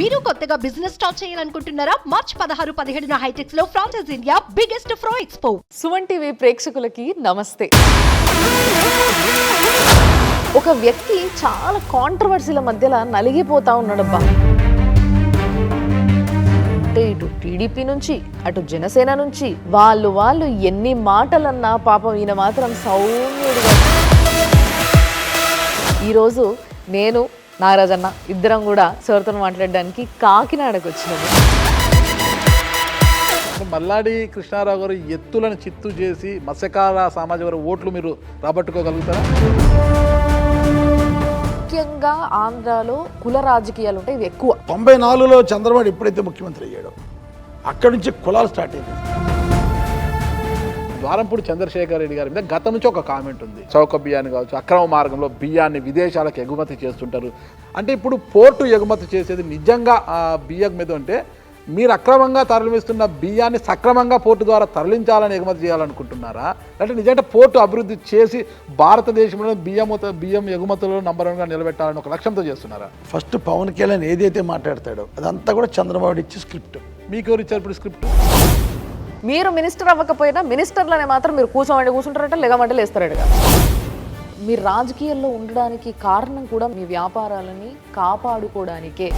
మీరు కొత్తగా business start చేయాలనుకుంటున్నారా? మార్చ్ 16-17 హైటెక్స్ లో franchise India biggest ఫ్రో expo. Suman TV ప్రేక్షకులకి నమస్తే. ఒక వ్యక్తి చాలా కాంట్రవర్సీల మధ్యలో నలిగిపోతా ఉన్నాడబ్బా. అంటే ఇటు టీడీపీ నుంచి అటు జనసేన నుంచి వాళ్ళు ఎన్ని మాటలన్నా పాపం ఈయన మాత్రం సౌమ్యుడుగా. ఈరోజు నేను నాగరాజన్న ఇద్దరం కూడా సార్తో మాట్లాడడానికి కాకినాడకు వచ్చినాము. మల్లాడి కృష్ణారావు గారు ఎత్తులను చిత్తు చేసి మత్స్యకార సామాజిక వర్గ ఓట్లు మీరు రాబట్టుకోగలుగుతారా? ముఖ్యంగా ఆంధ్రాలో కుల రాజకీయాలు ఉంటాయి, ఇవి ఎక్కువ. 94లో చంద్రబాబు ఎప్పుడైతే ముఖ్యమంత్రి అయ్యాడో అక్కడి నుంచి కులాలు స్టార్ట్ అయింది. ద్వారంపూడి చంద్రశేఖర్ రెడ్డి గారి మీద గతం నుంచి ఒక కామెంట్ ఉంది. చౌక బియ్యాన్ని కావచ్చు, అక్రమ మార్గంలో బియ్యాన్ని విదేశాలకు ఎగుమతి చేస్తుంటారు. అంటే ఇప్పుడు పోర్టు ఎగుమతి చేసేది నిజంగా బియ్యం మీద ఉంటే మీరు అక్రమంగా తరలిస్తున్న బియ్యాన్ని సక్రమంగా పోర్టు ద్వారా తరలించాలని ఎగుమతి చేయాలనుకుంటున్నారా? అంటే నిజంగా పోర్టు అభివృద్ధి చేసి భారతదేశంలో బియ్యం ఎగుమతులను నంబర్ 1గా నిలబెట్టాలని ఒక లక్ష్యంతో చేస్తున్నారా? ఫస్ట్ పవన్ కళ్యాణ్ ఏదైతే మాట్లాడతాడో అదంతా కూడా చంద్రబాబు ఇచ్చే స్క్రిప్ట్. మీకు ఎవరు ఇచ్చారు ఇప్పుడు స్క్రిప్ట్? మీరు మినిస్టర్ అవ్వకపోయినా మినిస్టర్లనే మాత్రం మీరు కూర్చుంటారట, లేగమంటే లేస్తారట. మీరు రాజకీయాల్లో ఉండడానికి కారణం కూడా మీ వ్యాపారాలని కాపాడుకోవడానికే.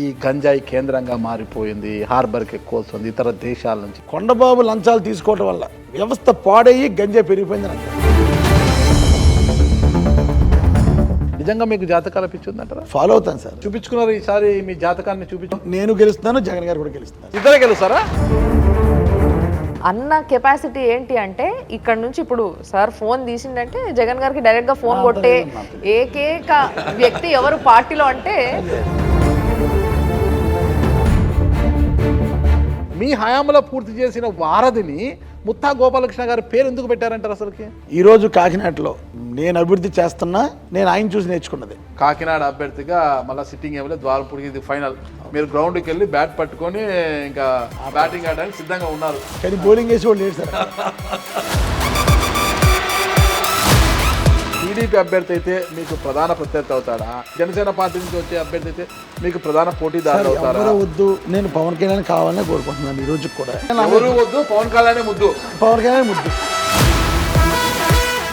ఈ గంజాయి కేంద్రంగా మారిపోయింది, హార్బర్కి ఎక్కువ వస్తుంది ఇతర దేశాల నుంచి. కొండబాబు లంచాలు తీసుకోవడం వల్ల వ్యవస్థ పాడయ్యి గంజాయి పెరిగిపోయిందని అంటారు. నిజంగా మీకు జాతకాలు పిచ్చిందంటారా? ఫాలో అవుతాను సార్. చూపించుకున్నారు ఈసారి మీ జాతకాన్ని చూపించు. నేను గెలుస్తున్నాను, జగన్ గారు కూడా గెలుస్తున్నారు. ఇద్దరే గెలుస్తారా? అన్న కెపాసిటీ ఏంటి అంటే ఇక్కడ నుంచి ఇప్పుడు సార్ ఫోన్ తీసిందంటే జగన్ గారికి డైరెక్ట్గా ఫోన్ కొట్టే ఏకైక వ్యక్తి ఎవరు పార్టీలో అంటే. మీ హయాంలో పూర్తి చేసిన వారధిని ముత్తా గోపాలకృష్ణ గారి పేరు ఎందుకు పెట్టారంటారు అసలుకి? ఈరోజు కాకినాడలో నేను అభివృద్ధి చేస్తున్నా, నేను ఆయన చూసి నేర్చుకున్నది. కాకినాడ అభ్యర్థిగా మళ్ళీ సిట్టింగ్ ఏమైనా ద్వారపూడికి ఇది ఫైనల్. మీరు గ్రౌండ్కి వెళ్ళి బ్యాట్ పట్టుకొని ఇంకా బ్యాటింగ్ ఆడడానికి సిద్ధంగా ఉన్నారు. కానీ బౌలింగ్ వేసి వాళ్ళు లేడు సార్. టీడీపీ అభ్యర్థి అయితే మీకు ప్రధాన ప్రత్యర్థి అవుతాడా? జనసేన పార్టీ నుంచి వచ్చే అభ్యర్థి అయితే మీకు ప్రధాన పోటీదారు అవుతారా? వద్దు, నేను పవన్ కళ్యాణ్ కావాలని కోరుకుంటున్నాను. ఈ రోజు కూడా ఎవరు వద్దు, పవన్ కళ్యాణ్ ముద్దు. పవన్ కళ్యాణ్ ముద్దు.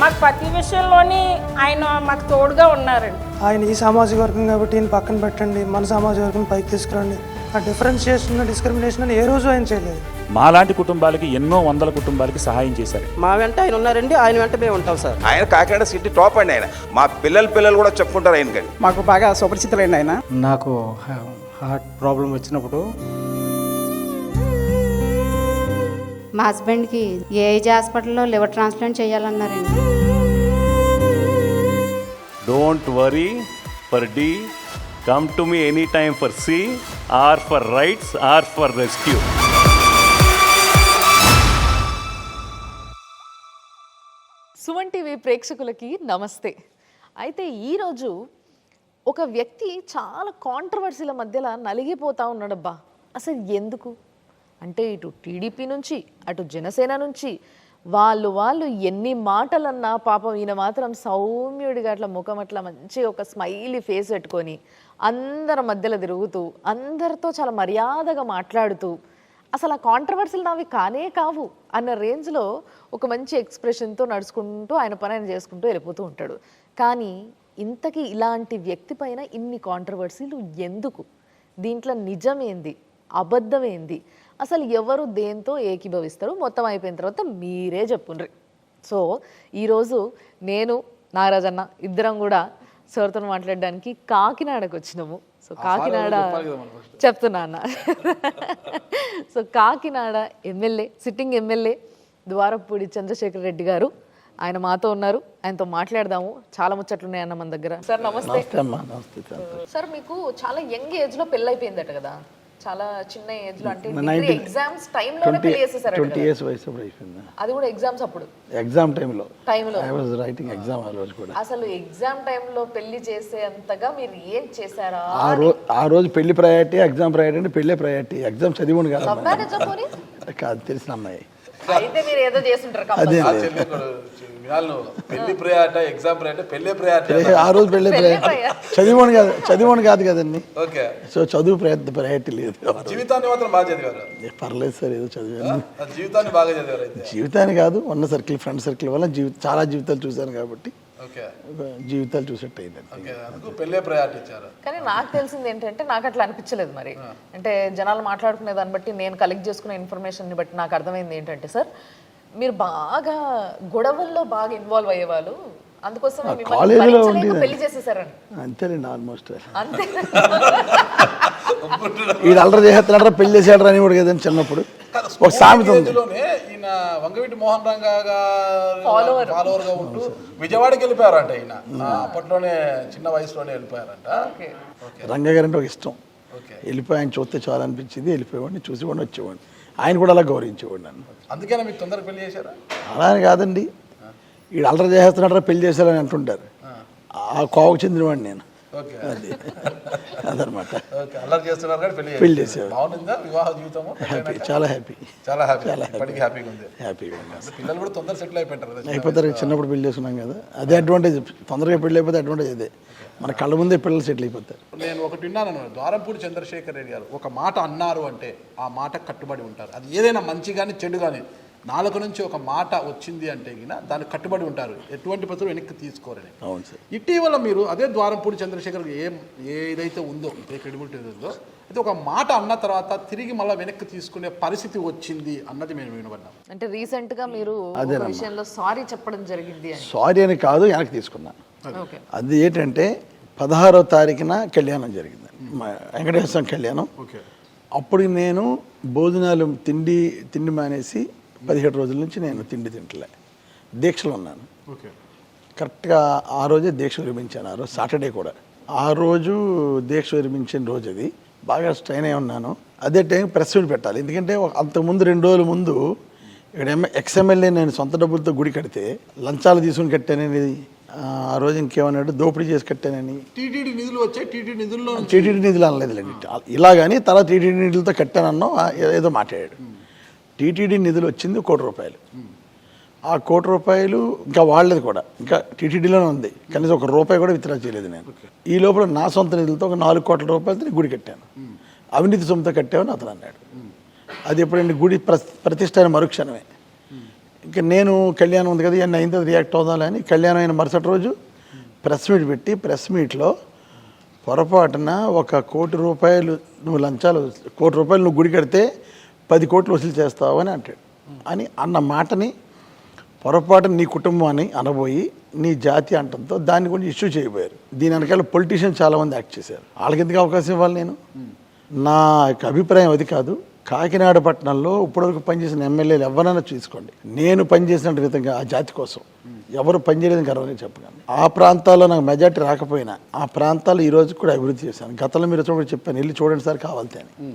మాకు ప్రతి విషయంలోని ఆయన మాకు తోడుగా ఉన్నారండి. ఆయన ఈ సామాజిక వర్గం కాబట్టి ఈయన పక్కన పెట్టండి, మన సామాజిక వర్గం పైకి తీసుకురండి, ఆ డిఫరెన్షియేషన్ డిస్క్రిమినేషన్ అని ఏ రోజు ఆయన చేయలేదు. మాలాంటి కుటుంబాలకి ఎన్నో వందల కుటుంబాలకి సహాయం చేశారు. మా వెంట ఆయన ఉన్నారండి, ఆయన వెంట మేము ఉంటాం సార్. ఆయన కాకినాడ సిటీ టాప్ అండి. ఆయన మా పిల్లలు కూడా చెప్పుకుంటారు ఆయన కానీ. మాకు బాగా సుపరిచితులండి ఆయన. నాకు హార్ట్ ప్రాబ్లం వచ్చినప్పుడు మా హస్బెండ్కి ఏజ్ హాస్పిటల్లో లివర్ ట్రాన్స్ప్లాంట్ చేయాలన్నారండి. Don't worry for D, come to me any time for C R for rights R for rescue. Suman TV ప్రేక్షకులకి నమస్తే. అయితే ఈరోజు ఒక వ్యక్తి చాలా కాంట్రవర్సీల మధ్యలో నలిగిపోతా ఉన్నాడబ్బా. అసలు ఎందుకు అంటే ఇటు టీడీపీ నుంచి అటు జనసేన నుంచి వాళ్ళు ఎన్ని మాటలన్నా పాపం ఈయన మాత్రం సౌమ్యుడిగా అట్లా ముఖం అట్లా మంచి ఒక స్మైలీ ఫేస్ పెట్టుకొని అందరి మధ్యలో తిరుగుతూ అందరితో చాలా మర్యాదగా మాట్లాడుతూ అసలు ఆ కాంట్రవర్సీలు నావి కానే కావు అన్న రేంజ్లో ఒక మంచి ఎక్స్ప్రెషన్తో నడుచుకుంటూ ఆయన పని ఆయన చేసుకుంటూ వెళ్ళిపోతూ ఉంటాడు. కానీ ఇంతకీ ఇలాంటి వ్యక్తి పైన ఇన్ని కాంట్రవర్సీలు ఎందుకు? దీంట్లో నిజమేంది, అబద్ధమేంది, అసలు ఎవరు దేంతో ఏకీభవిస్తారు? మొత్తం అయిపోయిన తర్వాత మీరే చెప్పుండ్రి. సో ఈరోజు నేను నాగరాజన్న ఇద్దరం కూడా సార్తో మాట్లాడడానికి కాకినాడకు వచ్చినాము. సో కాకినాడ చెప్తున్నా అన్న. So Kakinada MLA, sitting MLA Dwarapudi Chandrasekhar Reddy గారు ఆయన మాతో ఉన్నారు. ఆయనతో మాట్లాడదాము. చాలా ముచ్చట్లు ఉన్నాయన్న మన దగ్గర. సార్ నమస్తే. సార్ మీకు చాలా యంగ్ ఏజ్ లో పెళ్ళి అయిపోయిందట కదా? చాలా చిన్న ఏజ్ లో, అంటే ఎగ్జామ్స్ టైంలోనే పెళ్లి చేసేసారు. 20 years వయసు అప్పుడు అయిపోయింది. అది కూడా ఎగ్జామ్స్ అప్పుడు, ఎగ్జామ్ టైంలో ఐ వాజ్ రైటింగ్ ఎగ్జామ్. ఆ రోజు కూడా అసలు ఎగ్జామ్ టైంలో పెళ్లి చేసేంతగా మీరు ఏం చేశారా? ఆ రోజు పెళ్లి ప్రయారిటీ, ఎగ్జామ్ ప్రయారిటీ అంటే పెళ్లి ప్రయారిటీ. ఎగ్జామ్ చదివును కాదు, లవ్ మ్యారేజ్ కాదు తెలిసిన అమ్మాయి. అయితే మీరు ఏదో చేస్తుంటారు అదే పెళ్లి ప్రయాట ఎగ్జామ్ ప్రయాట పెళ్లి ప్రయాట ఆ రోజు పెళ్ళే చదివాను కాదు కదండి. ఓకే. సో చదువు ప్రయారిటీ లేదు. జీవితాన్ని మాత్రం బాగా చదివారు. పర్లేదు సార్, ఏదో చదివాను. జీవితాన్ని బాగా చదివారు అయితే. జీవితాన్ని కాదు, ఉన్న సర్కిల్, ఫ్రెండ్ సర్కిల్ వల్ల చాలా జీవితాలు చూశాను కాబట్టి ఓకే. జీవితాలు చూసేట్టు అయిందండి. ఓకే, అందుకు పెళ్ళే ప్రయారిటీ ఇచ్చారు. కానీ నాకు తెలిసింది ఏంటంటే నాకు అట్లా అనిపించలేదు. మరి అంటే జనాలు మాట్లాడుకునే దాన్ని బట్టి నేను కలెక్ట్ చేసుకునే ఇన్ఫర్మేషన్ని బట్టి నాకు అర్థమైంది ఏంటంటే సార్, మీరు బాగా గొడవల్లో బాగా ఇన్వాల్వ్ అయ్యేవాళ్ళు, అందుకోసం కాలేజీలో పెళ్లి చేసేసారని. అంతేనండి, ఆల్మోస్ట్ అంతే. ఈడు అల్లరి చేస్తున్నారా పెళ్లి చేసాడు అని కూడా కదండి చిన్నప్పుడు ఒక సామెత ఉంది. ఈయన వంగవీటి మోహన్ రంగా ఫాలోవర్ గా ఉంటూ విజయవాడకి వెళ్ళిపోయారంట. ఈయన అప్పట్లోనే చిన్న వయసులోనే వెళ్ళిపోయారంట. రంగయ్య గారు అంటే ఒక ఇష్టం. వెళ్ళిపోయి ఆయన చూస్తే చాలా అనిపించింది, వెళ్ళిపోయేవాడిని, చూసేవాడిని, వచ్చేవాడిని. ఆయన కూడా అలా గౌరవించేవాడు నన్ను. అందుకేనా మీకు తొందరగా పెళ్లి చేశారా? అలా అని కాదండి, వీడు అల్లరి చేస్తున్నారా పెళ్లి చేశారని అంటుంటారు. ఆ కోవకు చెందినవాడిని నేను. అది అదనమాట. అల్లరి చేస్తున్నారు కానీ పెళ్లి చేశారు. బాగుందా వివాహ జీవితం? హ్యాపీ, చాలా హ్యాపీ, చాలా హ్యాపీ. ఇప్పటికీ హ్యాపీగా ఉంది. హ్యాపీగా పిల్లలు కూడా తొందరగా సెటిల్ అయిపోతారు. చిన్నప్పుడు పెళ్లి చేసుకున్నాం కదా, అదే అడ్వాంటేజ్. తొందరగా పెళ్లి అయిపోతే అడ్వాంటేజ్ అదే, మన కళ్ళ ముందే పిల్లలు సెటిల్ అయిపోతారు. నేను ఒకటి విన్నాను, ద్వారంపూడి చంద్రశేఖర్ రెడ్డి గారు ఒక మాట అన్నారు అంటే ఆ మాట కట్టుబడి ఉంటారు. అది ఏదైనా మంచి కానీ చెడు కానీ నాలుగు నుంచి ఒక మాట వచ్చింది అంటే దానికి కట్టుబడి ఉంటారు, ఎటువంటి పత్రం వెనక్కి తీసుకోరని. అవును సార్. ఇటీవల మీరు అదే ద్వారంపూడి చంద్రశేఖర్ ఏదైతే ఉందో, ఏ క్రెడిబిలిటీ ఉందో, అయితే ఒక మాట అన్న తర్వాత తిరిగి మళ్ళీ వెనక్కి తీసుకునే పరిస్థితి వచ్చింది అన్నది మేము వినబడ్డాం. అంటే రీసెంట్ గా మీరు విషయంలో సారీ చెప్పడం జరిగింది. సారీ అని కాదు, వెనక్కి తీసుకున్నా. అది ఏంటంటే 16వ తారీఖున కళ్యాణం జరిగింది, వెంకటేశ్వర స్వామి కళ్యాణం. అప్పుడు నేను భోజనాలు తిండి మానేసి 17 రోజుల నుంచి నేను తిండి తింటలే, దీక్షలో ఉన్నాను. కరెక్ట్గా ఆ రోజే దీక్ష విరమించాను. ఆ రోజు సాటర్డే కూడా. ఆ రోజు దీక్ష విరమించిన రోజు అది. బాగా స్ట్రైన్ అయి ఉన్నాను. అదే టైం ప్రెస్ మీట్ పెట్టాలి, ఎందుకంటే అంతకుముందు 2 రోజుల ముందు ఇక్కడ ఎక్స్ఎమ్మెల్యే నేను సొంత డబ్బులతో గుడి కడితే లంచాలు తీసుకుని కట్టానని, ఆ రోజు ఇంకేమన్నాడు, దోపిడీ చేసి కట్టానని. టీటీడీ నిధులు వచ్చాయి, టీటీడీ నిధులు అనలేదులేండి, ఇలాగని తర్వాత టీటీడీ నిధులతో కట్టానన్నో ఏదో మాట్లాడాడు. టీటీడీ నిధులు వచ్చింది 1 కోటి రూపాయలు. ఆ 1 కోటి రూపాయలు ఇంకా వాళ్ళది కూడా, ఇంకా టీటీడీలోనే ఉంది, కనీసం 1 రూపాయి కూడా విత్డ్రా చేయలేదు నేను. ఈ లోపల నా సొంత నిధులతో ఒక 4 కోట్ల రూపాయలతో గుడి కట్టాను. అవినీతి సొమ్ముతో కట్టామని అతను అన్నాడు. అది ఎప్పుడండి, గుడి ప్రతిష్ట అయిన మరుక్షణమే. ఇంకా నేను కళ్యాణం ఉంది కదా, ఇవన్నీ అయిన తర్వాత రియాక్ట్ అవుదామని కళ్యాణం అయిన మరుసటి రోజు ప్రెస్ మీట్ పెట్టి, ప్రెస్ మీట్లో పొరపాటున 1 కోటి రూపాయలు నువ్వు లంచాలు, 1 కోటి రూపాయలు నువ్వు గుడి కడితే 10 కోట్లు వసూలు చేస్తావు అని అంటాడు. అని అన్న మాటని పొరపాటున నీ కుటుంబం అని అనబోయి నీ జాతి అంటంతో దాన్ని కూడా ఇష్యూ చేయబోయారు. దీని వెనకాల పొలిటీషియన్ చాలామంది యాక్ట్ చేశారు. వాళ్ళకి ఎందుకు అవకాశం ఇవ్వాలి? నేను నా యొక్క అభిప్రాయం అది కాదు. కాకినాడ పట్టణంలో ఇప్పటివరకు పనిచేసిన ఎమ్మెల్యేలు ఎవరైనా చూసుకోండి, నేను పనిచేసిన విధంగా ఆ జాతి కోసం ఎవరు పనిచేయలేదని గర్వంగా చెప్పగలను. ఆ ప్రాంతాల్లో నాకు మెజార్టీ రాకపోయినా ఆ ప్రాంతాలు ఈ రోజు కూడా అభివృద్ధి చేశాను. గతంలో మీరు చూడ చెప్పాను, వెళ్ళి చూడండి సార్ కావాలితే అని.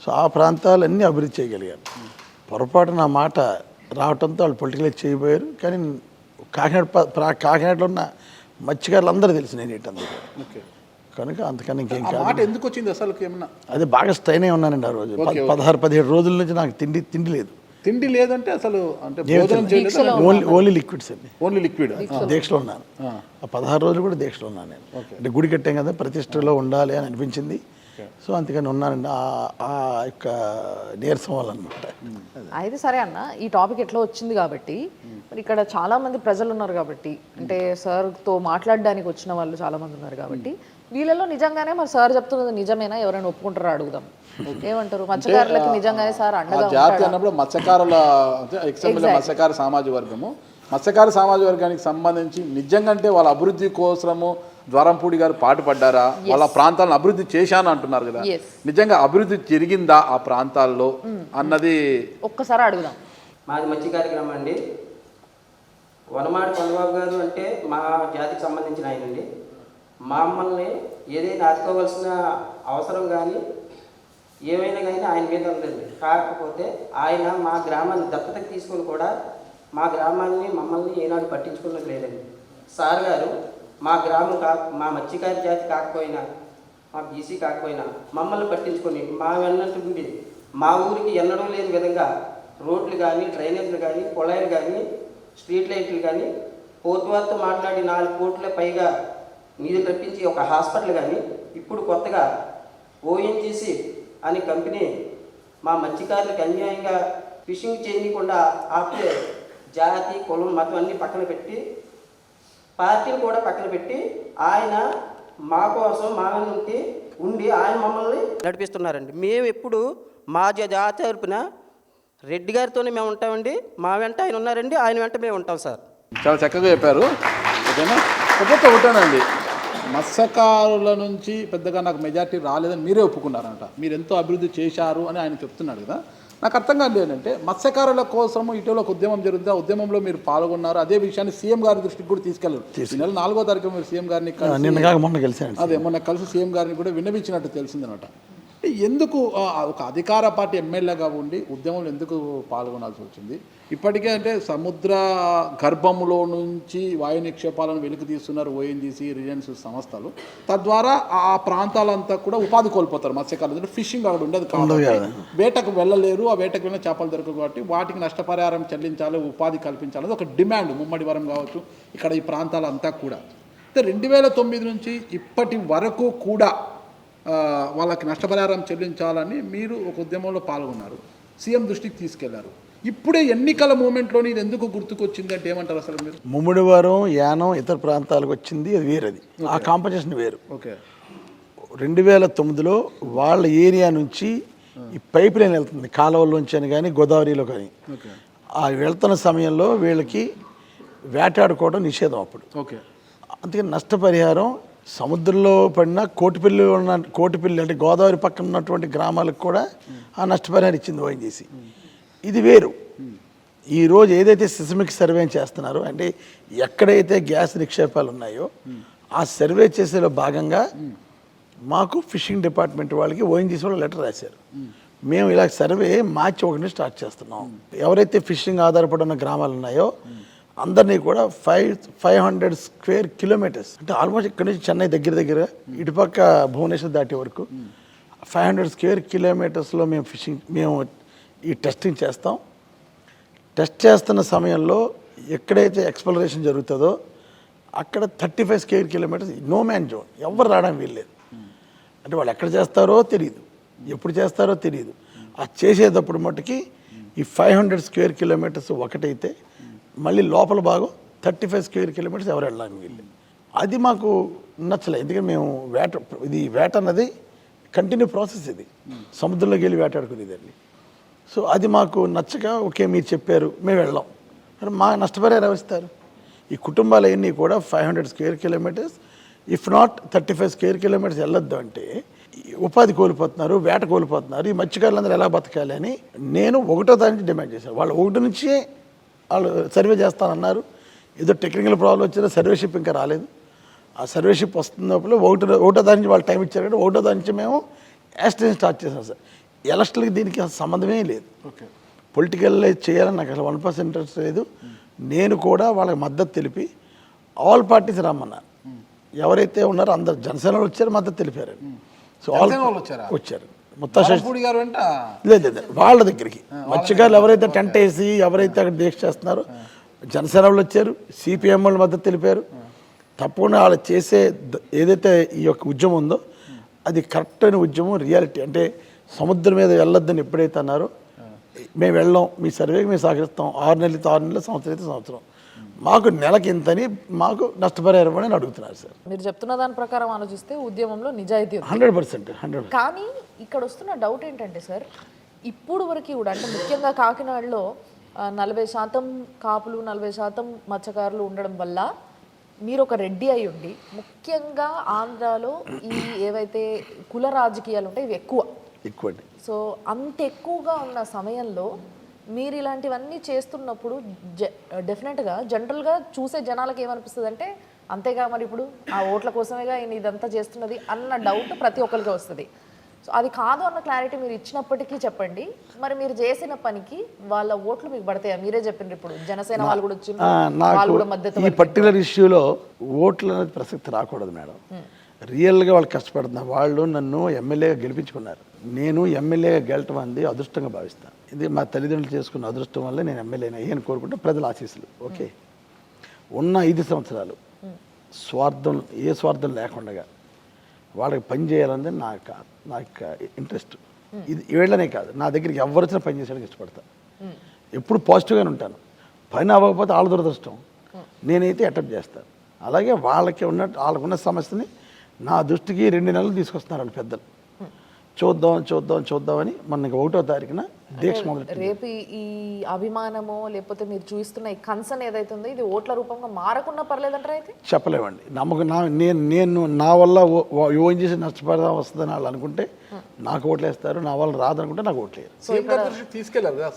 సో ఆ ప్రాంతాలన్నీ అభివృద్ధి చేయగలిగారు. పొరపాటు నా మాట రావడంతో వాళ్ళు పొలిటికల్ చేయబోయారు. కానీ కాకినాడలో ఉన్న మత్స్యకారులు అందరూ తెలుసు నేను ఏంటందుకు. కనుక అంతకన్నా ఇంకేం కాదు. ఎందుకు వచ్చింది అసలు? ఏమన్నా అదే బాగా స్ట్రైన్ అయి ఉన్నానండి ఆ రోజు. 16-17 రోజుల నుంచి నాకు తిండి లేదు. తిండి లేదంటే అసలు అంటే ఓన్లీ లిక్విడ్స్ అండి. Only liquid. దీక్షలో ఉన్నాను. ఆ 16 రోజులు కూడా దీక్షలో ఉన్నాను నేను. అంటే గుడి కట్టాం కదా, ప్రతిష్టలో ఉండాలి అని అనిపించింది. సో అందుకని ఉన్నానండి, ఆ యొక్క నీరసం వల్ల అనమాట. అయితే సరే అన్న, ఈ టాపిక్ ఎట్లా వచ్చింది కాబట్టి మరి ఇక్కడ చాలా మంది ప్రజలు ఉన్నారు కాబట్టి, అంటే సార్తో మాట్లాడడానికి వచ్చిన వాళ్ళు చాలా మంది ఉన్నారు కాబట్టి, వీళ్ళలో నిజంగానే మరి సార్ చెప్తున్నది నిజమేనా, ఎవరైనా ఒప్పుకుంటారా అడుగుదాం. ఏమంటారు? మత్స్యకారులకి నిజంగానే సార్ అండగా జాతి అన్నప్పుడు మత్స్యకారుల ఎక్స్ఎమ్మెల్యే మత్స్యకార సామాజిక వర్గము, మత్స్యకార సామాజిక వర్గానికి సంబంధించి నిజంగా అంటే వాళ్ళ అభివృద్ధి కోసము ద్వారంపూడి గారు పాటుపడ్డారా? వాళ్ళ ప్రాంతాలను అభివృద్ధి చేశాను అంటున్నారు కదా, నిజంగా అభివృద్ధి జరిగిందా ఆ ప్రాంతాల్లో అన్నది ఒక్కసారి అడుగుదాం. మాది మత్స్యకారి గ్రామం అండి. వనమాడి చంద్రబాబు గారు అంటే మా జాతికి సంబంధించిన ఆయన అండి. మమ్మల్ని ఏదైనా ఆదుకోవాల్సిన అవసరం కానీ ఏమైనా కానీ ఆయన మీద ఉండదు. కాకపోతే ఆయన మా గ్రామాన్ని దత్తతకు తీసుకొని కూడా మా గ్రామాన్ని మమ్మల్ని ఏనాడు పట్టించుకున్నది లేదండి. సార్ గారు మా గ్రామం మా మత్స్యకారి జాతి కాకపోయినా, మా బీసీ కాకపోయినా మమ్మల్ని పట్టించుకొని మా వెన్నట్టుండి మా ఊరికి ఎన్నడూ లేని విధంగా రోడ్లు కానీ, డ్రైనేజీలు కానీ, కుళాయిలు కానీ, స్ట్రీట్ లైట్లు కానీ, పోర్టు వారితో మాట్లాడి 4 కోట్ల పైగా నిధులు రప్పించి ఒక హాస్పిటల్ కానీ, ఇప్పుడు కొత్తగా ఓఎన్జీసీ అనే కంపెనీ మా మత్స్యకారులకు అన్యాయంగా ఫిషింగ్ చేయకుండా ఆపితే జాతి, కులం, మతం అన్నీ పక్కన పెట్టి, పార్టీలు కూడా పక్కన పెట్టి ఆయన మా కోసం మా వెంట ఉండి ఆయన మమ్మల్ని నడిపిస్తున్నారండి. మేము ఎప్పుడు మా జాతి తరపున రెడ్డి గారితోనే మేము ఉంటామండి. మా వెంట ఆయన ఉన్నారండి, ఆయన వెంట మేము ఉంటాం సార్. చాలా చక్కగా చెప్పారు. ఓకేనా? ఒకటేనండి, మత్స్యకారుల నుంచి పెద్దగా నాకు మెజార్టీ రాలేదని మీరే ఒప్పుకున్నారంట. మీరు ఎంతో అభివృద్ధి చేశారు అని ఆయన చెప్తున్నాడు కదా. నాకు అర్థం కాదు ఏంటంటే, మత్స్యకారుల కోసము ఇటీవల ఒక ఉద్యమం జరుగుతుంది, ఆ ఉద్యమంలో మీరు పాల్గొన్నారు. అదే విషయాన్ని సీఎం గారి దృష్టికి కూడా తీసుకెళ్ళారు. ఈ నెల 4వ తారీఖు మీరు సీఎం గారిని మొన్న కలిసి సీఎం గారిని కూడా విన్నవించినట్టు తెలిసిందనమాట. ఎందుకు ఒక అధికార పార్టీ ఎమ్మెల్యేగా ఉండి ఉద్యమంలో ఎందుకు పాల్గొనాల్సి వచ్చింది? ఇప్పటికే అంటే సముద్ర గర్భంలో నుంచి వాయు నిక్షేపాలను వెలికి తీస్తున్నారు ఓఎన్జీసీ, రిలయన్స్ సంస్థలు. తద్వారా ఆ ప్రాంతాలంతా కూడా ఉపాధి కోల్పోతారు మత్స్యకారులు. ఫిషింగ్ అక్కడ ఉండదు కాబట్టి వేటకు వెళ్ళలేరు. ఆ వేటకు వెళ్ళిన చేపలు దొరకవు కాబట్టి వాటికి నష్టపరిహారం చెల్లించాలి, ఉపాధి కల్పించాలి. ఒక డిమాండ్ ముమ్మడివరం కావచ్చు, ఇక్కడ ఈ ప్రాంతాలంతా కూడా. 2009 నుంచి ఇప్పటి వరకు కూడా వాళ్ళకి నష్టపరిహారం చెల్లించాలని మీరు ఒక ఉద్యమంలో పాల్గొన్నారు, సీఎం దృష్టికి తీసుకెళ్లారు. ఇప్పుడే ఎన్నికల మూమెంట్లో ఇది ఎందుకు గుర్తుకొచ్చింది అంటే ఏమంటారు అసలు మీరు? ముమ్మిడివారం, యానం, ఇతర ప్రాంతాలకు వచ్చింది, అది వేరేది. ఆ కాంపిటీషన్ వేరు. ఓకే. 2009లో వాళ్ళ ఏరియా నుంచి ఈ పైప్ లైన్ వెళ్తుంది, కాలువల్లోంచి అని కానీ గోదావరిలో కానీ. ఆ వెళ్తున్న సమయంలో వీళ్ళకి వేటాడుకోవడం నిషేధం అప్పుడు. ఓకే. అందుకని నష్టపరిహారం సముద్రంలో పడిన కోటిపల్లి అంటే గోదావరి పక్కన ఉన్నటువంటి గ్రామాలకు కూడా ఆ నష్టపరిహారం ఇచ్చింది ఓఎన్జీసీ. ఇది వేరు. ఈరోజు ఏదైతే సిస్మిక్ సర్వే చేస్తున్నారో, అంటే ఎక్కడైతే గ్యాస్ నిక్షేపాలు ఉన్నాయో ఆ సర్వే చేసేలో భాగంగా మాకు ఫిషింగ్ డిపార్ట్మెంట్ వాళ్ళకి ఓఎన్జీసీ వాళ్ళు లెటర్ రాశారు. మేము ఇలా సర్వే మార్చి 1 స్టార్ట్ చేస్తున్నాం. ఎవరైతే ఫిషింగ్ ఆధారపడి ఉన్న గ్రామాలు ఉన్నాయో అందరినీ కూడా 500 స్క్వేర్ కిలోమీటర్స్, అంటే ఆల్మోస్ట్ ఇక్కడ నుంచి చెన్నై దగ్గర ఇటుపక్క భువనేశ్వర్ దాటే వరకు 500 స్క్వేర్ కిలోమీటర్స్లో మేము ఈ టెస్టింగ్ చేస్తాం. టెస్ట్ చేస్తున్న సమయంలో ఎక్కడైతే ఎక్స్ప్లోరేషన్ జరుగుతుందో అక్కడ 35 square kilometres no man zone, ఎవరు రావడానికి వీల్లేదు. అంటే వాళ్ళు ఎక్కడ చేస్తారో తెలియదు, ఎప్పుడు చేస్తారో తెలియదు. ఆ చేసేటప్పుడు మట్టుకి ఈ 500 స్క్వేర్ కిలోమీటర్స్ ఒకటైతే మళ్ళీ లోపల భాగం 35 స్క్వేర్ కిలోమీటర్స్ ఎవరు వెళ్ళడానికి వీళ్ళు. అది మాకు నచ్చలేదు. ఎందుకంటే మేము వేట అన్నది కంటిన్యూ ప్రాసెస్, ఇది సముద్రంలోకి వెళ్ళి వేటాడుకునేదండి. సో అది మాకు నచ్చక, ఓకే మీరు చెప్పారు మేము వెళ్ళాం, మరి మా నష్టపరిహారం ఎవరు ఇస్తారు? ఈ కుటుంబాలు అన్నీ కూడా 500 square kilometres if not 35 square kilometres వెళ్ళొద్దు అంటే ఉపాధి కోల్పోతున్నారు, వేట కోల్పోతున్నారు. ఈ మత్స్యకారులందరూ ఎలా బతకాలి అని నేను 1వ తారీఖు నుంచి డిమాండ్ చేశాను. వాళ్ళు 1 నుంచే వాళ్ళు సర్వే చేస్తానన్నారు. ఏదో టెక్నికల్ ప్రాబ్లం వచ్చినా సర్వేషిప్ ఇంకా రాలేదు. ఆ సర్వేషిప్ వస్తున్నప్పుడు 1వ తారీఖు నుంచి వాళ్ళు టైం ఇచ్చారు కాబట్టి 1వ తారీఖు నుంచి మేము ఎస్టిమేషన్ స్టార్ట్ చేసాం సార్. ఎలక్షన్కి దీనికి సంబంధమే లేదు. పొలిటికల్ చేయాలని నాకు అసలు 1% ఇంట్రెస్ట్ లేదు. నేను కూడా వాళ్ళకి మద్దతు తెలిపి ఆల్ పార్టీస్ రమ్మన్నాను. ఎవరైతే ఉన్నారో అందరు జనసేన వచ్చారు, మద్దతు తెలిపారు. సో ఆల్ వచ్చారు. లేదు వాళ్ళ దగ్గరికి మత్స్యకారులు ఎవరైతే టెంట్ వేసి ఎవరైతే అక్కడ దీక్ష చేస్తున్నారో జనసేన వాళ్ళు వచ్చారు, సిపిఎం వాళ్ళు మద్దతు తెలిపారు. తప్పకుండా వాళ్ళు చేసే ఏదైతే ఈ యొక్క ఉద్యమం ఉందో అది కరెక్ట్ అయిన ఉద్యమం, రియాలిటీ. అంటే సముద్రం మీద వెళ్ళొద్దని ఎప్పుడైతే అన్నారో మేము వెళ్ళాం, మీ సర్వేకి మేము సహకరిస్తాం, 6 నెలలతో 6 నెలలు, సంవత్సరం అయితే సంవత్సరం, మాకు నెలకి ఇంతని మాకు నష్టపరిహారం అని అడుగుతున్నారు సార్. మీరు చెప్తున్న దాని ప్రకారం ఆలోచిస్తే ఉద్యమంలో నిజాయితీ 100%. కానీ ఇక్కడ వస్తున్న డౌట్ ఏంటంటే సార్, ఇప్పుడు వరకు కూడా అంటే ముఖ్యంగా కాకినాడలో 40% కాపులు 40% మత్స్యకారులు ఉండడం వల్ల మీరు ఒక రెడ్డి అయి ఉండి, ముఖ్యంగా ఆంధ్రాలో ఈ ఏవైతే కుల రాజకీయాలు ఉంటాయి ఇవి ఎక్కువ. సో అంత ఎక్కువగా ఉన్న సమయంలో మీరు ఇలాంటివన్నీ చేస్తున్నప్పుడు డెఫినెట్గా జనరల్గా చూసే జనాలకు ఏమనిపిస్తుంది అంటే, అంతేగా మరి ఇప్పుడు ఆ ఓట్ల కోసమేగా ఈయన ఇదంతా చేస్తున్నది అన్న డౌట్ ప్రతి ఒక్కరికి వస్తుంది. సో అది కాదు అన్న క్లారిటీ మీరు ఇచ్చినప్పటికీ చెప్పండి, మరి మీరు చేసిన పనికి వాళ్ళ ఓట్లు మీకు పడతాయా? మీరే చెప్పండి, ఇప్పుడు జనసేన వాళ్ళు కూడా వచ్చి వాళ్ళు కూడా మద్దతు. ఈ పర్టికులర్ ఇష్యూలో ఓట్లు అనేది ప్రసక్తి రాకూడదు మేడం. రియల్గా వాళ్ళు కష్టపడుతున్నారు. వాళ్ళు నన్ను ఎమ్మెల్యేగా గెలిపించుకున్నారు. నేను ఎమ్మెల్యేగా గెలటం అనేది అదృష్టంగా భావిస్తాను. ఇది మా తల్లిదండ్రులు చేసుకున్న అదృష్టం వల్ల నేను ఎమ్మెల్యేని అయ్యాను కోరుకుంటే ప్రజల ఆశీస్సులు. ఓకే, ఉన్న 5 సంవత్సరాలు ఏ స్వార్థం లేకుండా వాళ్ళకి పని చేయాలన్నది నాకు ఇంట్రెస్ట్. ఇది వీళ్ళనే కాదు, నా దగ్గరికి ఎవరు వచ్చినా పని చేసేయడానికి ఇష్టపడతాను. ఎప్పుడు పాజిటివ్గానే ఉంటాను. పని అవ్వకపోతే వాళ్ళ దురదృష్టం, నేనైతే అటెంప్ట్ చేస్తాను. అలాగే వాళ్ళకున్న సమస్యని నా దృష్టికి 2 నెలలు తీసుకొస్తున్నారు వాళ్ళు పెద్దలు. చూద్దామని మొన్న 1వ తారీఖున దీక్ష మొదలు. రేపు ఈ అభిమానమో లేకపోతే మీరు చూస్తున్న ఈ కన్సర్న్ ఏదైతే ఉందో ఇది ఓట్ల రూపంగా మారకుండా పర్లేదంటారా? అయితే చెప్పలేమండి. నేను నా వల్ల ఓన్ చేసి నష్టపడదా వస్తుందని వాళ్ళు అనుకుంటే నాకు ఓట్లేస్తారు, నా వల్ల రాదనుకుంటే నాకు ఓట్లేరు.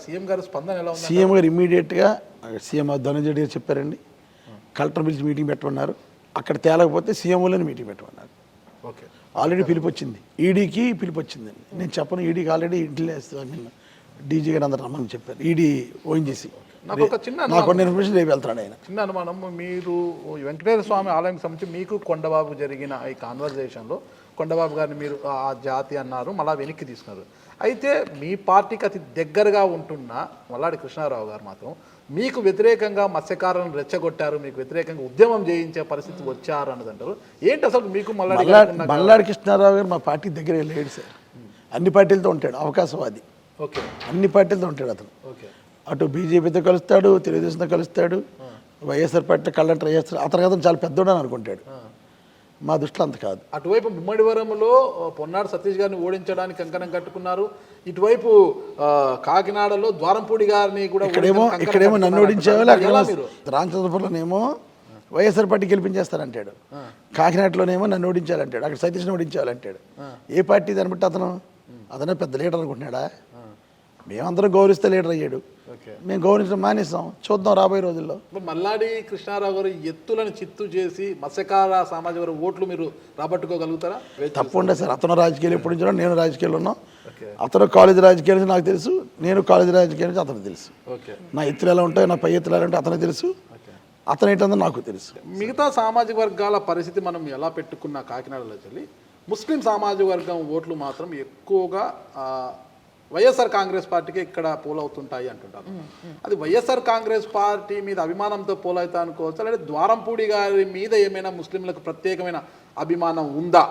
సీఎం గారు స్పందన ఎలా ఉంది? సీఎం గారు ఇమీడియట్గా సీఎం ధనంజయ గారు చెప్పారండి, కలెక్టర్ పిలిచి మీటింగ్ పెట్టమన్నారు. అక్కడ తేలకపోతే సీఎంఓలోనే మీటింగ్ పెట్టమన్నారు. ఓకే, ఆల్రెడీ పిలుపు వచ్చింది, ఈడీకి పిలుపు వచ్చిందండి. నేను చెప్పను, ఈడీకి ఆల్రెడీ ఇంటెలిజెన్స్ డీజీ గారు అందరు రమ్మని చెప్పారు. ఈడీ ఓఎన్జీసీ నాకు ఇన్ఫర్మేషన్ రేపు వెళ్తాడు ఆయన. చిన్న అనుమానం, మీరు వెంకటేశ్వర స్వామి ఆలయం సంబంధించి మీకు కొండబాబు జరిగిన ఈ కాన్వర్జేషన్లో కొండబాబు గారిని మీరు ఆ జాతి అన్నారు, మళ్ళీ వెనక్కి తీసుకున్నారు. అయితే మీ పార్టీకి అతి దగ్గరగా ఉంటున్న మల్లాడి కృష్ణారావు గారు మాత్రం మీకు వ్యతిరేకంగా మత్స్యకారులను రెచ్చగొట్టారు, మీకు వ్యతిరేకంగా ఉద్యమం చేయించే పరిస్థితి వచ్చారు అన్నది అంటారు. ఏంటి అసలు మీకు మల్లాడి కృష్ణారావు గారు మా పార్టీ దగ్గర లేడు సార్. అన్ని పార్టీలతో ఉంటాడు, అవకాశవాది. ఓకే, అన్ని పార్టీలతో ఉంటాడు అతను. ఓకే, అటు బీజేపీతో కలుస్తాడు, తెలుగుదేశంతో కలుస్తాడు, వైఎస్ఆర్ పార్టీ కళ్ళని ట్రై చేస్తాడు. అతను చాలా పెద్దోడని అనుకుంటాడు. మా దృష్టిలో అంత కాదు. అటువైపు ముమ్మడివరంలో పొన్నాడు సతీష్ గారిని ఓడించడానికి కంకణం కట్టుకున్నారు. ఇటువైపు కాకినాడలో ద్వారంపూడి గారిని కూడా ఇక్కడేమో నన్ను ఓడించేవాళ్ళు, రామచంద్రపురంలోనేమో వైఎస్ఆర్ పార్టీ గెలిపించేస్తారంటాడు, కాకినాడలోనేమో నన్ను ఓడించాలంటాడు, అక్కడ సతీష్ని ఓడించాలంటాడు. ఏ పార్టీ దాన్ని బట్టి అతనే పెద్ద లీడర్ అనుకుంటున్నాడా? మేమందరం గౌరవిస్తే లీడర్ అయ్యాడు, మేము గౌరవించడం మానేస్తాం. చూద్దాం రాబోయే రోజుల్లో. మల్లాడి కృష్ణారావు గారు ఎత్తులను చిత్తు చేసి మత్స్యకార సామాజిక వర్గ ఓట్లు మీరు రాబట్టుకోగలుగుతారా? తప్పకుండా సార్. అతను రాజకీయాలు ఎప్పుడు నుంచి నేను రాజకీయాల్లో ఉన్నాం. అతను కాలేజీ రాజకీయాల నుంచి నాకు తెలుసు, నేను కాలేజీ రాజకీయాల నుంచి అతనికి తెలుసు. నా ఎత్తులు ఎలా ఉంటాయో, నా పై ఎత్తులు ఎలా ఉంటాయో అతనికి తెలుసు, అతను ఏంటందో నాకు తెలుసు. మిగతా సామాజిక వర్గాల పరిస్థితి మనం ఎలా పెట్టుకున్న కాకినాడలో చెల్లి ముస్లిం సామాజిక వర్గం ఓట్లు మాత్రం ఎక్కువగా వైఎస్ఆర్ కాంగ్రెస్ పార్టీకి ఇక్కడ పోలవుతుంటాయి అంటుంటారు. అది వైఎస్ఆర్ కాంగ్రెస్ పార్టీ మీద అభిమానంతో పోలవుతా అనుకోవచ్చు, అలాగే ద్వారంపూడి గారి మీద ఏమైనా ముస్లింలకు ప్రత్యేకమైన అభిమానం ఉందా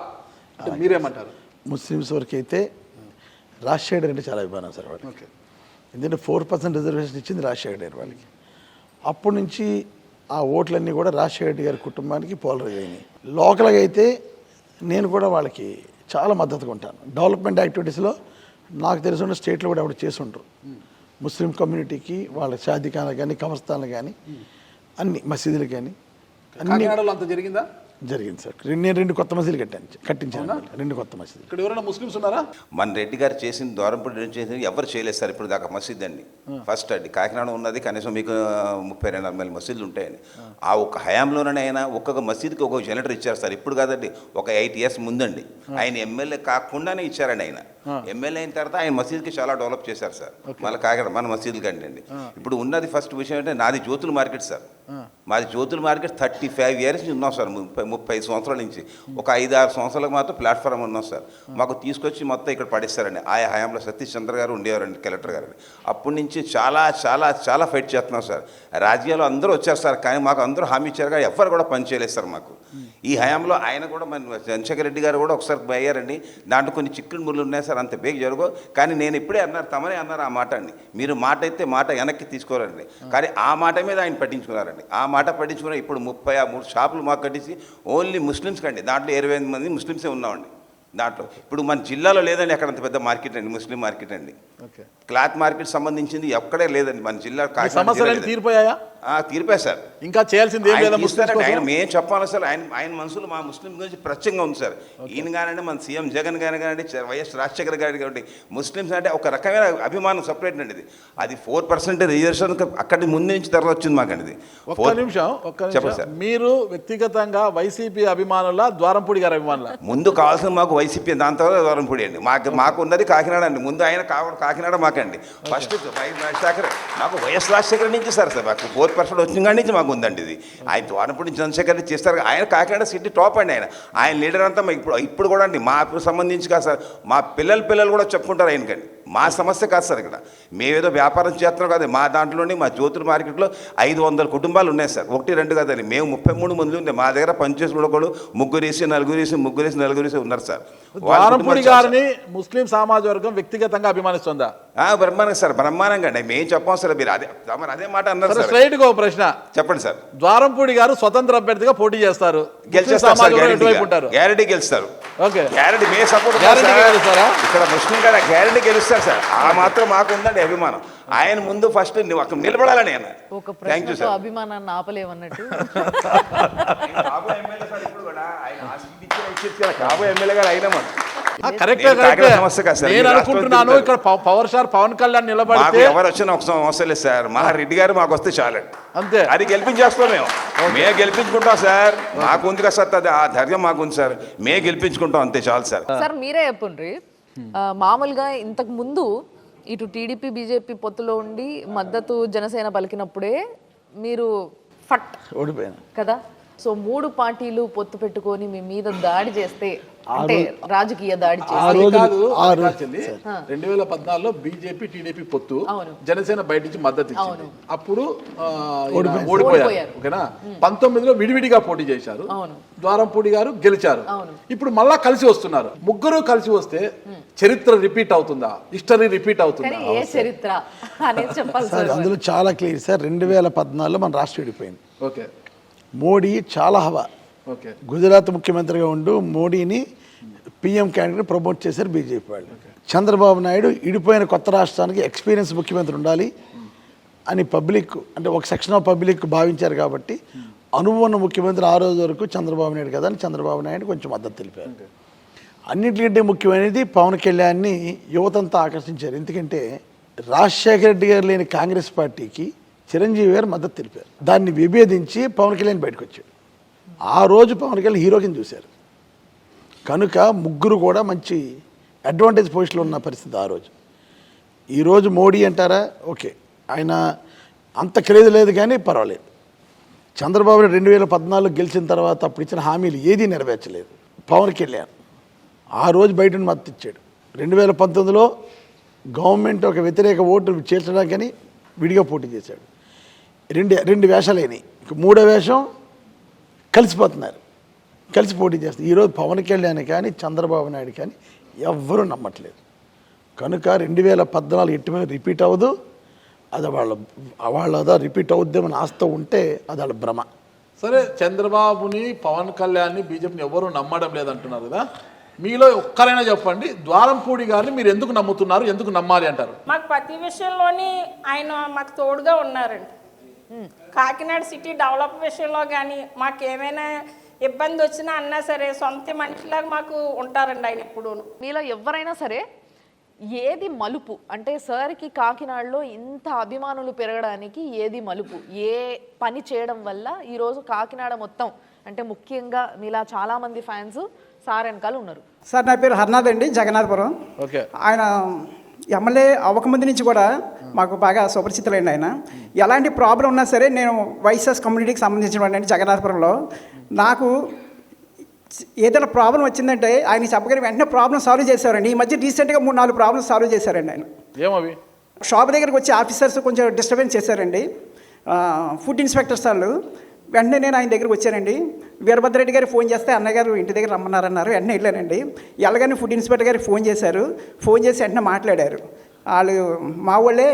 అంటే మీరేమంటారు? ముస్లిమ్స్ వరకు అయితే రాజశేఖర్ అంటే చాలా అభిమానం సార్ వాళ్ళకి. ఎందుకంటే 4% రిజర్వేషన్ ఇచ్చింది రాజశేఖర్ గారు వాళ్ళకి. అప్పటి నుంచి ఆ ఓట్లన్నీ కూడా రాజశేఖర్ గారి కుటుంబానికి పోలరైజ్ అయినాయి. లోకల్గా అయితే నేను కూడా వాళ్ళకి చాలా మద్దతుగా ఉంటాను. డెవలప్మెంట్ యాక్టివిటీస్లో నాకు తెలిసిన స్టేట్లో కూడా ఎవరు చేసి ఉంటారు. ముస్లిం కమ్యూనిటీకి వాళ్ళ షాదీఖానాలు కానీ, కబర్స్థాన్లు కానీ, అన్ని మసీదులు కానీ అన్ని అంత జరిగిందా? జరిగింది సార్. నేను 2 కొత్త మసీదులు కట్టించాను. 2 కొత్త మసీదులు. ఇక్కడ ఎవరైనా ముస్లిమ్స్ ఉన్నారా? మన రెడ్డి గారు చేసిన ద్వారంపూడి చేసిన ఎవరు చేయలేదు సార్ ఇప్పుడు దాకా మసీద్ అండి. ఫస్ట్ అండి కాకినాడ ఉన్నది కనీసం మీకు 32-40 మసీదులు ఉంటాయండి. ఆ ఒక్క హయాంలోనే ఆయన ఒక్కొక్క మసీద్కి ఒక్కొక్క జనరేటర్ ఇచ్చారు సార్. ఇప్పుడు కాదండి, ఒక 8 years ముందండి. ఆయన ఎమ్మెల్యే కాకుండానే ఇచ్చారండి. ఆయన ఎమ్మెల్యే అయిన తర్వాత ఆయన మసీద్కి చాలా డెవలప్ చేశారు సార్. మళ్ళీ కాకినాడ మన మసీదులు కంటే అండి. ఇప్పుడు ఉన్నది ఫస్ట్ విషయం అంటే నాది జ్యోతుల మార్కెట్ సార్. మాది జ్యోతుల మార్కెట్ 35 years నుంచి ఉన్నాం సార్. 35 సంవత్సరాల నుంచి. ఒక 5-6 సంవత్సరాలకు మాత్రం ప్లాట్ఫామ్ ఉన్నాం సార్. మాకు తీసుకొచ్చి మొత్తం ఇక్కడ పడేస్తారండి. ఆయా హయాంలో సతీష్ చంద్ర గారు ఉండేవారండి కలెక్టర్ గారు. అప్పటి నుంచి చాలా చాలా చాలా ఫైట్ చేస్తున్నాం సార్. రాజకీయాల్లో అందరూ వచ్చారు సార్, కానీ మాకు అందరూ హామీ ఇచ్చారు కానీ ఎవ్వరు కూడా పని చేయలేదు సార్ మాకు. ఈ హయాంలో ఆయన కూడా మన చంద్రశేఖర్ రెడ్డి గారు కూడా ఒకసారి అయ్యారండి. దాంట్లో కొన్ని చిక్కులు ముళ్ళు ఉన్నాయి సార్, అంత బేగ్ జరుగు. కానీ నేను ఇప్పుడే అన్నారు, తమనే అన్నారు ఆ మాట అండి. మీరు మాట అయితే మాట వెనక్కి తీసుకోరండి, కానీ ఆ మాట మీద ఆయన పట్టించుకున్నారండి. ఆ మాట పట్టించుకున్న ఇప్పుడు 33 షాపులు మాకు కట్టేసి ఓన్లీ ముస్లిమ్స్ కండి. దాంట్లో 28 మంది ముస్లిమ్సే ఉన్నామండి. దాంట్లో ఇప్పుడు మన జిల్లాలో లేదండి అక్కడ అంత పెద్ద మార్కెట్ అండి, ముస్లిం మార్కెట్ అండి. క్లాత్ మార్కెట్ సంబంధించింది ఎక్కడే లేదండి మన జిల్లా. తీరిపోయాయా? తీరిపోయా సార్. ఇంకా చేయాల్సింది ఆయన మేము చెప్పాలి సార్. ఆయన మనసులో మా ముస్లిం గురించి ప్రత్యేకంగా ఉంది సార్. ఈయన కానివ్వండి, మన సీఎం జగన్ గారి కానివ్వండి, వైఎస్ రాజశేఖర్ గారి కాబట్టి ముస్లిమ్స్ అంటే ఒక రకమైన అభిమానం సపరేట్ అండి. ఇది అది 4% రిజర్వేషన్ అక్కడి ముందు నుంచి తర్వాత వచ్చింది మాకండి. ఇది ఒక్క నిమిషం చెప్పండి సార్. మీరు వ్యక్తిగతంగా వైసీపీ అభిమానుల ద్వారంపూడి గారి అభిమానుల? ముందు కావాల్సిన మాకు వైసీపీ, దాని తర్వాత ద్వారంపూడి అండి. మాకు ఉన్నది కాకినాడ అండి. ముందు ఆయన కాకినాడ మాకండి. ఫస్ట్ వైఎస్ రాజశేఖర్, మాకు వైఎస్ రాజశేఖర్ నుంచి సార్ మాకు 4% చైర్పర్సన్ వచ్చిన కాడి నుంచి మాకు ఉందండి ఇది. ఆయన ద్వారంపూడి చంద్రశేఖర్ రెడ్డి చేస్తారు. ఆయన కాకినాడ సిటీ టాప్ అండి. ఆయన లీడర్ అంతా ఇప్పుడు కూడా అండి మాకు సంబంధించి కాదు సార్, మా పిల్లలు కూడా చెప్పుకుంటారు ఆయనకండి. మా సమస్య కాదు సార్. ఇక్కడ మేమేదో వ్యాపారం చేస్తున్నాం కాదు. మా దాంట్లోని మా జ్యోతుల మార్కెట్లో 500 కుటుంబాలు ఉన్నాయి సార్. 1-2 కాదండి, మేము 33 మంది ఉంది. మా దగ్గర పనిచేసి కూడా ముగ్గురేసి నలుగురేసి ఉన్నారు సార్. ద్వారంపూడి గారిని ముస్లిం సమాజ వర్గం వ్యక్తిగతంగా అభిమానిస్తుందా? బ్రహ్మాండంగా సార్, బ్రహ్మాండంగా అండి. మేము చెప్పాం సార్, మీరు అదే మాట అన్నారు సార్. స్ట్రైట్ గా ప్రశ్న చెప్పండి సార్. ద్వారంపూడి గారు స్వతంత్ర అభ్యర్థిగా పోటీ చేస్తారు, గ్యారెంటీ గెలుస్తారు. ఓకే, గ్యారెంటీ మే సపోర్ట్ ఇక్కడ ముస్లిం గారు గ్యారెంటీ గెలుస్తారు సార్. ఆ మాత్రం మాకు ఉందండి అభిమానం. ఆయన ముందు ఫస్ట్ నిలబడాలని ఆయన. ఒక ప్రశ్నతో అభిమానాన్ని ఆపలేమన్నట్టు. కాబోయే ఎమ్మెల్యే గారు అయినా నేను అనుకుంటున్నాను ఇక్కడ పవర్ స్టార్ పవన్ కళ్యాణ్ నిలబడితే ఎవరు వచ్చినా ఒక అవసరం లేదు సార్. మా రెడ్డి గారు మాకు వస్తే చాలండి, అంతే. అది గెలిపించేస్తాం మేము గెలిపించుకుంటాం సార్. మాకు ఉంది కదా సార్, ఆ ధైర్యం మాకు ఉంది సార్. మేము గెలిపించుకుంటాం, అంతే చాలు సార్. సార్ మీరే చెప్పండి, మామూలుగా ఇంతకు ముందు ఇటు టీడీపీ బీజేపీ పొత్తులో ఉండి మద్దతు జనసేన పలికినప్పుడే మీరు ఫట్ ఓడిపోయాను కదా. సో 3 పార్టీలు పొత్తు పెట్టుకొని మీ మీద దాడి చేస్తే, అంటే రాజకీయ దాడి చేస్తే 2014లో బీజేపీ టీడీపీ పొత్తు, జనసేన బయట నుంచి మద్దతు ఇచ్చింది. అప్పుడు ఓడిపోయారు. ఓకేనా, 19లో విడివిడిగా పోటీ చేశారు. ద్వారంపూడి గారు గెలిచారు. ఇప్పుడు మళ్ళా కలిసి వస్తున్నారు. ముగ్గురు కలిసి వస్తే చరిత్ర రిపీట్ అవుతుందా? హిస్టరీ రిపీట్ అవుతుందా? ఏ చరిత్ర అనేది చెప్పాలి సార్. అందులో చాలా క్లియర్ సార్. 2014లో మన రాష్ట్రం విడిపోయింది. ఓకే, మోడీ చాలా హవా. ఓకే, గుజరాత్ ముఖ్యమంత్రిగా ఉంటూ మోడీని పిఎం క్యాండిడేట్ ప్రమోట్ చేశారు బీజేపీ వాళ్ళు. చంద్రబాబు నాయుడు ఇడిపోయిన కొత్త రాష్ట్రానికి ఎక్స్పీరియన్స్ ముఖ్యమంత్రి ఉండాలి అని పబ్లిక్, అంటే ఒక సెక్షన్ ఆఫ్ పబ్లిక్ భావించారు. కాబట్టి అనుభవం ఉన్న ముఖ్యమంత్రి ఆ రోజు వరకు చంద్రబాబు నాయుడు కదా అని చంద్రబాబు నాయుడు కొంచెం మద్దతు తెలిపారు. అన్నింటికంటే ముఖ్యమైనది పవన్ కళ్యాణ్ని యువతంతా ఆకర్షించారు. ఎందుకంటే రాజశేఖర రెడ్డి గారు లేని కాంగ్రెస్ పార్టీకి చిరంజీవి గారు మద్దతు తెలిపారు. దాన్ని విభేదించి పవన్ కళ్యాణ్ బయటకు వచ్చాడు. ఆ రోజు పవన్ కళ్యాణ్ హీరో కింద చూశారు. కనుక ముగ్గురు కూడా మంచి అడ్వాంటేజ్ పొజిషన్లో ఉన్న పరిస్థితి ఆ రోజు. ఈరోజు మోడీ అంటారా, ఓకే, ఆయన అంత క్రేజ్ లేదు కానీ పర్వాలేదు. చంద్రబాబు 2014 గెలిచిన తర్వాత అప్పుడు ఇచ్చిన హామీలు ఏదీ నెరవేర్చలేదు. పవన్ కళ్యాణ్ ఆ రోజు బయట మద్దతు ఇచ్చాడు. 2019లో గవర్నమెంట్ ఒక వ్యతిరేక ఓటు చేర్చడానికని విడిగా పోటీ చేశాడు. రెండు వేషాలైనాయి. మూడో వేషం కలిసిపోతున్నారు, కలిసి పోటీ చేస్తారు. ఈరోజు పవన్ కళ్యాణ్ కానీ చంద్రబాబు నాయుడు కానీ ఎవ్వరూ నమ్మట్లేదు. కనుక 2014 ఎట్టుమైన రిపీట్ అవ్వదు. అది వాళ్ళ రిపీట్ అవుద్దేమని ఆస్తో ఉంటే అది వాళ్ళ భ్రమ. సరే, చంద్రబాబుని పవన్ కళ్యాణ్ని బీజేపీని ఎవరు నమ్మడం లేదంటున్నారు కదా, మీలో ఒక్కరైనా చెప్పండి, ద్వారంపూడి గారిని మీరు ఎందుకు నమ్ముతున్నారు, ఎందుకు నమ్మాలి అంటారు? మాకు ప్రతి విషయంలోని ఆయన మాకు తోడుగా ఉన్నారండి. కాకినాడ సిటీ డెవలప్ విషయంలో కానీ మాకేమైనా ఇబ్బంది వచ్చినా అన్నా సరే సొంత మనిషిలాగా మాకు ఉంటారండి ఆయన ఎప్పుడు. మీలో ఎవరైనా సరే ఏది మలుపు, అంటే సార్కి కాకినాడలో ఇంత అభిమానులు పెరగడానికి ఏది మలుపు, ఏ పని చేయడం వల్ల ఈరోజు కాకినాడ మొత్తం, అంటే ముఖ్యంగా మీలా చాలామంది ఫ్యాన్స్ సార్ వెనకాల ఉన్నారు? సార్ నా పేరు హర్నాథ్ అండి, జగన్నాథపురం. ఓకే, ఆయన ఎమ్మెల్యే అవ్వకముందు నుంచి కూడా మాకు బాగా సుపరిచితులండి. ఆయన ఎలాంటి ప్రాబ్లం ఉన్నా సరే, నేను వైఎస్ఆర్ కమ్యూనిటీకి సంబంధించిన వాడిని జగన్నాథపురంలో. నాకు ఏదైనా ప్రాబ్లం వచ్చిందంటే ఆయన చెప్పగానే వెంటనే ప్రాబ్లం సాల్వ్ చేశారండి. ఈ మధ్య రీసెంట్గా 3-4 ప్రాబ్లమ్స్ సాల్వ్ చేశారండి ఆయన. ఏమవి? షాప్ దగ్గరికి వచ్చి ఆఫీసర్స్ కొంచెం డిస్టర్బెన్స్ చేశారండి, ఫుడ్ ఇన్స్పెక్టర్స్ వాళ్ళు. వెంటనే నేను ఆయన దగ్గరికి వచ్చానండి. వీరభద్రెడ్డి గారికి ఫోన్ చేస్తే అన్నగారు ఇంటి దగ్గర రమ్మన్నారన్నారు. వెంటనే వెళ్ళానండి. వెళ్ళగానే ఫుడ్ ఇన్స్పెక్టర్ గారికి ఫోన్ చేశారు. ఫోన్ చేసి వెంటనే మాట్లాడారు. వాళ్ళు మా వాళ్ళే,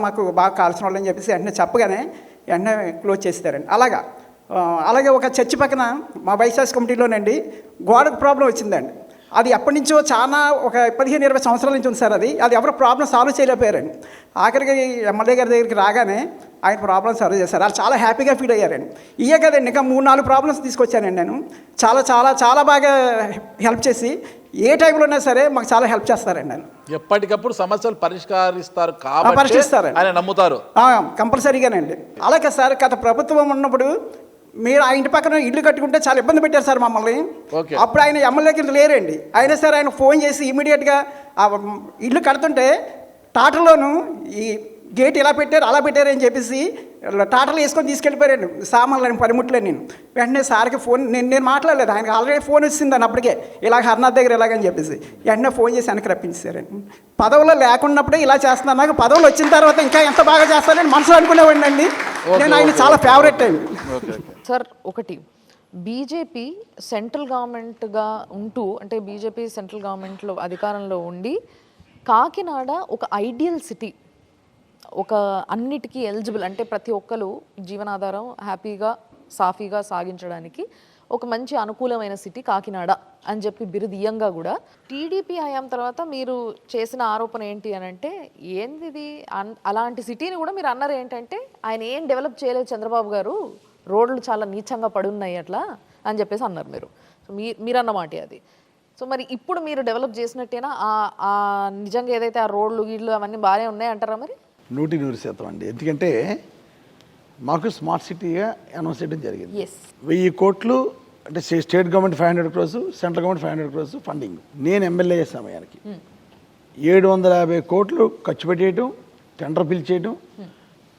మాకు బాగా కావాల్సిన వాళ్ళని చెప్పేసి వెంటనే చెప్పగానే వెంటనే క్లోజ్ చేస్తారండి. అలాగే ఒక చర్చి పక్కన మా వైఎస్ఆర్ కమిటీలోనండి గోడకు ప్రాబ్లం వచ్చిందండి. అది ఎప్పటి నుంచో చాలా ఒక 15-20 సంవత్సరాల నుంచి ఉంది సార్. అది ఎవరు ప్రాబ్లం సాల్వ్ చేయలేకపోయారండి. ఆఖరికి ఎమ్మెల్యే గారి దగ్గరికి రాగానే ఆయన ప్రాబ్లం సాల్వ్ చేశారు. వాళ్ళు చాలా హ్యాపీగా ఫీల్ అయ్యారండి. ఇయే కదండి, ఇంకా 3-4 ప్రాబ్లమ్స్ తీసుకొచ్చానండి నేను. చాలా చాలా చాలా బాగా హెల్ప్ చేసి ఏ టైంలో ఉన్నా సరే మాకు చాలా హెల్ప్ చేస్తారండి. నేను ఎప్పటికప్పుడు సమస్యలు పరిష్కరిస్తారు కాబట్టి ఆయన నమ్ముతారు కంపల్సరీగానండి. అలాగే సార్, గత ప్రభుత్వం ఉన్నప్పుడు మీరు ఆ ఇంటి పక్కన ఇల్లు కట్టుకుంటే చాలా ఇబ్బంది పెట్టారు సార్ మమ్మల్ని. అప్పుడు ఆయన ఎమ్మెల్యేకి లేరండి. అయినా సరే ఆయన ఫోన్ చేసి ఇమీడియట్గా ఆ ఇల్లు కడుతుంటే టాటలోను ఈ గేట్ ఇలా పెట్టారు అలా పెట్టారు అని చెప్పేసి టాటాలు వేసుకొని తీసుకెళ్ళిపోయాను సామాన్లని పనిముట్లే. నేను వెంటనే సార్కి ఫోన్ నేను మాట్లాడలేదు, ఆయనకి ఆల్రెడీ ఫోన్ వచ్చిందని అప్పటికే ఇలాగ హర్నాథ్ దగ్గర ఇలాగని చెప్పేసి వెంటనే ఫోన్ చేసి వెనక్కి రప్పించారండి. పదవులో లేకున్నప్పుడే ఇలా చేస్తున్నాను, నాకు పదవులు వచ్చిన తర్వాత ఇంకా ఎంత బాగా చేస్తానని మనసులో అనుకునేవాడిని అండి. నేను ఆయన చాలా ఫేవరెట్ అండి. సార్ ఒకటి, బీజేపీ సెంట్రల్ గవర్నమెంట్గా ఉంటూ, అంటే బీజేపీ సెంట్రల్ గవర్నమెంట్లో అధికారంలో ఉండి కాకినాడ ఒక ఐడియల్ సిటీ, ఒక అన్నిటికీ ఎలిజిబుల్, అంటే ప్రతి ఒక్కరు జీవనాధారం హ్యాపీగా సాఫీగా సాగించడానికి ఒక మంచి అనుకూలమైన సిటీ కాకినాడ అని చెప్పి బిరుదీయంగా కూడా టీడీపీ హయాం తర్వాత మీరు చేసిన ఆరోపణ ఏంటి అని అంటే, ఏంది అలాంటి సిటీని కూడా మీరు అన్నారు ఏంటంటే ఆయన ఏం డెవలప్ చేయలేదు చంద్రబాబు గారు, రోడ్లు చాలా నీచంగా పడున్నాయి అట్లా అని చెప్పేసి అన్నారు మీరు. సో మీరన్నమాట అది. సో మరి ఇప్పుడు మీరు డెవలప్ చేసినట్టేనా నిజంగా ఏదైతే ఆ రోడ్లు గీడ్లు అవన్నీ బాగానే ఉన్నాయి అంటారా మరి? 100% అండి. ఎందుకంటే మాకు స్మార్ట్ సిటీగా అనౌన్స్ చేయడం జరిగింది. 1000 కోట్లు అంటే state government 500 crores, central government 500 crores funding. నేను ఎమ్మెల్యే సమయానికి 750 కోట్లు ఖర్చు పెట్టేయటం, టెండర్ పిలిచేయటం,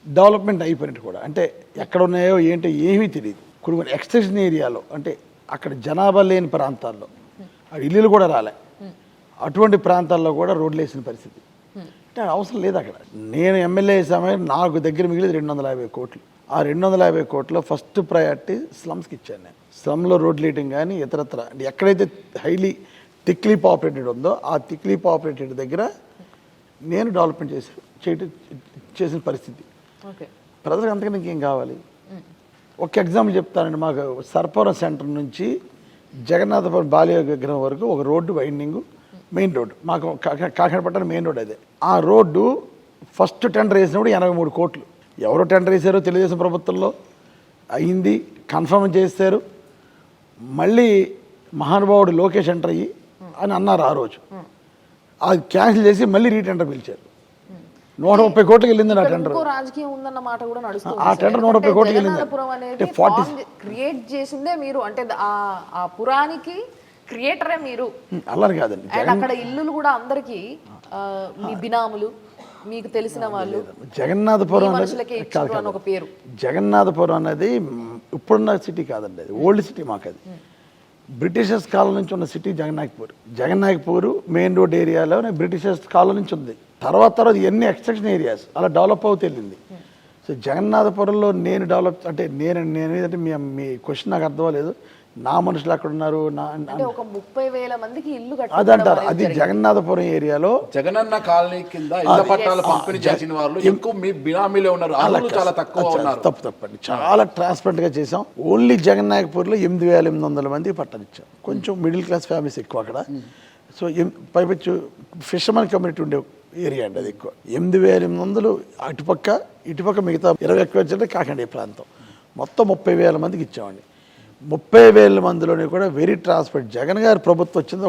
డెవలప్మెంట్ అయిపోయినట్టు కూడా. అంటే ఎక్కడ ఉన్నాయో ఏంటో ఏమీ తెలియదు. కొన్ని ఎక్స్టెన్షన్ ఏరియాలో, అంటే అక్కడ జనాభా లేని ప్రాంతాల్లో ఇల్లులు కూడా రాలే, అటువంటి ప్రాంతాల్లో కూడా రోడ్లు వేసిన పరిస్థితి. అంటే అవసరం లేదు అక్కడ. నేను ఎమ్మెల్యే సమయం నాకు దగ్గర మిగిలింది 250 కోట్లు. ఆ 250 కోట్లో ఫస్ట్ ప్రయారిటీ స్లమ్స్కి ఇచ్చాను నేను. స్లమ్లో రోడ్లు వేయటం కానీ ఇతరత్ర, అంటే ఎక్కడైతే హైలీ థిక్లీ పాపులేటెడ్ ఉందో ఆ థిక్లీ పాపులేటెడ్ దగ్గర నేను డెవలప్మెంట్ చేసిన పరిస్థితి. ప్రజలకు అంతకన్నా ఇంకేం కావాలి? ఒక ఎగ్జాంపుల్ చెప్తానండి. మాకు సర్పవరం సెంటర్ నుంచి జగన్నాథపురం బాలయ్య విగ్రహం వరకు ఒక రోడ్డు వైండింగ్, మెయిన్ రోడ్డు మాకు కాకినాడ పట్టణ మెయిన్ రోడ్ అదే. ఆ రోడ్డు ఫస్ట్ టెండర్ వేసినప్పుడు 83 కోట్లు. ఎవరో టెండర్ వేసారో తెలుగుదేశం ప్రభుత్వంలో అయింది, కన్ఫర్మ్ చేశారు. మళ్ళీ మహానుభావుడు లోకేష్ ఎంటర్ అయ్యి అని అన్నారు ఆ రోజు. అది క్యాన్సిల్ చేసి మళ్ళీ రీటెండర్ పిలిచారు. 130 కోట్లకి వెళ్ళింది నా టెండర్. రాజకీయం ఉందన్న మాట కూడా నడుస్తుంది. ఆ టెండర్ 130 కోట్లకి వెళ్ళింది. క్రియేట్ చేసిందే మీరు, అంటే ఆ పురానికి క్రియేటరే మీరు. అలా కాదండి. అక్కడ ఇల్లులు కూడా అందరికి మీ బినాములు, మీకు తెలిసిన వాళ్ళు జగన్నాథపురం ఒక పేరు. జగన్నాథపురం అనేది ఇప్పుడున్న సిటీ కాదండి, అది ఓల్డ్ సిటీ. మాకు అది బ్రిటిషర్స్ కాలం నుంచి ఉన్న city Jagannathpur. Jagannathpur main road ఏరియాలో బ్రిటిషర్స్ కాలం నుంచి ఉంది. తర్వాత ఎన్ని ఎక్స్టెన్షన్ ఏరియాస్ అలా డెవలప్ అవుతూ వెళ్ళింది. సో జగన్నాథపురంలో నేను డెవలప్ అంటే నేనేదంటే మీ క్వశ్చన్ నాకు అర్థం లేదు. నా మనుషులు అక్కడ ఉన్నారు, ఒక 30,000 మందికి ఇల్లు అదంటారు. అది జగన్నాథపురం ఏరియాలో జగనన్న కాలనీ కింద ఇళ్ల పట్టాలు పంపిణీ చేసిన వాళ్ళు ఎక్కువ మీ బినామీలో ఉన్నారు, చాలా తక్కువ ఉన్నారు. తప్పండి. చాలా ట్రాన్స్పరెంట్ గా చేసాం. ఓన్లీ జగన్నాథపూర్లో 8,800 మందికి పట్టాలు ఇచ్చాం. కొంచెం మిడిల్ క్లాస్ ఫ్యామిలీస్ ఎక్కువ అక్కడ. సో పైపచ్చు ఫిషర్మన్ కమ్యూనిటీ ఉండే ఏరియా అండి, అది ఎక్కువ. 8,800 ఇటుపక్క మిగతా 21 వచ్చే కాకినాడ ప్రాంతం మొత్తం 30,000 మందికి ఇచ్చామండి. 30,000 మందిలోనే కూడా వెరీ ట్రాన్స్పరెంట్. జగన్ గారి ప్రభుత్వం వచ్చింది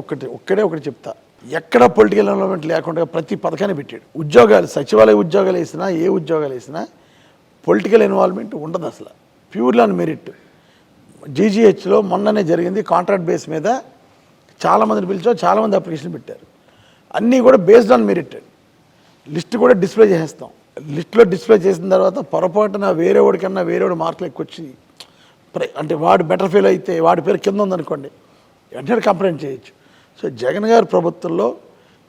ఒకటి చెప్తా, ఎక్కడ పొలిటికల్ ఇన్వాల్వ్మెంట్ లేకుండా ప్రతి పథకాన్ని పెట్టాడు. ఉద్యోగాలు, సచివాలయ ఉద్యోగాలు వేసినా, ఏ ఉద్యోగాలు వేసినా పొలిటికల్ ఇన్వాల్వ్మెంట్ ఉండదు అసలు. Purely on merit. జీజీహెచ్లో మొన్ననే జరిగింది, కాంట్రాక్ట్ బేస్ మీద చాలామందిని పిలిచో చాలామంది అప్లికేషన్ పెట్టారు. అన్నీ కూడా బేస్డ్ ఆన్ మెరిట్. లిస్ట్ కూడా డిస్ప్లే చేసేస్తాం. లిస్ట్లో డిస్ప్లే చేసిన తర్వాత పొరపాటున వేరేవాడి మార్కులు ఎక్కువ వచ్చి, అంటే వాడు బెటర్ ఫీల్ అయితే వాడి పేరు కింద ఉందనుకోండి, వెంటనే కంప్లైంట్ చేయొచ్చు. సో జగన్ గారి ప్రభుత్వంలో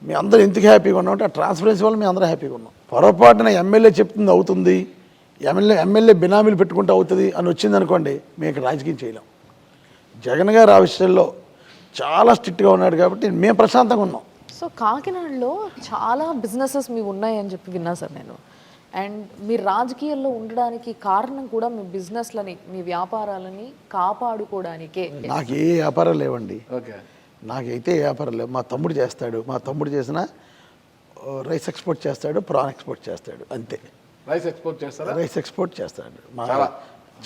మీ అందరూ ఎందుకు హ్యాపీగా ఉన్నామంటే ఆ ట్రాన్స్పరెన్సీ వల్ల మేము అందరూ హ్యాపీగా ఉన్నాం. పొరపాటున ఎమ్మెల్యే చెప్తుంది అవుతుంది, ఎమ్మెల్యే బినామీలు పెట్టుకుంటే అవుతుంది అని వచ్చింది అనుకోండి, మేము ఇక్కడ రాజకీయం చేయలేం. జగన్ గారు ఆ విషయంలో చాలా స్ట్రిక్ట్గా ఉన్నాడు కాబట్టి మేము ప్రశాంతంగా ఉన్నాం. సో కాకినాడలో చాలా బిజినెసెస్ మీ ఉన్నాయని చెప్పి విన్నా సార్ నేను. అండ్ మీరు రాజకీయాల్లో ఉండడానికి కారణం కూడా మీ బిజినెస్లని, మీ వ్యాపారాలని కాపాడుకోవడానికే. నాకు ఏ వ్యాపారాలు లేవండి. నాకైతే ఏ వ్యాపారం లేవు. మా తమ్ముడు చేస్తాడు. మా తమ్ముడు చేసిన రైస్ ఎక్స్పోర్ట్ చేస్తాడు, ప్రాన్ ఎక్స్పోర్ట్ చేస్తాడు, అంతే. రైస్ ఎక్స్పోర్ట్ చేస్తాడు.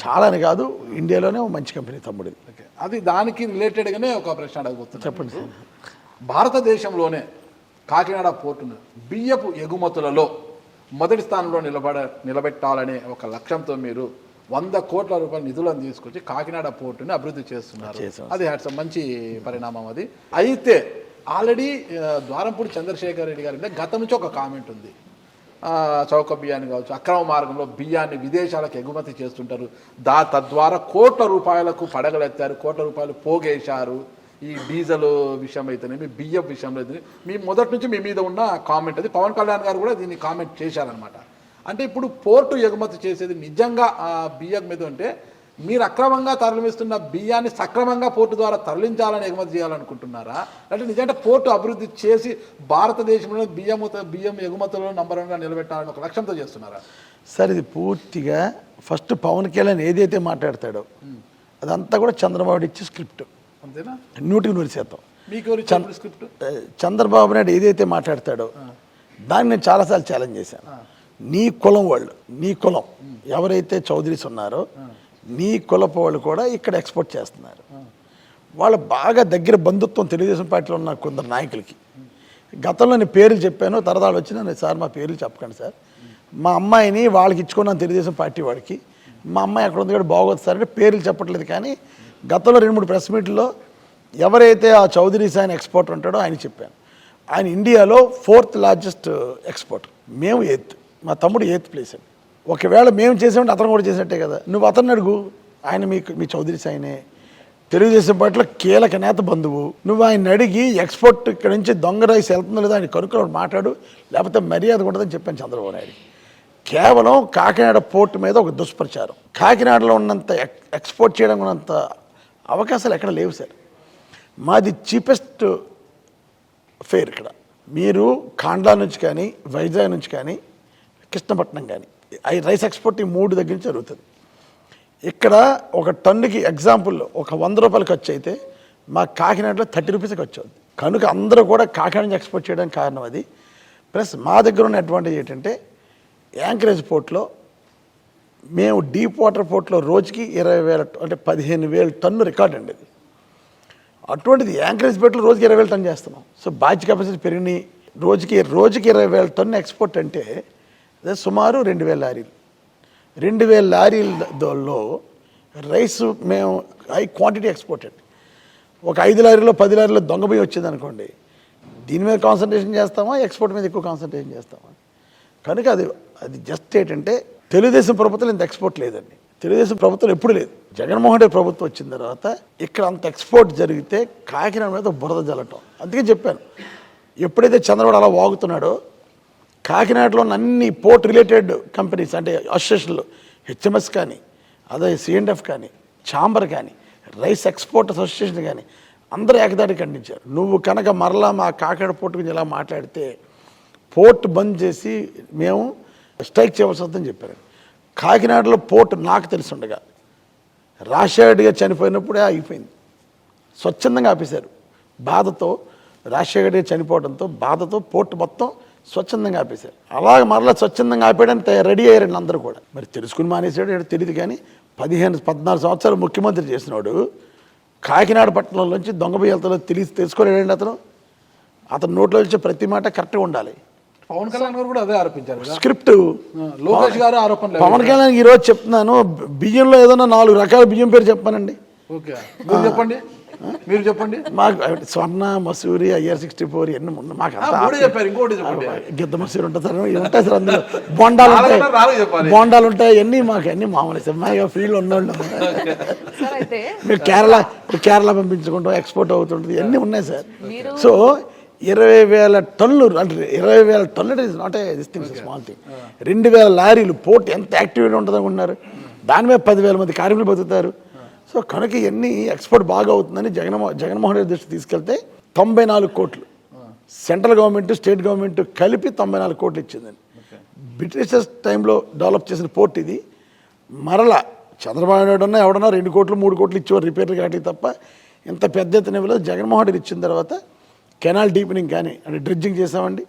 చాలా అని కాదు, ఇండియాలోనే మంచి కంపెనీ తమ్ముడిది. అది దానికి రిలేటెడ్గానే ఒక ప్రశ్న అడగబోతుంది. చెప్పండి సార్. భారతదేశంలోనే కాకినాడ పోర్టును బియ్యపు ఎగుమతులలో మొదటి స్థానంలో నిలబెట్టాలనే ఒక లక్ష్యంతో మీరు 100 కోట్ల రూపాయల నిధులను తీసుకొచ్చి కాకినాడ పోర్టుని అభివృద్ధి చేస్తున్నారు. అది మంచి పరిణామం. అది అయితే ఆల్రెడీ ద్వారంపూడి చంద్రశేఖర్ రెడ్డి గారి మీద గతం నుంచి ఒక కామెంట్ ఉంది. చౌక బియ్యాన్ని కావచ్చు, అక్రమ మార్గంలో బియ్యాన్ని విదేశాలకు ఎగుమతి చేస్తుంటారు. తద్వారా కోట్ల రూపాయలకు పడగలెత్తారు, కోట్ల రూపాయలు పోగేశారు. ఈ డీజిల్ విషయం అయితేనేమి, బియ్యం విషయంలో అయితే మీ మొదటి నుంచి మీ మీద ఉన్న కామెంట్ అది. పవన్ కళ్యాణ్ గారు కూడా దీన్ని కామెంట్ చేశారనమాట. అంటే ఇప్పుడు పోర్టు ఎగుమతి చేసేది నిజంగా బియ్యం మీద అంటే మీరు అక్రమంగా తరలిస్తున్న బియ్యాన్ని సక్రమంగా పోర్టు ద్వారా తరలించాలని ఎగుమతి చేయాలనుకుంటున్నారా, అంటే నిజంగా పోర్టు అభివృద్ధి చేసి భారతదేశంలో బియ్యం ఎగుమతులను నంబర్ 1గా నిలబెట్టాలని ఒక లక్ష్యంతో చేస్తున్నారా? సార్ ఇది పూర్తిగా ఫస్ట్ పవన్ కళ్యాణ్ ఏదైతే మాట్లాడతాడో అదంతా కూడా చంద్రబాబు ఇచ్చే స్క్రిప్ట్. అంతేనా? 100% మీకు స్క్రిప్ట్. చంద్రబాబు నాయుడు ఏదైతే మాట్లాడతాడో దాన్ని నేను చాలాసార్లు ఛాలెంజ్ చేశాను. నీ కులం వాళ్ళు, నీ కులం ఎవరైతే చౌదరీస్ ఉన్నారో నీ కులపు వాళ్ళు కూడా ఇక్కడ ఎక్స్పోర్ట్ చేస్తున్నారు. వాళ్ళ బాగా దగ్గర బంధుత్వం తెలుగుదేశం పార్టీలో ఉన్న కొందరు నాయకులకి గతంలో నేను పేర్లు చెప్పాను. తర్వాత వచ్చి నేను సార్ మా పేర్లు చెప్పకండి సార్, మా అమ్మాయిని వాళ్ళకి ఇచ్చుకున్నాను తెలుగుదేశం పార్టీ వాడికి, మా అమ్మాయి అక్కడ ఉంది కూడా బాగోదు సార్ అంటే పేర్లు చెప్పట్లేదు. కానీ గతంలో 2-3 ప్రెస్ మీట్లో ఎవరైతే ఆ చౌదరీస్ ఆయన ఎక్స్పోర్టర్ ఉంటాడో ఆయన చెప్పాను. ఆయన ఇండియాలో 4th లార్జెస్ట్ ఎక్స్పోర్టర్, మేము 8th, మా తమ్ముడు 8th ప్లేస్ అండి. ఒకవేళ మేము చేసామంటే అతను కూడా చేసినట్టే కదా. నువ్వు అతన్ని అడుగు, ఆయన మీ చౌదరీస్ ఆయనే, తెలుగుదేశం పార్టీలో కీలక నేత బంధువు. నువ్వు ఆయన అడిగి ఎక్స్పోర్ట్ ఇక్కడ నుంచి దొంగ రైస్ వెళ్తుందో లేదో ఆయన కనుక్కొని మాట్లాడు, లేకపోతే మర్యాద ఉండదని చెప్పాను చంద్రబాబు నాయుడు. కేవలం కాకినాడ పోర్టు మీద ఒక దుష్ప్రచారం, కాకినాడలో ఉన్నంత ఎక్స్పోర్ట్ చేయడం ఉన్నంత అవకాశాలు ఎక్కడ లేవు సార్. మాది చీపెస్ట్ ఫేర్ ఇక్కడ. మీరు కాండ్లా నుంచి కానీ, వైజాగ్ నుంచి కానీ, కృష్ణపట్నం కానీ రైస్ ఎక్స్పోర్ట్ ఈ 3 దగ్గర నుంచి జరుగుతుంది. ఇక్కడ ఒక టన్నుకి ఎగ్జాంపుల్ ఒక 100 రూపాయలు ఖర్చు అయితే మా కాకినాడలో 30 రూపీస్ ఖర్చు అవుతుంది. కనుక అందరూ కూడా కాకినాడ నుంచి ఎక్స్పోర్ట్ చేయడానికి కారణం అది. ప్లస్ మా దగ్గర ఉన్న అడ్వాంటేజ్ ఏంటంటే యాంకరేజ్ పోర్ట్లో మేము డీప్ వాటర్ పోర్ట్లో రోజుకి 20,000 అంటే 15,000 టన్ను రికార్డ్ అండి అది. అటువంటిది యాంకరేజ్ పోర్ట్లో రోజుకి 20,000 టన్ను చేస్తున్నాం. సో బాచ్ కెపాసిటీ పెరిగినాయి. రోజుకి 20,000 టన్ను ఎక్స్పోర్ట్ అంటే అదే సుమారు 2,000 లారీలు. 2,000 లారీలలో రైస్ మేము హై క్వాంటిటీ ఎక్స్పోర్ట్ అండి. ఒక 5 లారీలో 10 లారీలో దొంగ బియ్యం వచ్చింది అనుకోండి, దీని మీద కాన్సన్ట్రేషన్ చేస్తామా, ఎక్స్పోర్ట్ మీద ఎక్కువ కాన్సన్ట్రేషన్ చేస్తామా? కనుక అది జస్ట్ ఏంటంటే తెలుగుదేశం ప్రభుత్వం ఇంత ఎక్స్పోర్ట్ లేదండి. తెలుగుదేశం ప్రభుత్వం ఎప్పుడు లేదు. జగన్మోహన్ రెడ్డి ప్రభుత్వం వచ్చిన తర్వాత ఇక్కడ అంత ఎక్స్పోర్ట్ జరిగితే కాకినాడ మీద బురద జల్లటం. అందుకే చెప్పాను, ఎప్పుడైతే చంద్రబాబు అలా వాగుతున్నాడో కాకినాడలో ఉన్న అన్ని పోర్ట్ రిలేటెడ్ కంపెనీస్ అంటే అసోసియేషన్లు, హెచ్ఎంఎస్ కానీ, అదే సిఎండ్ఎఫ్ కానీ, ఛాంబర్ కానీ, రైస్ ఎక్స్పోర్ట్ అసోసియేషన్ కానీ అందరూ ఏకదాటి ఖండించారు. నువ్వు కనుక మరలా మా కాకినాడ పోర్టు గురించి ఇలా మాట్లాడితే పోర్ట్ బంద్ చేసి మేము స్ట్రైక్ చేయవలసి వస్తుందని చెప్పారు. కాకినాడలో పోర్టు నాకు తెలిసి ఉండగా రాజశేఖర్ గారు చనిపోయినప్పుడే ఆగిపోయింది. స్వచ్ఛందంగా ఆపేశారు. బాధతో రాజశేఖర్ గారు చనిపోవడంతో బాధతో పోర్టు మొత్తం స్వచ్ఛందంగా ఆపేశారు. అలాగే మరలా స్వచ్ఛందంగా ఆపేయడానికి రెడీ అయ్యారండి అందరూ కూడా. మరి తెలుసుకుని మానేసాడు తెలియదు కానీ 14 సంవత్సరాలు ముఖ్యమంత్రి చేసినాడు కాకినాడ పట్టణంలోంచి దొంగ బియ్యాలతో తెలుసుకోలేడండి అతను నోట్లో వచ్చే ప్రతి మాట కరెక్ట్గా ఉండాలి. పవన్ కళ్యాణ్ గారు కూడా అదే ఆరోపించారు. స్క్రిప్ట్ లోకేష్ గారు ఆరోపణ. పవన్ కళ్యాణ్ ఈరోజు చెప్తున్నాను, బియ్యంలో ఏదైనా 4 రకాల బియ్యం పేరు చెప్పానండి. ఓకే, మీరు చెప్పండి. మాకు స్వర్ణ, మసూరి, IR64 ఎన్ని మాకు గిద్ద మసూరి ఉంటుంది సార్, ఉంటాయి సార్. అందులో బోండాలు ఉంటాయి అన్నీ మాకు అన్నీ మామూలు సార్. మా ఫీల్డ్ ఉన్నోళ్ళు మీరు కేరళ పంపించుకుంటాం, ఎక్స్పోర్ట్ అవుతుంటుంది, అన్నీ ఉన్నాయి సార్. సో 20,000 టన్నులు అంటే 20,000 టన్నులు is not a this thing, small thing. 2,000 లారీలు పోర్ట్ ఎంత యాక్టివిటీ ఉంటుంది అనుకుంటున్నారు? దాని మీద 10,000 మంది కార్మికులు బతుకుతారు. సో కనుక ఇవన్నీ ఎక్స్పోర్ట్ బాగా అవుతుందని జగన్మోహన్ రెడ్డి దృష్టి తీసుకెళ్తే 94 కోట్లు సెంట్రల్ గవర్నమెంట్, స్టేట్ గవర్నమెంట్ కలిపి 94 కోట్లు ఇచ్చిందండి. బ్రిటిషర్స్ టైంలో డెవలప్ చేసిన పోర్ట్ ఇది. మరలా చంద్రబాబు నాయుడు ఉన్నా ఎవడన్నా 2 కోట్లు 3 కోట్లు ఇచ్చేవారు రిపేర్లు కాటి తప్ప ఇంత పెద్ద ఎత్తున ఇవ్వలేదు. జగన్మోహన్ రెడ్డి ఇచ్చిన తర్వాత కెనాల్ డీపెనింగ్ కానీ అంటే డ్రెడ్జింగ్ చేసామండి,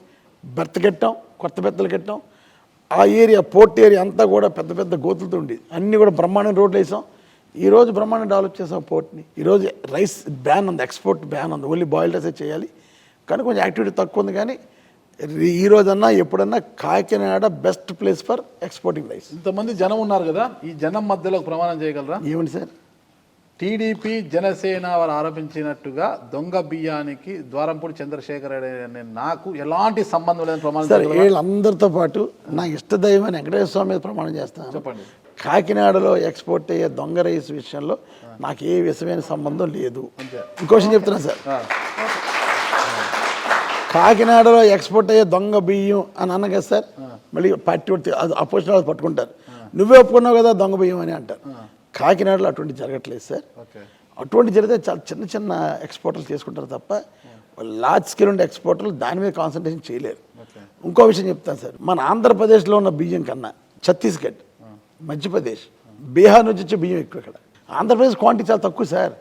బెర్త్ కట్టాం, కొత్త బెర్తలు కట్టాం. ఆ ఏరియా పోర్ట్ ఏరియా అంతా కూడా పెద్ద పెద్ద గోతులతో ఉండేది, అన్నీ కూడా బ్రహ్మాండం రోడ్లు వేసాం. ఈరోజు బ్రహ్మాండం డెవలప్ చేసాం పోర్ట్ని. ఈరోజు రైస్ బ్యాన్ ఉంది, ఎక్స్పోర్ట్ బ్యాన్ ఉంది, ఓన్లీ బాయిల్డ్ రైసే చేయాలి. కానీ కొంచెం యాక్టివిటీ తక్కువ ఉంది. కానీ ఈ రోజన్నా ఎప్పుడన్నా Kakinada best place for exporting rice. ఇంతమంది జనం ఉన్నారు కదా, ఈ జనం మధ్యలో ప్రమాణం చేయగలరా? ఏమండి సార్? టీడీపీ జనసేన వారు ఆరోపించినట్టుగా దొంగ బియ్యానికి ద్వారంపూడి చంద్రశేఖర్ రెడ్డి అనే నాకు ఎలాంటి సంబంధం లేదని ప్రమాణం సార్ చేయగలరా? వీళ్ళందరితో పాటు నా ఇష్టదైవం వెంకటేశ్వర స్వామి మీద ప్రమాణం చేస్తాను. చెప్పండి. కాకినాడలో ఎక్స్పోర్ట్ అయ్యే దొంగ రైస్ విషయంలో నాకు ఏ విషయమైన సంబంధం లేదు. ఇంకో విషయం చెప్తున్నా సార్, కాకినాడలో ఎక్స్పోర్ట్ అయ్యే దొంగ బియ్యం అని అన్న కదా సార్, మళ్ళీ పార్టీ అపోజిషన్ వాళ్ళు పట్టుకుంటారు, నువ్వే ఒప్పుకున్నావు కదా దొంగ బియ్యం అని అంటారు. కాకినాడలో అటువంటి జరగట్లేదు సార్. అటువంటి జరిగితే చాలా చిన్న చిన్న ఎక్స్పోర్టర్లు చేసుకుంటారు తప్ప లార్జ్ స్కేల్ ఉండే ఎక్స్పోర్టర్లు దాని మీద కాన్సన్ట్రేషన్ చేయలేరు. ఇంకో విషయం చెప్తాను సార్, మన ఆంధ్రప్రదేశ్లో ఉన్న బియ్యం కన్నా ఛత్తీస్గఢ్, మధ్యప్రదేశ్, బీహార్ నుంచి వచ్చే బియ్యం ఎక్కువ. ఇక్కడ ఆంధ్రప్రదేశ్ క్వాంటిటీ చాలా తక్కువ సార్.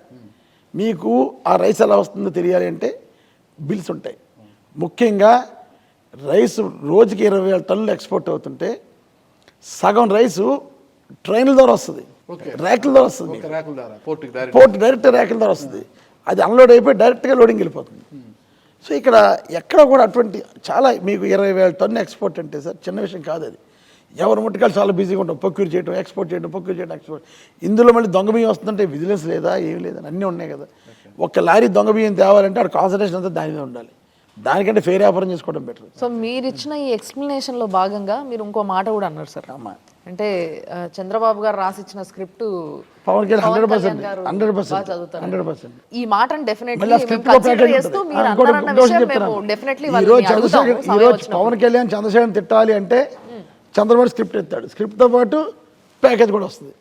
మీకు ఆ రైస్ ఎలా వస్తుందో తెలియాలి అంటే బిల్స్ ఉంటాయి. ముఖ్యంగా రైస్ రోజుకి 20,000 టన్నులు ఎక్స్పోర్ట్ అవుతుంటే సగం రైసు ట్రైన్ల ద్వారా వస్తుంది, ర్యాకుల ద్వారా వస్తుంది, పోర్ట్ డైరెక్ట్ ర్యాకుల ద్వారా వస్తుంది. అది అన్లోడ్ అయిపోయి డైరెక్ట్గా లోడింగ్ వెళ్ళిపోతుంది. సో ఇక్కడ ఎక్కడ కూడా అటువంటి చాలా మీకు 20,000 టన్ను ఎక్స్పోర్ట్ అంటే సార్ చిన్న విషయం కాదు. అది ఎవరి ముట్టుకాలు చాలా బిజీగా ఉంటాం, ప్రొక్యూర్ చేయడం, ఎక్స్పోర్ట్ చేయడం, ప్రొక్యూర్ చేయడం, ఎక్స్పోర్ట్. ఇందులో మళ్ళీ దొంగ బియ్యం వస్తుందంటే విజిలెన్స్ లేదా, ఏం లేదా, అన్నీ ఉన్నాయి కదా. ఒక లారీ దొంగ బియ్యం తేవాలంటే అక్కడ కాన్సన్ట్రేషన్ అంతా దాని మీద ఉండాలి. దానికంటే ఫేర్ వ్యాపారం చేసుకోవడం బెటర్. సో మీరు ఇచ్చిన ఈ ఎక్స్ప్లెనేషన్లో భాగంగా మీరు ఇంకో మాట కూడా అన్నారు సార్. అంటే చంద్రబాబు గారు రాసిచ్చిన స్క్రిప్ట్ పవన్ కళ్యాణ్ 100%. ఈ మాటను డెఫినెట్లీ చేస్తూ మీరు అన్నారన్న విషయం మేము డెఫినెట్లీ పవన్ కళ్యాణ్ చంద్రశేఖర్ తిట్టాలి అంటే చంద్రబాబు స్క్రిప్ట్ ఎత్తాడు, స్క్రిప్ట్తో పాటు ప్యాకేజ్ కూడా వస్తుంది.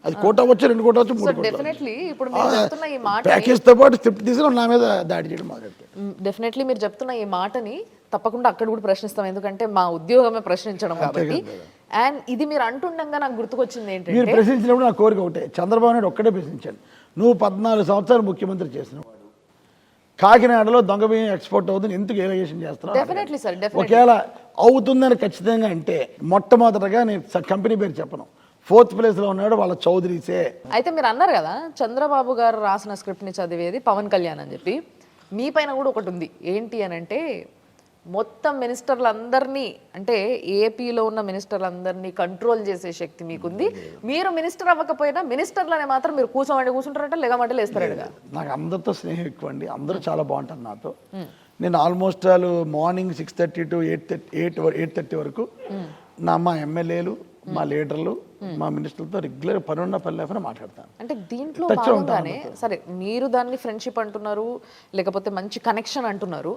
అది కోట అవ్వచ్చు, 2 కోట అవ్వచ్చు, 3 కోట. ప్యాకేజ్తో పాటు స్క్రిప్ట్ తీసుకుని నా మీద దాడి చేయడం మాట్లాడతారు. డెఫినెట్లీ మీరు చెప్తున్న ఈ మాటని తప్పకుండా అక్కడ కూడా ప్రశ్నిస్తాం, ఎందుకంటే మా ఉద్యోగమే ప్రశ్నించడం కాబట్టి. అండ్ ఇది మీరు అంటుండగా నాకు గుర్తుకొచ్చింది ఏంటంటే, మీరు ప్రశ్నించినప్పుడు నా కోరిక ఒకటే, చంద్రబాబు నాయుడు ఒక్కడే ప్రశ్నించాను, నువ్వు 14 సంవత్సరాలు ముఖ్యమంత్రి చేసినవాడు, కాకినాడలో దొంగ బియ్యం ఎక్స్పోర్ట్ అవుతుంది, ఎందుకు ఎలిగేషన్ చేస్తున్నావు? ఒకవేళ అవుతుందని ఖచ్చితంగా అంటే మొట్టమొదటగా నేను కంపెనీ పేరు చెప్పను, 4th ప్లేస్లో ఉన్నాడు వాళ్ళ చౌదరీసే. అయితే మీరు అన్నారు కదా చంద్రబాబు గారు రాసిన స్క్రిప్ట్ని చదివేది పవన్ కళ్యాణ్ అని చెప్పి, మీ పైన కూడా ఒకటి ఉంది. ఏంటి అని అంటే మొత్తం మినిస్టర్లందరినీ, అంటే ఏపీలో ఉన్న మినిస్టర్లందరినీ కంట్రోల్ చేసే శక్తి మీకుంది. మీరు మినిస్టర్ అవ్వకపోయినా మినిస్టర్లనే మాత్రం మీరు కూర్చుంటారట, లేగమంటే లేస్తారట. నాకు అందరితో స్నేహం ఎక్కువ అండి, అందరూ చాలా బాగుంటారు నాతో. నేను ఆల్మోస్ట్ మార్నింగ్ 6:30 to 8:30 వరకు మా ఎమ్మెల్యేలు, మా లీడర్లు, మా మినిస్టర్లతో రెగ్యులర్ పని ఉన్న పని లేకుండా మాట్లాడతాను. అంటే దీంట్లో భాగంగానే సరే మీరు దాన్ని ఫ్రెండ్షిప్ అంటున్నారు, లేకపోతే మంచి కనెక్షన్ అంటున్నారు,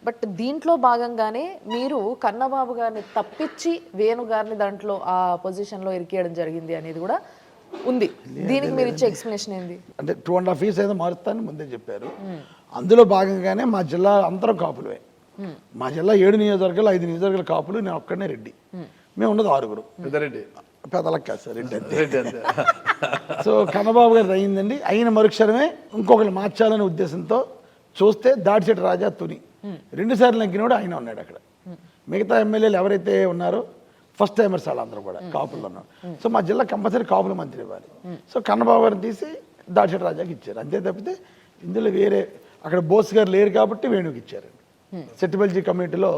బట్ దీంట్లో భాగంగానే మీరు కన్నబాబు గారిని తప్పించి వేణు గారిని దాంట్లో ఆ పొజిషన్లో ఇరికేయడం జరిగింది అనేది కూడా ఉంది. దీనికి మీరు ఇచ్చే ఎక్స్ప్లెనేషన్ ఏంది? అంటే 2.5 years ఏదో మారుస్తానని ముందే చెప్పారు. అందులో భాగంగానే మా జిల్లా అందరం కాపులే. మా జిల్లా 7 నియోజకవర్గాలు, 5 నియోజకవర్గాల కాపులు, నేను ఒక్కడనే రెడ్డి. మేము ఉన్నది 6 పెద్దలకు కాదు సార్, రెడ్డి అంతే. సో కన్నబాబు గారు అయిందండి, అయిన మరుక్షణమే ఇంకొకరు మార్చాలనే ఉద్దేశంతో చూస్తే దాడిచెట్టు రాజా, తుని 2 సార్లు నెగ్గినోడు ఆయన ఉన్నాడు అక్కడ. మిగతా ఎమ్మెల్యేలు ఎవరైతే ఉన్నారో ఫస్ట్ టైమర్స్ వాళ్ళందరూ కూడా కాపుల్లో ఉన్నారు. సో మా జిల్లా కంపల్సరీ కాపుల మంత్రి ఇవ్వాలి. సో కన్నబాబు గారిని తీసి దాడిచెట్టు రాజాకి ఇచ్చారు, అంతే తప్పితే ఇందులో వేరే అక్కడ బోస్ గారు లేరు కాబట్టి వేణుకి ఇచ్చారండి. సెట్టిబల్జీ కమ్యూనిటీలో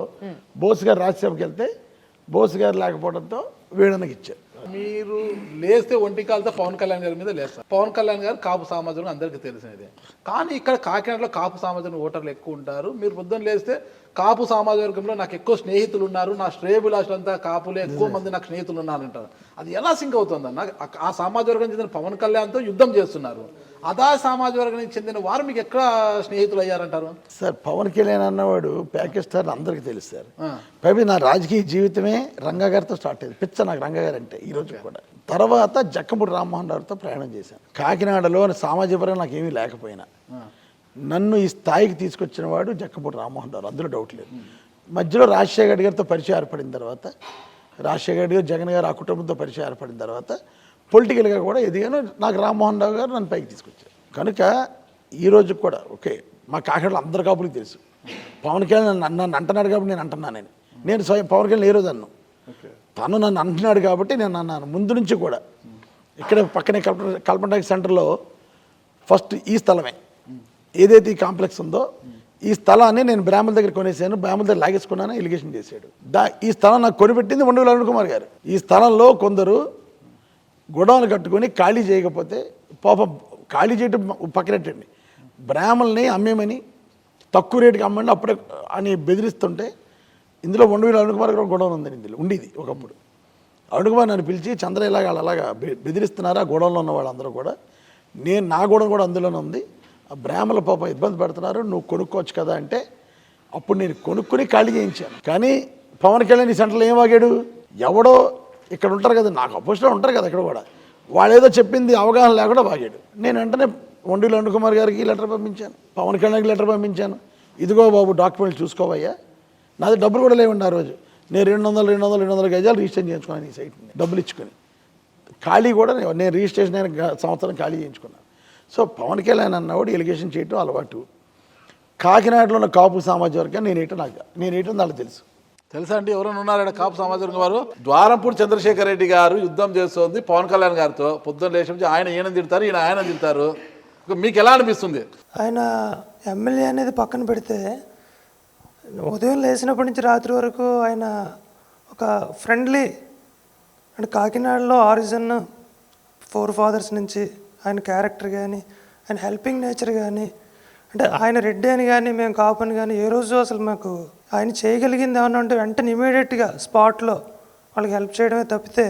బోస్ గారు రాజ్యసభకి వెళ్తే బోస్ గారు లేకపోవడంతో వేణుకి ఇచ్చారు. మీరు లేస్తే ఒంటికాలతో పవన్ కళ్యాణ్ గారి మీద లేస్తారు. పవన్ కళ్యాణ్ గారు కాపు సామాజికం అందరికీ తెలిసినదే. కానీ ఇక్కడ కాకినాడలో కాపు సామాజిక ఓటర్లు ఎక్కువ ఉంటారు. మీరు పొద్దున్న లేస్తే కాపు సామాజిక వర్గంలో నాకు ఎక్కువ స్నేహితులు ఉన్నారు, నా శ్రేయభిలాషులంతా కాపులే, ఎక్కువ మంది నాకు స్నేహితులు ఉన్నారంటారు. అది ఎలా సింక్ అవుతుందన్న? ఆ సామాజిక వర్గం చెందిన పవన్ కళ్యాణ్తో యుద్ధం చేస్తున్నారు, అదా సామాజిక వర్గానికి చెందిన వారు మీకు ఎక్కడ స్నేహితులు అయ్యారంటారు? సార్ పవన్ కళ్యాణ్ అన్నవాడు ప్యాకేజ్ స్టార్ అందరికీ తెలుసు సార్. పైపు నా రాజకీయ జీవితమే రంగా గారితో స్టార్ట్ అయింది. పిచ్చ నాకు రంగా గారు అంటే ఈ రోజు కూడా. తర్వాత జక్కపూడి రామ్మోహన్ రావుతో ప్రయాణం చేశాను. కాకినాడలో సామాజిక పరంగా నాకు ఏమీ లేకపోయినా నన్ను ఈ స్థాయికి తీసుకొచ్చిన వాడు జక్కపూడి రామ్మోహన్ రావు, అందులో డౌట్ లేదు. మధ్యలో రాజశేఖర్ గారితో పరిచయం ఏర్పడిన తర్వాత, రాజశేఖర్ గారు, జగన్ గారు ఆ కుటుంబంతో పరిచయం ఏర్పడిన తర్వాత పొలిటికల్గా కూడా ఎదిగాను. నాకు రామ్మోహన్ రావు గారు నన్ను పైకి తీసుకొచ్చారు. కనుక ఈరోజు కూడా ఓకే, మా కాకినాడలో అందరి కాపులకి తెలుసు. పవన్ కళ్యాణ్ నన్ను అంటున్నాడు కాబట్టి నేను అంటున్నాను. నేను స్వయం పవన్ కళ్యాణ్ ఏ రోజు అన్నాను, తను నన్ను అంటున్నాడు కాబట్టి నేను అన్నాను. ముందు నుంచి కూడా ఇక్కడ పక్కనే కల్పన సెంటర్లో ఫస్ట్ ఈ స్థలమే ఏదైతే ఈ కాంప్లెక్స్ ఉందో ఈ స్థలాన్ని నేను బ్రాహ్మణుల దగ్గర కొనేసాను, బ్రాహ్మణుల దగ్గర లాగేసుకున్నాను, ఎలిగేషన్ చేశాడు. ఈ స్థలం నాకు కొనిపెట్టింది ఉండవల్లి అరుణ్ కుమార్ గారు. ఈ స్థలంలో కొందరు గొడవలు కట్టుకొని ఖాళీ చేయకపోతే పాపం ఖాళీ చేయటం పక్కనెట్టండి, బ్రాహ్మల్ని అమ్మేమని తక్కువ రేటుకి అమ్మండి అప్పుడే అని బెదిరిస్తుంటే ఇందులో 2,000 అరుణ్ కుమార్ గారు గొడవలు ఉందని ఇందులో ఉండేది ఒకప్పుడు. అరుణ్ కుమార్ నన్ను పిలిచి చంద్ర ఇలాగా అలాగా బెదిరిస్తున్నారా గొడవలో ఉన్న వాళ్ళందరూ కూడా, నా గొడవ కూడా అందులోనే ఉంది, ఆ బ్రాహ్మణుల పాప ఇబ్బంది పెడుతున్నారు, నువ్వు కొనుక్కోవచ్చు కదా అంటే అప్పుడు నేను కొనుక్కొని ఖాళీ చేయించాను. కానీ పవన్ కళ్యాణ్ ఈ సెంటర్లో ఏం వాగాడు, ఎవడో ఇక్కడ ఉంటారు కదా, నాకు అపోజిట్లో ఉంటారు కదా ఇక్కడ కూడా, వాళ్ళు ఏదో చెప్పింది అవగాహన లేకుండా వాగాడు. నేను వెంటనే వండిలో అరుణ్ కుమార్ గారికి లెటర్ పంపించాను, పవన్ కళ్యాణ్కి లెటర్ పంపించాను, ఇదిగో బాబు డాక్యుమెంట్లు చూసుకోవయ్యా, నాది డబ్బులు కూడా లేవండి ఆ రోజు, నేను 200 గజాలు రిజిస్ట్రేషన్ చేయించుకున్నాను ఈ సైట్ని డబ్బులు ఇచ్చుకొని, ఖాళీ కూడా నేను రిజిస్ట్రేషన్ అయిన సంవత్సరం ఖాళీ చేయించుకున్నాను. సో పవన్ కళ్యాణ్ అన్నవాడు ఎలిగేషన్ చేయడం అలవాటు. కాకినాడలో ఉన్న కాపు సామాజిక వర్గం నేనేటో నాకు తెలుసు. తెలుసా అండి ఎవరైనా ఉన్నారా కాపు సామాజిక వారు? ద్వారంపూడి చంద్రశేఖర్ రెడ్డి గారు యుద్ధం చేస్తుంది పవన్ కళ్యాణ్ గారితో, పొద్దున్న లేచి ఆయన ఈయన తిడతారు, ఈయన ఆయన తిడతారు, మీకు ఎలా అనిపిస్తుంది? ఆయన ఎమ్మెల్యే అనేది పక్కన పెడితే ఉదయం లేచినప్పటి నుంచి రాత్రి వరకు ఆయన ఒక ఫ్రెండ్లీ అంటే కాకినాడలో ఆరిజిన్ 4 ఫాదర్స్ నుంచి ఆయన క్యారెక్టర్ కానీ ఆయన హెల్పింగ్ నేచర్ కానీ అంటే ఆయన రెడ్డి అని కానీ మేము కాపని కానీ ఏ రోజు అసలు మాకు ఆయన చేయగలిగింది ఏమన్నా ఉంటే వెంటనే ఇమీడియట్గా స్పాట్లో వాళ్ళకి హెల్ప్ చేయడమే తప్పితే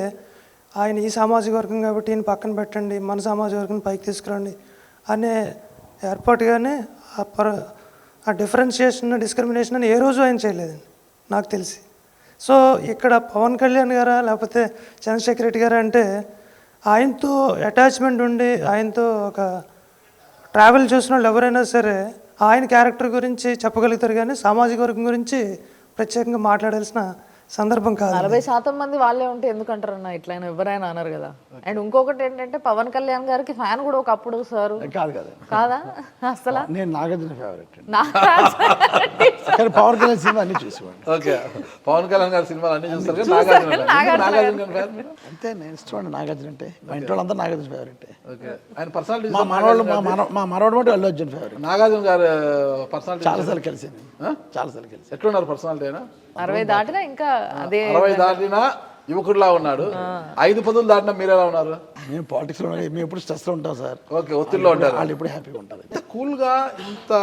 ఆయన ఈ సామాజిక వర్గం కాబట్టి ఈయన పక్కన పెట్టండి మన సామాజిక వర్గం పైకి తీసుకురండి అనే ఏర్పాటు కానీ ఆ డిస్క్రిమినేషన్ అని ఏ రోజు ఆయన చేయలేదండి నాకు తెలిసి. సో ఇక్కడ పవన్ కళ్యాణ్ గారా లేకపోతే చంద్రశేఖర్ రెడ్డి గారా అంటే ఆయనతో అటాచ్మెంట్ ఉండి ఆయనతో ఒక ట్రావెల్ చేసిన వాళ్ళు ఎవరైనా సరే ఆయన క్యారెక్టర్ గురించి చెప్పగలుగుతారు కానీ సామాజిక వర్గం గురించి ప్రత్యేకంగా మాట్లాడాల్సిన సందర్భం కాదు. 40% మంది వాళ్ళే ఉంటే ఎందుకంటారన్నా ఇట్లయినా ఎవరైనా అన్నారు కదా. అండ్ ఇంకొకటి ఏంటంటే పవన్ కళ్యాణ్ గారికి ఫ్యాన్ కూడా ఒకప్పుడు సార్ కాదా అసలు నేను నాగార్జున ఫేవరెట్ పవన్ కళ్యాణ్ సినిమా అన్ని చూసేవాడిని. ఓకే, పవన్ కళ్యాణ్ గారి సినిమాలు అన్ని చూస్తారు, అంతే నేను ఇష్టం నాగార్జున అంటే, మా ఇంట్లో వాళ్ళంతా నాగార్జున ఫేవరెట్. ఆయన పర్సనాలిటీ మా మనవాడు మటు అల్లు అర్జున్ ఫేవరెట్. నాగార్జున గారు పర్సనాలిటీ చాలాసార్లు కలిసి ఎట్లున్నారు పర్సనాలిటీ అయినా 60 దాటినా ఇంకా అదే 60 దాటినా యువకుడిలా ఉన్నాడు. 5 పదులు దాటినా మీరు ఎలా ఉన్నారు? మేము పాలిటిక్స్ లో మేము ఎప్పుడు స్ట్రెస్ లో ఉంటాం సార్. ఓకే, ఒత్తిడిలో ఉంటారు, వాళ్ళు ఎప్పుడు హ్యాపీగా ఉంటారు. కూల్గా ఇంత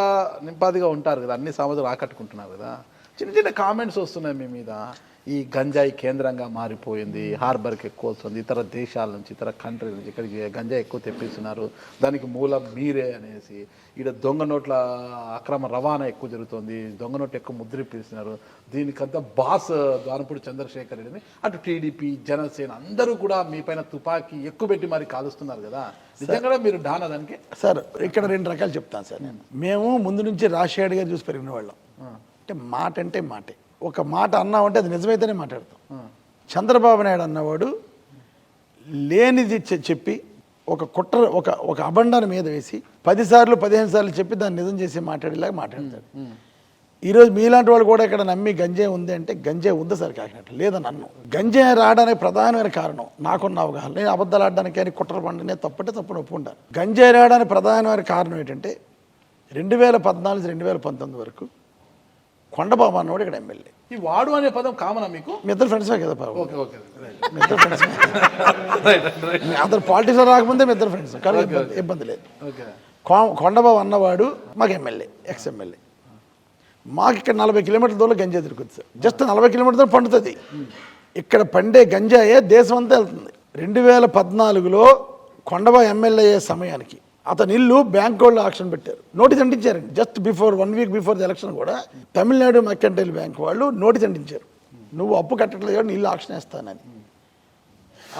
నింపాదిగా ఉంటారు కదా, అన్ని సమాజాలు ఆకట్టుకుంటున్నారు కదా, చిన్న కామెంట్స్ వస్తున్నాయి మీ మీద, ఈ గంజాయి కేంద్రంగా మారిపోయింది, హార్బర్కి ఎక్కువ వస్తుంది, ఇతర దేశాల నుంచి ఇతర కంట్రీ నుంచి ఇక్కడికి గంజాయి ఎక్కువ తెప్పిస్తున్నారు, దానికి మూలం మీరే అనేసి, ఇక్కడ దొంగ నోట్ల అక్రమ రవాణా ఎక్కువ జరుగుతుంది, దొంగ నోట్లు ఎక్కువ ముద్రిపిస్తున్నారు, దీనికంతా బాస్ ద్వారంపూడి చంద్రశేఖర్ రెడ్డిని అటు టీడీపీ జనసేన అందరూ కూడా మీ పైన తుపాకీ ఎక్కువ పెట్టి మరి కాలుస్తున్నారు కదా, నిజంగా మీరు డానా దానికి? సార్ ఇక్కడ 2 రకాలు చెప్తాను సార్. మేము ముందు నుంచి రాజశేఖర్ గారు చూసి పెరిగిన వాళ్ళం. అంటే మాటే ఒక మాట అన్నామంటే అది నిజమైతేనే మాట్లాడతాం. చంద్రబాబు నాయుడు అన్నవాడు లేనిది చెప్పి ఒక కుట్ర ఒక అబండాన్ని మీద వేసి 10 సార్లు 15 సార్లు చెప్పి దాన్ని నిజం చేసి మాట్లాడేలాగా మాట్లాడతాడు. ఈరోజు మీలాంటి వాళ్ళు కూడా ఇక్కడ నమ్మి గంజాయి ఉంది అంటే గంజాయి ఉంది సార్ కాకినట్టు లేదని అన్ను. గంజాయి రావడానికి ప్రధానమైన కారణం నాకున్న అవగాహన, నేను అబద్ధాలు ఆడడానికి కానీ కుట్ర పండునే తప్పంటే తప్పుని ఒప్పుకుంటాను. గంజాయి రావడానికి ప్రధానమైన కారణం ఏంటంటే 2014 2019 వరకు కొండబాబు అన్నవాడు ఇక్కడ ఎమ్మెల్యే. ఈ వాడు అనే పదం కామనా మీకు? మీ ఇద్దరు ఫ్రెండ్సే కదా బాబు? ఓకే ఓకే, మీ ఇద్దరు ఫ్రెండ్స్. అందరు పాలిటిక్స్లో రాకముందే మీ ఇద్దరు ఫ్రెండ్స్, కానీ ఇబ్బంది లేదు. కొండబాబు అన్నవాడు మాకు ఎమ్మెల్యే, ఎక్స్ ఎమ్మెల్యే. మాకు ఇక్కడ 40 కిలోమీటర్ల దూరం గంజాయి దొరుకుతుంది సార్, జస్ట్ 40 కిలోమీటర్ల దూరం పండుతుంది. ఇక్కడ పండే గంజాయే దేశం అంతా వెళ్తుంది. 2014లో కొండబాబు ఎమ్మెల్యే అయ్యే సమయానికి అతని ఇల్లు బ్యాంక్ వాళ్ళు ఆక్షన్ పెట్టారు, నోటీస్ అంటించారండి. Just 1 week before the election కూడా తమిళనాడు మెర్కంటైల్ బ్యాంక్ వాళ్ళు నోటీస్ అంటించారు, నువ్వు అప్పు కట్టట్లేదు కాబట్టి ఇల్లు ఆక్షన్ వేస్తానని.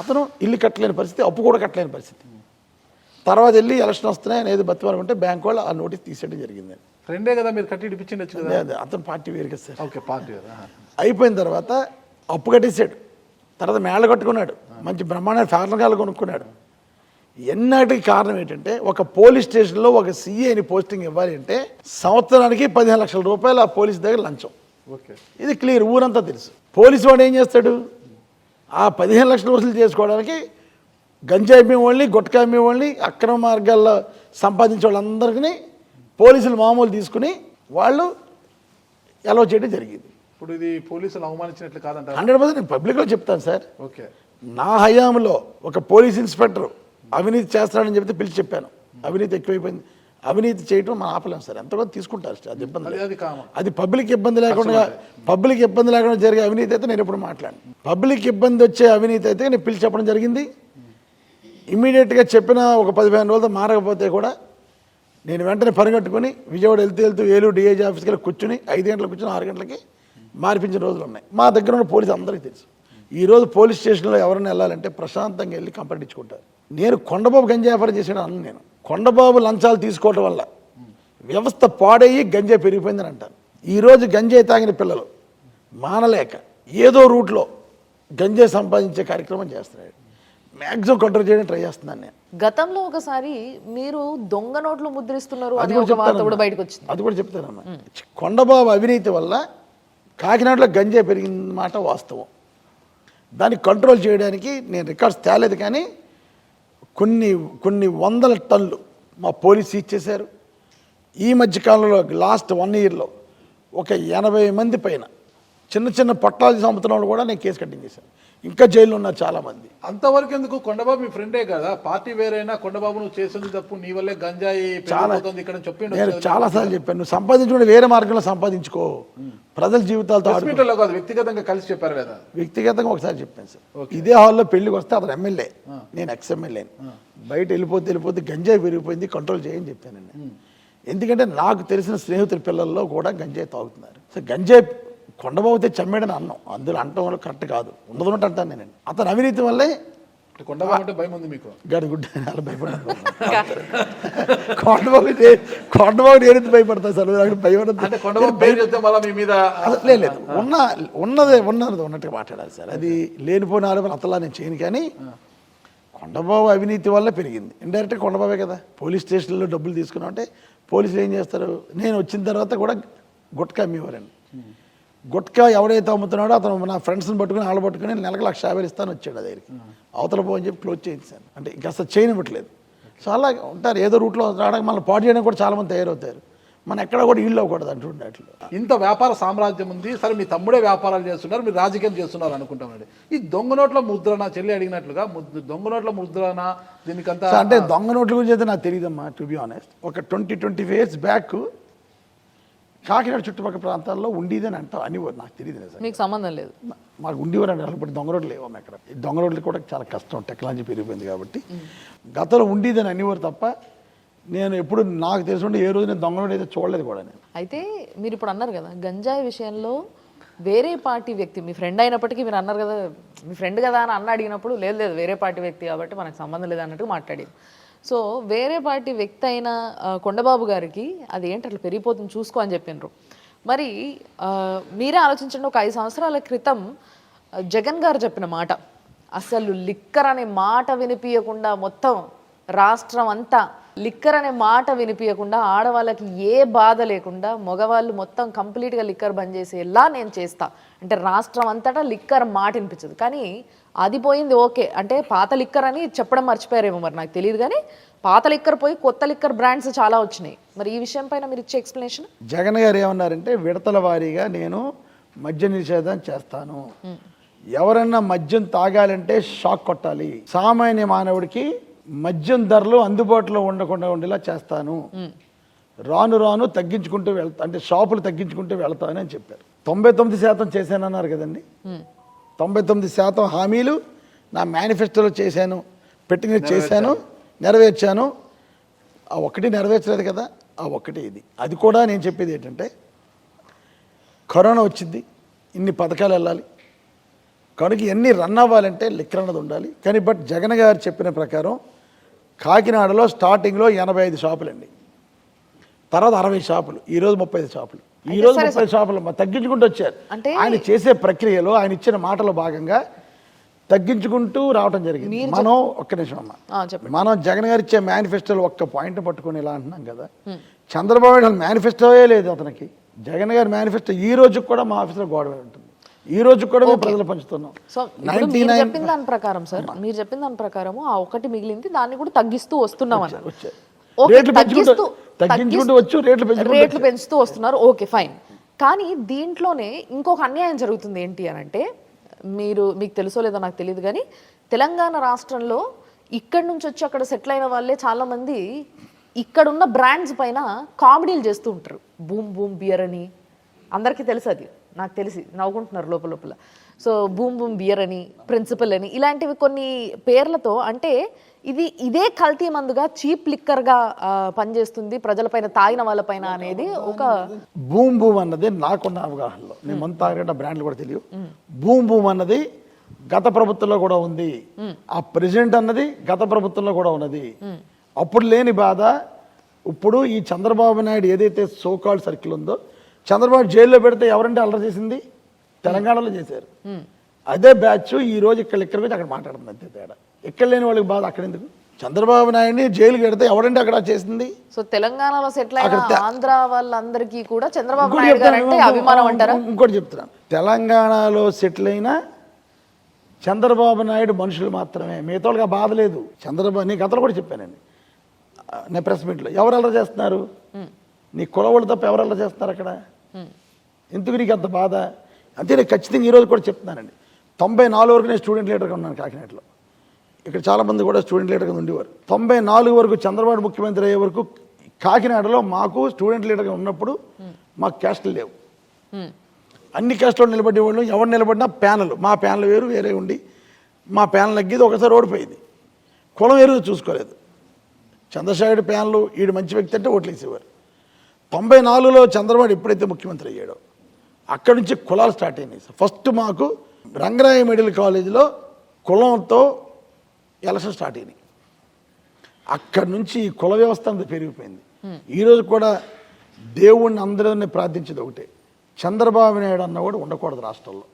అతను ఇల్లు కట్టలేని పరిస్థితి, అప్పు కూడా కట్టలేని పరిస్థితి. తర్వాత వెళ్ళి ఎలక్షన్ వస్తున్నాయి అనేది బతిమాలనుకుంటే బ్యాంక్ వాళ్ళు ఆ నోటీస్ తీసేయడం జరిగింది. ఫ్రెండే కదా మీరు కట్టి ఇప్పించండి కదా. అతను పార్టీ వేరు కదా సార్. ఓకే, పార్టీ అయిపోయిన తర్వాత అప్పు కట్టేసాడు, తర్వాత మేళ కట్టుకున్నాడు, మంచి బ్రహ్మాండ ఫార్నకాలు కొనుక్కున్నాడు. ఎన్నటికి కారణం ఏంటంటే ఒక పోలీస్ స్టేషన్లో ఒక సిఐని పోస్టింగ్ ఇవ్వాలి అంటే సంవత్సరానికి 15 లక్షల రూపాయలు ఆ పోలీస్ దగ్గర లంచం. ఇది క్లియర్, ఊరంతా తెలుసు. పోలీసు వాడు ఏం చేస్తాడు, ఆ 15 లక్షలు వసూలు చేసుకోవడానికి గంజాయి వాళ్ళని గుట్కా వాళ్ళని అక్రమ మార్గాల్లో సంపాదించే వాళ్ళందరికీ పోలీసులు మామూలు తీసుకుని వాళ్ళు అలౌ చేయడం జరిగింది. ఇప్పుడు ఇది పోలీసులు అవమానించినట్లు కాదంటారు? 100% నేను పబ్లిక్లో చెప్తాను సార్. ఓకే, నా హయాంలో ఒక పోలీస్ ఇన్స్పెక్టర్ అవినీతి చేస్తాడని చెప్తే పిలిచి చెప్పాను, అవినీతి ఎక్కువైపోయింది. అవినీతి చేయటం మనం ఆపలేం సార్, ఎంతగా తీసుకుంటారు సార్, అది ఇబ్బంది లేదు. అది కామన్. అది పబ్లిక్ ఇబ్బంది లేకుండా జరిగే అవినీతి అయితే నేను ఎప్పుడు మాట్లాడను. పబ్లిక్ ఇబ్బంది వచ్చే అవినీతి అయితే నేను పిలిచి చెప్పడం జరిగింది. ఇమ్మీడియట్గా చెప్పిన ఒక 15 రోజులతో మారకపోతే కూడా నేను వెంటనే పరిగెట్టుకుని విజయవాడ వెళ్తూ ఏలూరు డిఐజీ ఆఫీస్కి వెళ్ళి కూర్చుని 5 గంటలకు కూర్చుని 6 గంటలకి మార్పించిన రోజులు ఉన్నాయి. మా దగ్గర ఉన్న పోలీసు అందరికీ తెలుసు. ఈరోజు పోలీస్ స్టేషన్లో ఎవరైనా వెళ్ళాలంటే ప్రశాంతంగా వెళ్ళి కంప్లైంట్ ఇచ్చుకుంటారు. నేను కొండబాబు గంజాయి వ్యాపారం చేసాడు అన్న, నేను కొండబాబు లంచాలు తీసుకోవటం వల్ల వ్యవస్థ పాడయ్యి గంజాయి పెరిగిపోయిందని అంటాను. ఈరోజు గంజాయి తాగిన పిల్లలు మానలేక ఏదో రూట్లో గంజాయి సంపాదించే కార్యక్రమం చేస్తున్నాడు. మ్యాక్సిమం కంట్రోల్ చేయడానికి ట్రై చేస్తున్నాను నేను. గతంలో ఒకసారి మీరు దొంగ నోట్లు ముద్రిస్తున్నారు అది అనే కూడా ఒక వార్త కూడా బయటకు వచ్చింది. అది కూడా చెప్తానమ్మా. కొండబాబు అవినీతి వల్ల కాకినాడలో గంజాయి పెరిగిన మాట వాస్తవం. దాన్ని కంట్రోల్ చేయడానికి నేను రికార్డ్స్ తేలేదు, కానీ కొన్ని వందల టన్నులు మా పోలీసు ఇచ్చేశారు. ఈ మధ్యకాలంలో లాస్ట్ 1 yearలో ఒక 80 మంది పైన చిన్న పట్టాలు అమ్ముతున్న వాళ్ళు కూడా నేను కేసు కట్టింగ్ చేశాను. ఇంకా జైల్లో ఉన్నారు చాలామంది. అంతవరకు ఎందుకు? కొండబాబు మీ ఫ్రెండే కదా, పార్టీ వేరైనా కొండబాబు నువ్వు చేసింది తప్పు, నీ వల్లే గంజాయి పెరిగిపోతుంది ఇక్కడ చెప్పిండు. నేను చాలాసార్లు చెప్పాను, నువ్వు సంపాదించుకుంటే వేరే మార్గంలో సంపాదించుకో, ప్రజల జీవితాలతో హాస్పిటల్లో కాదు వ్యక్తిగతంగా కలిసి చెప్పారు కదా. వ్యక్తిగతంగా ఒకసారి చెప్పాను సార్. ఇదే హాల్లో పెళ్లికి వస్తే అతను ఎమ్మెల్యే, నేను ఎక్స్-ఎమ్మెల్యే. బయట వెళ్ళిపోతే గంజాయి పెరిగిపోయింది, కంట్రోల్ చేయని చెప్పానండి. ఎందుకంటే నాకు తెలిసిన స్నేహితుల పిల్లల్లో కూడా గంజాయి తాగుతున్నారు. సో గంజాయి కొండబాబుతే చమ్మేడని అన్నాం, అందులో అంటం వల్ల కరెక్ట్ కాదు, ఉండదున్నట్టు అంటాను నేను. అతను అవినీతి వల్లే కొండబాబు అంటే భయం ఉంది మీకు? గడిగుడ్డ అలా భయపడతాను. కొండబాబు నేను భయపడతాను సార్, నాకు భయం లేదు. ఉన్నది ఉన్నట్టుగా మాట్లాడాలి సార్. అది లేనిపోయిన ఆరోపణ అంతలా నేను చేయను. కానీ కొండబాబు అవినీతి వల్ల పెరిగింది. ఇండైరెక్ట్గా కొండబాబే కదా. పోలీస్ స్టేషన్లో డబ్బులు తీసుకున్నాం అంటే పోలీసులు ఏం చేస్తారు, నేను వచ్చిన తర్వాత కూడా గుట్కా అమ్మేవారండి. గుట్కా ఎవడైతే అమ్ముతున్నాడో అతను నా ఫ్రెండ్స్ని పట్టుకుని వాళ్ళు పట్టుకుని నెలకు 1,50,000 ఇస్తాను వచ్చాడు దగ్గరికి. అవతల పోని చెప్పి క్లోజ్ చేయించాను. అంటే ఇంకా అసలు చేయనివ్వట్లేదు. సో అలా ఉంటారు, ఏదో రూట్లో రావడానికి మళ్ళీ పాటు చేయడానికి కూడా చాలామంది తయారవుతారు. మనం ఎక్కడ కూడా ఇళ్ళు అవ్వకూడదు అంటుండే. అట్లా ఇంత వ్యాపార సామ్రాజ్యం ఉంది. సరే మీ తమ్ముడే వ్యాపారాలు చేస్తున్నారు, మీరు రాజకీయం చేస్తున్నారు అనుకుంటామండి. ఈ దొంగ నోట్ల ముద్రణ, చెల్లి అడిగినట్లుగా దొంగ నోట్ల ముద్రణ దీనికంతా అంటే దొంగ నోట్ల గురించి అయితే నాకు తెలియదమ్మా, టు బి ఆనెస్ట్. ఒక 20-25 years బ్యాక్ కాకినాడ చుట్టుపక్కల ప్రాంతాల్లో ఉండేదని అంటాం అనేవారు. నాకు తెలియదు సార్, మీకు సంబంధం లేదు. మాకు ఉండేవారు అంటే ఇప్పుడు దొంగ రోడ్లు లేవమ్మా ఇక్కడ. ఈ దొంగ రోడ్లు కూడా చాలా కష్టం, టెక్నాలజీ పెరిగిపోయింది కాబట్టి. గతంలో ఉండేదని అనేవారు తప్ప నేను ఎప్పుడు నాకు తెలుసుంటే ఏ రోజు నేను దొంగ రోడ్డు అయితే చూడలేదు కూడా నేను. అయితే మీరు ఇప్పుడు అన్నారు కదా గంజాయి విషయంలో వేరే పార్టీ వ్యక్తి, మీ ఫ్రెండ్ అయినప్పటికీ మీరు అన్నారు కదా మీ ఫ్రెండ్ కదా అని అన్న అడిగినప్పుడు లేదు వేరే పార్టీ వ్యక్తి కాబట్టి మనకు సంబంధం లేదు అన్నట్టు మాట్లాడారు. సో వేరే పార్టీ వ్యక్తి అయిన కొండబాబు గారికి అది ఏంటి అట్లా పెరిగిపోతుంది చూసుకో అని చెప్పినారు. మరి మీరే ఆలోచించండి, ఒక 5 సంవత్సరాల క్రితం జగన్ గారు చెప్పిన మాట, అసలు లిక్కర్ అనే మాట వినిపించకుండా మొత్తం రాష్ట్రం అంతా లిక్కర్ అనే మాట వినిపించకుండా ఆడవాళ్ళకి ఏ బాధ లేకుండా మగవాళ్ళు మొత్తం కంప్లీట్గా లిక్కర్ బంద్ చేసేలా నేను చేస్తా అంటే రాష్ట్రం అంతటా లిక్కర్ మాట వినిపించదు. కానీ అది పోయింది ఓకే అంటే పాత లిక్కర్ అని చెప్పడం మర్చిపోయారేమో మరి నాకు తెలియదు. కానీ పాత లిక్కర్ పోయి కొత్త లిక్కర్ బ్రాండ్స్ చాలా వచ్చినాయి. మరి ఈ విషయం పైన మీరు ఇచ్చే ఎక్స్ప్లెనేషన్. జగన్ గారు ఏమన్నారంటే విడతల వారీగా నేను మద్య నిషేధం చేస్తాను, ఎవరన్నా మద్యం తాగాలంటే షాక్ కొట్టాలి, సామాన్య మానవుడికి మద్యం ధరలు అందుబాటులో ఉండకుండా ఉండేలా చేస్తాను, రాను రాను తగ్గించుకుంటూ వెళ్తా అంటే షాపులు తగ్గించుకుంటూ వెళ్తాను అని చెప్పారు. 99% చేశానన్నారు కదండి. 99% హామీలు నా మేనిఫెస్టోలో చేశాను, పెట్టిన చేశాను, నెరవేర్చాను. ఆ ఒక్కటి నెరవేర్చలేదు కదా, ఆ ఒక్కటి ఇది. అది కూడా నేను చెప్పేది ఏంటంటే కరోనా వచ్చింది, ఇన్ని పథకాలు వెళ్ళాలి కనుక ఇవన్నీ రన్ అవ్వాలంటే లిక్కర్ అన్నది ఉండాలి. కానీ బట్ జగన్ గారు చెప్పిన ప్రకారం కాకినాడలో స్టార్టింగ్లో 85 షాపులండి, తర్వాత 60 షాపులు, ఈరోజు 35 షాపులు, ఈరోజు 30 షాపులు తగ్గించుకుంటూ వచ్చారు. ఆయన చేసే ప్రక్రియలో ఆయన ఇచ్చిన మాటలో భాగంగా తగ్గించుకుంటూ రావడం జరిగింది. మనం ఒక్క నిమిషం అమ్మా, మనం జగన్ గారు ఇచ్చే మేనిఫెస్టోలో ఒక్క పాయింట్ పట్టుకొని ఇలా అంటున్నాం కదా, చంద్రబాబు నాయుడు మేనిఫెస్టోయే లేదు అతనికి. జగన్ గారి మేనిఫెస్టో ఈ రోజు కూడా మా ఆఫీస్లో గోడ ఉంటుంది, ఈ రోజు కూడా మేము ప్రజలు పంచుతున్నాం. సో మీరు చెప్పిన దాని ప్రకారం సార్, మీరు చెప్పిన దాని ప్రకారం ఆ ఒకటి మిగిలింది, దాన్ని కూడా తగ్గిస్తూ వస్తున్నాం అన్నారు. రేట్లు పెంచుతూ వస్తున్నారు, ఓకే ఫైన్. కానీ దీంట్లోనే ఇంకొక అన్యాయం జరుగుతుంది ఏంటి అని అంటే, మీకు తెలుసో లేదో నాకు తెలియదు కానీ తెలంగాణ రాష్ట్రంలో ఇక్కడ నుంచి వచ్చి అక్కడ సెటిల్ అయిన వాళ్ళే చాలామంది ఇక్కడున్న బ్రాండ్స్ పైన కామెడీలు చేస్తూ ఉంటారు. బూమ్ బూమ్ బియర్ అని అందరికీ తెలుసు, అది నాకు తెలిసి నవ్వుకుంటున్నారు లోపల లోపల. సో బూమ్ బూమ్ బియర్ అని, ప్రిన్సిపల్ అని, ఇలాంటివి కొన్ని పేర్లతో, అంటే ఇదే కల్తీ మందుగా చీప్ లిక్కర్గా పనిచేస్తుంది ప్రజలపైన, తాగిన వాళ్ళపైన అనేది ఒక బూమ్ బూమ్ అన్నది నాకున్న అవగాహనలో, నేను మందు తాగిన బ్రాండ్లు కూడా తెలియదు. బూమ్ బూమ్ అన్నది గత ప్రభుత్వంలో కూడా ఉంది. ఆ ప్రెసిడెంట్ అన్నది గత ప్రభుత్వంలో కూడా ఉన్నది. అప్పుడు లేని బాధ ఇప్పుడు ఈ చంద్రబాబు నాయుడు ఏదైతే సోకాల్డ్ సర్కిల్ ఉందో, చంద్రబాబు జైల్లో పెడితే ఎవరంటే అల్లరి చేసింది? తెలంగాణలో చేశారు. అదే బ్యాచ్ ఈ రోజు ఇక్కడికి వచ్చి అక్కడ మాట్లాడుతుంది, అంతే తేడా. ఇక్కడ లేని వాళ్ళకి బాధ అక్కడ ఎందుకు? చంద్రబాబు నాయుడిని జైలు పెడితే ఎవరంటే అక్కడ చేసింది? సో తెలంగాణలో సెటిల్ అయిన ఆంధ్ర వాళ్ళందరికీ కూడా చంద్రబాబు నాయుడు గారు అంటే అభిమానం అంటారా? ఇంకోటి చెప్తున్నాను, తెలంగాణలో సెటిల్ అయిన చంద్రబాబు నాయుడు మనుషులు మాత్రమే, మిగతా వాళ్ళకి బాధ లేదు. చంద్రబాబు, నీ గతంలో కూడా చెప్పానండి నేను ప్రెస్ మీట్లో, ఎవరు అల్లరి చేస్తున్నారు? నీ కులవాళ్ళు తప్ప ఎవరు అల్లరి చేస్తున్నారు అక్కడ? ఎందుకు నీకు అంత బాధ? అంతే. నేను ఖచ్చితంగా ఈరోజు కూడా చెప్తున్నానండి, 94 వరకు నేను స్టూడెంట్ లీడర్గా ఉన్నాను కాకినాడలో. ఇక్కడ చాలామంది కూడా స్టూడెంట్ లీడర్గా ఉండేవారు. 94 వరకు చంద్రబాబు ముఖ్యమంత్రి అయ్యే వరకు కాకినాడలో మాకు స్టూడెంట్ లీడర్గా ఉన్నప్పుడు మాకు క్యాస్టులు లేవు. అన్ని క్యాస్టులు నిలబడేవాళ్ళు, ఎవరు నిలబడినా ప్యానల్, మా ప్యానల్ వేరు వేరే ఉండి మా ప్యానల్ అగ్గిది ఒకసారి ఓడిపోయింది. కులం వేరు చూసుకోలేదు. చంద్రశేఖర్ ప్యానల్ ఈడు మంచి వ్యక్తి అంటే ఓట్లు వేసేవారు. 94లో చంద్రబాబు ఎప్పుడైతే ముఖ్యమంత్రి అయ్యాడో అక్కడి నుంచి కులాలు స్టార్ట్ అయినాయి. ఫస్ట్ మాకు రంగరాయ మెడికల్ కాలేజీలో కులంతో ఎలక్షన్ స్టార్ట్ అయినాయి. అక్కడి నుంచి ఈ కుల వ్యవస్థ అంతా పెరిగిపోయింది. ఈరోజు కూడా దేవుణ్ణి అందరినీ ప్రార్థించేది ఒకటే, చంద్రబాబు నాయుడు అన్న కూడా ఉండకూడదు రాష్ట్రంలో.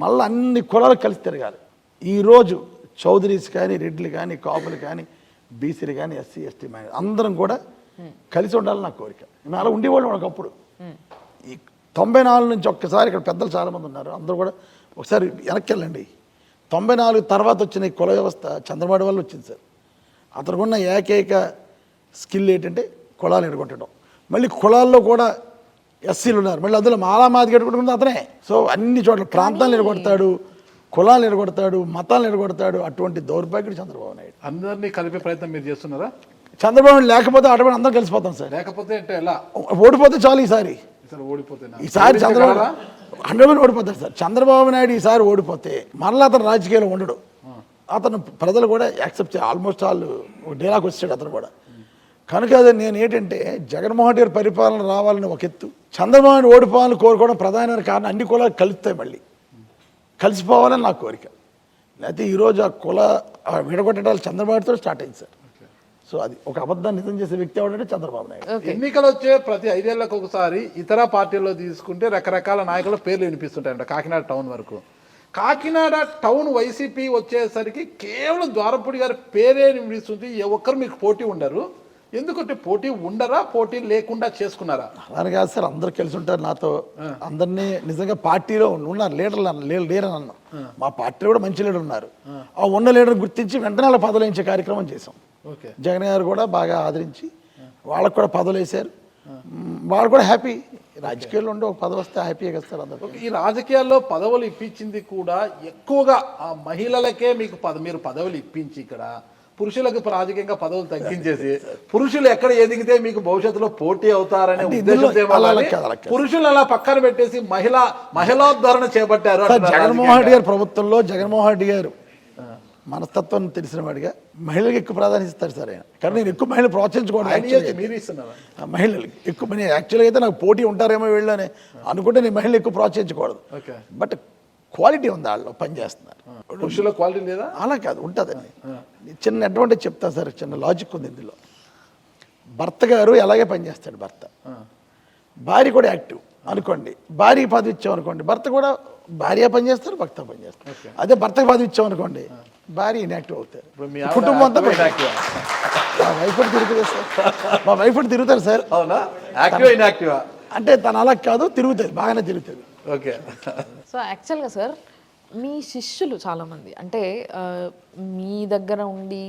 మళ్ళీ అన్ని కులాలు కలిసి తిరగాలి. ఈరోజు చౌదరీస్ కానీ, రెడ్లు కానీ, కాపులు కానీ, బీసీలు కానీ, ఎస్సీ ఎస్టీ అందరం కూడా కలిసి ఉండాలని నా కోరిక. మేము అలా ఉండేవాళ్ళు ఒకప్పుడు. ఈ 94 నుంచి ఒక్కసారి ఇక్కడ పెద్దలు చాలామంది ఉన్నారు, అందరూ కూడా ఒకసారి వెనక్కి వెళ్ళండి. 94 తర్వాత వచ్చిన ఈ కుల వ్యవస్థ చంద్రబాబు వల్ల వచ్చింది సార్. అతనికి ఉన్న ఏకైక స్కిల్ ఏంటంటే కులాలు ఎడగొట్టడం. మళ్ళీ కులాల్లో కూడా ఎస్సీలు ఉన్నారు, మళ్ళీ అందులో మాలామాది ఎడగొట్టుకుంటుంది అతనే. సో అన్ని చోట్ల ప్రాంతాలను ఎడగొడతాడు, కులాలు ఎడగొడతాడు, మతాలను ఎడగొడతాడు. అటువంటి దౌర్భాగ్యుడు చంద్రబాబు నాయుడు. అందరినీ కలిపే ప్రయత్నం మీరు చేస్తున్నారా? చంద్రబాబు లేకపోతే అటువంటి అందరం కలిసిపోతాం సార్. లేకపోతే అంటే ఎలా? ఓడిపోతే చాలు. ఈసారి చంద్రబాబు 100% ఓడిపోతాడు సార్. చంద్రబాబు నాయుడు ఈసారి ఓడిపోతే మరలా అతను రాజకీయాల్లో ఉండడు. అతను ప్రజలు కూడా యాక్సెప్ట్ చేయాలి. ఆల్మోస్ట్ ఆల్ డేలాకి వచ్చాడు అతను కూడా. కనుక అది నేను ఏంటంటే జగన్మోహన్ రెడ్డి పరిపాలన రావాలని ఒక ఎత్తు, చంద్రబాబు నాయుడు ఓడిపోవాలని కోరుకోవడం ప్రధానమైన కారణం. అన్ని కులాలు కలుస్తాయి, మళ్ళీ కలిసిపోవాలని నా కోరిక. లేకపోతే ఈరోజు ఆ కుల విడగొట్టడాలు చంద్రబాబుతో స్టార్ట్ అయింది సార్. సో అది ఒక అబద్ధాన్ని నిజం చేసే వ్యక్తి ఎవడంటే చంద్రబాబు నాయుడు. ఎన్నికలు వచ్చే ప్రతి 5 ఏళ్లకు ఒకసారి ఇతర పార్టీల్లో తీసుకుంటే రకరకాల నాయకుల పేర్లు వినిపిస్తుంటాయంట. కాకినాడ టౌన్ వరకు, కాకినాడ టౌన్ వైసీపీ వచ్చేసరికి కేవలం ద్వారపుడి గారి పేరే వినిపిస్తుంది. ఒక్కరు మీకు పోటీ ఉండరు. ఎందుకంటే పోటీ ఉండరా, పోటీ లేకుండా చేసుకున్నారా? అలానే కాదు సార్, అందరు కలిసి ఉంటారు నాతో. అందరినీ నిజంగా పార్టీలో ఉన్నారు లీడర్లు, లీడర్ అన్నాం. మా పార్టీలో కూడా మంచి లీడర్ ఉన్నారు. ఆ ఉన్న లీడర్ గుర్తించి వెంటనే వాళ్ళ పదవులు వేయించే కార్యక్రమం చేసాం. జగన్ గారు కూడా బాగా ఆదరించి వాళ్ళకు కూడా పదవులు వేశారు. వాళ్ళు కూడా హ్యాపీ. రాజకీయాల్లో ఉండి ఒక పదవి వస్తే హ్యాపీగా వస్తారు అందరూ. ఈ రాజకీయాల్లో పదవులు ఇప్పించింది కూడా ఎక్కువగా ఆ మహిళలకే. మీకు మీరు పదవులు ఇప్పించి ఇక్కడ పురుషులకు రాజకీయంగా పదవులు తగ్గించేసి పురుషులు ఎక్కడ ఎదిగితే మీకు భవిష్యత్తులో పోటీ అవుతారనే ఉద్దేశంతో పురుషులు అలా పక్కన పెట్టేసి మహిళోద్ధరణ చేపట్టారు. జగన్మోహన్ రెడ్డి గారి ప్రభుత్వంలో జగన్మోహన్ రెడ్డి గారు మనస్తత్వం తెలిసిన వాడిగా మహిళలకు ఎక్కువ ప్రాధాన్యత ఇస్తారు సార్ ఆయన. కానీ నేను ఎక్కువ మహిళలు ప్రోత్సహించుకోవడం మహిళలకి ఎక్కువ. నేను యాక్చువల్గా అయితే నాకు పోటీ ఉంటారేమో వీళ్ళని అనుకుంటే నేను మహిళలు ఎక్కువ ప్రోత్సహించకూడదు. బట్ క్వాలిటీ ఉంది, వాళ్ళు పనిచేస్తున్నారు. పురుషుల క్వాలిటీ లేదా? అలా కాదు, ఉంటుందండి. చిన్న అడ్వాంటేజ్ చెప్తాను సార్, చిన్న లాజిక్ ఉంది ఇందులో. భర్త గారు ఎలాగే పనిచేస్తాడు, భర్త భార్య కూడా యాక్టివ్ అనుకోండి. భార్య పదవి ఇచ్చామనుకోండి, భర్త కూడా భార్య పనిచేస్తారు, భర్త పనిచేస్తారు. అదే భర్తకు పదవి ఇచ్చామనుకోండి, భార్య ఇన్యాక్టివ్ అవుతారు. కుటుంబం అంతా మా వైఫ్ తిరుగుతుంది సార్. మా వైఫ్ తిరుగుతారు సార్. అంటే తను అలా కాదు, తిరుగుతుంది, బాగానే తిరుగుతుంది. ఓకే. సో యాక్చువల్గా సార్ మీ శిష్యులు చాలామంది, అంటే మీ దగ్గర ఉండి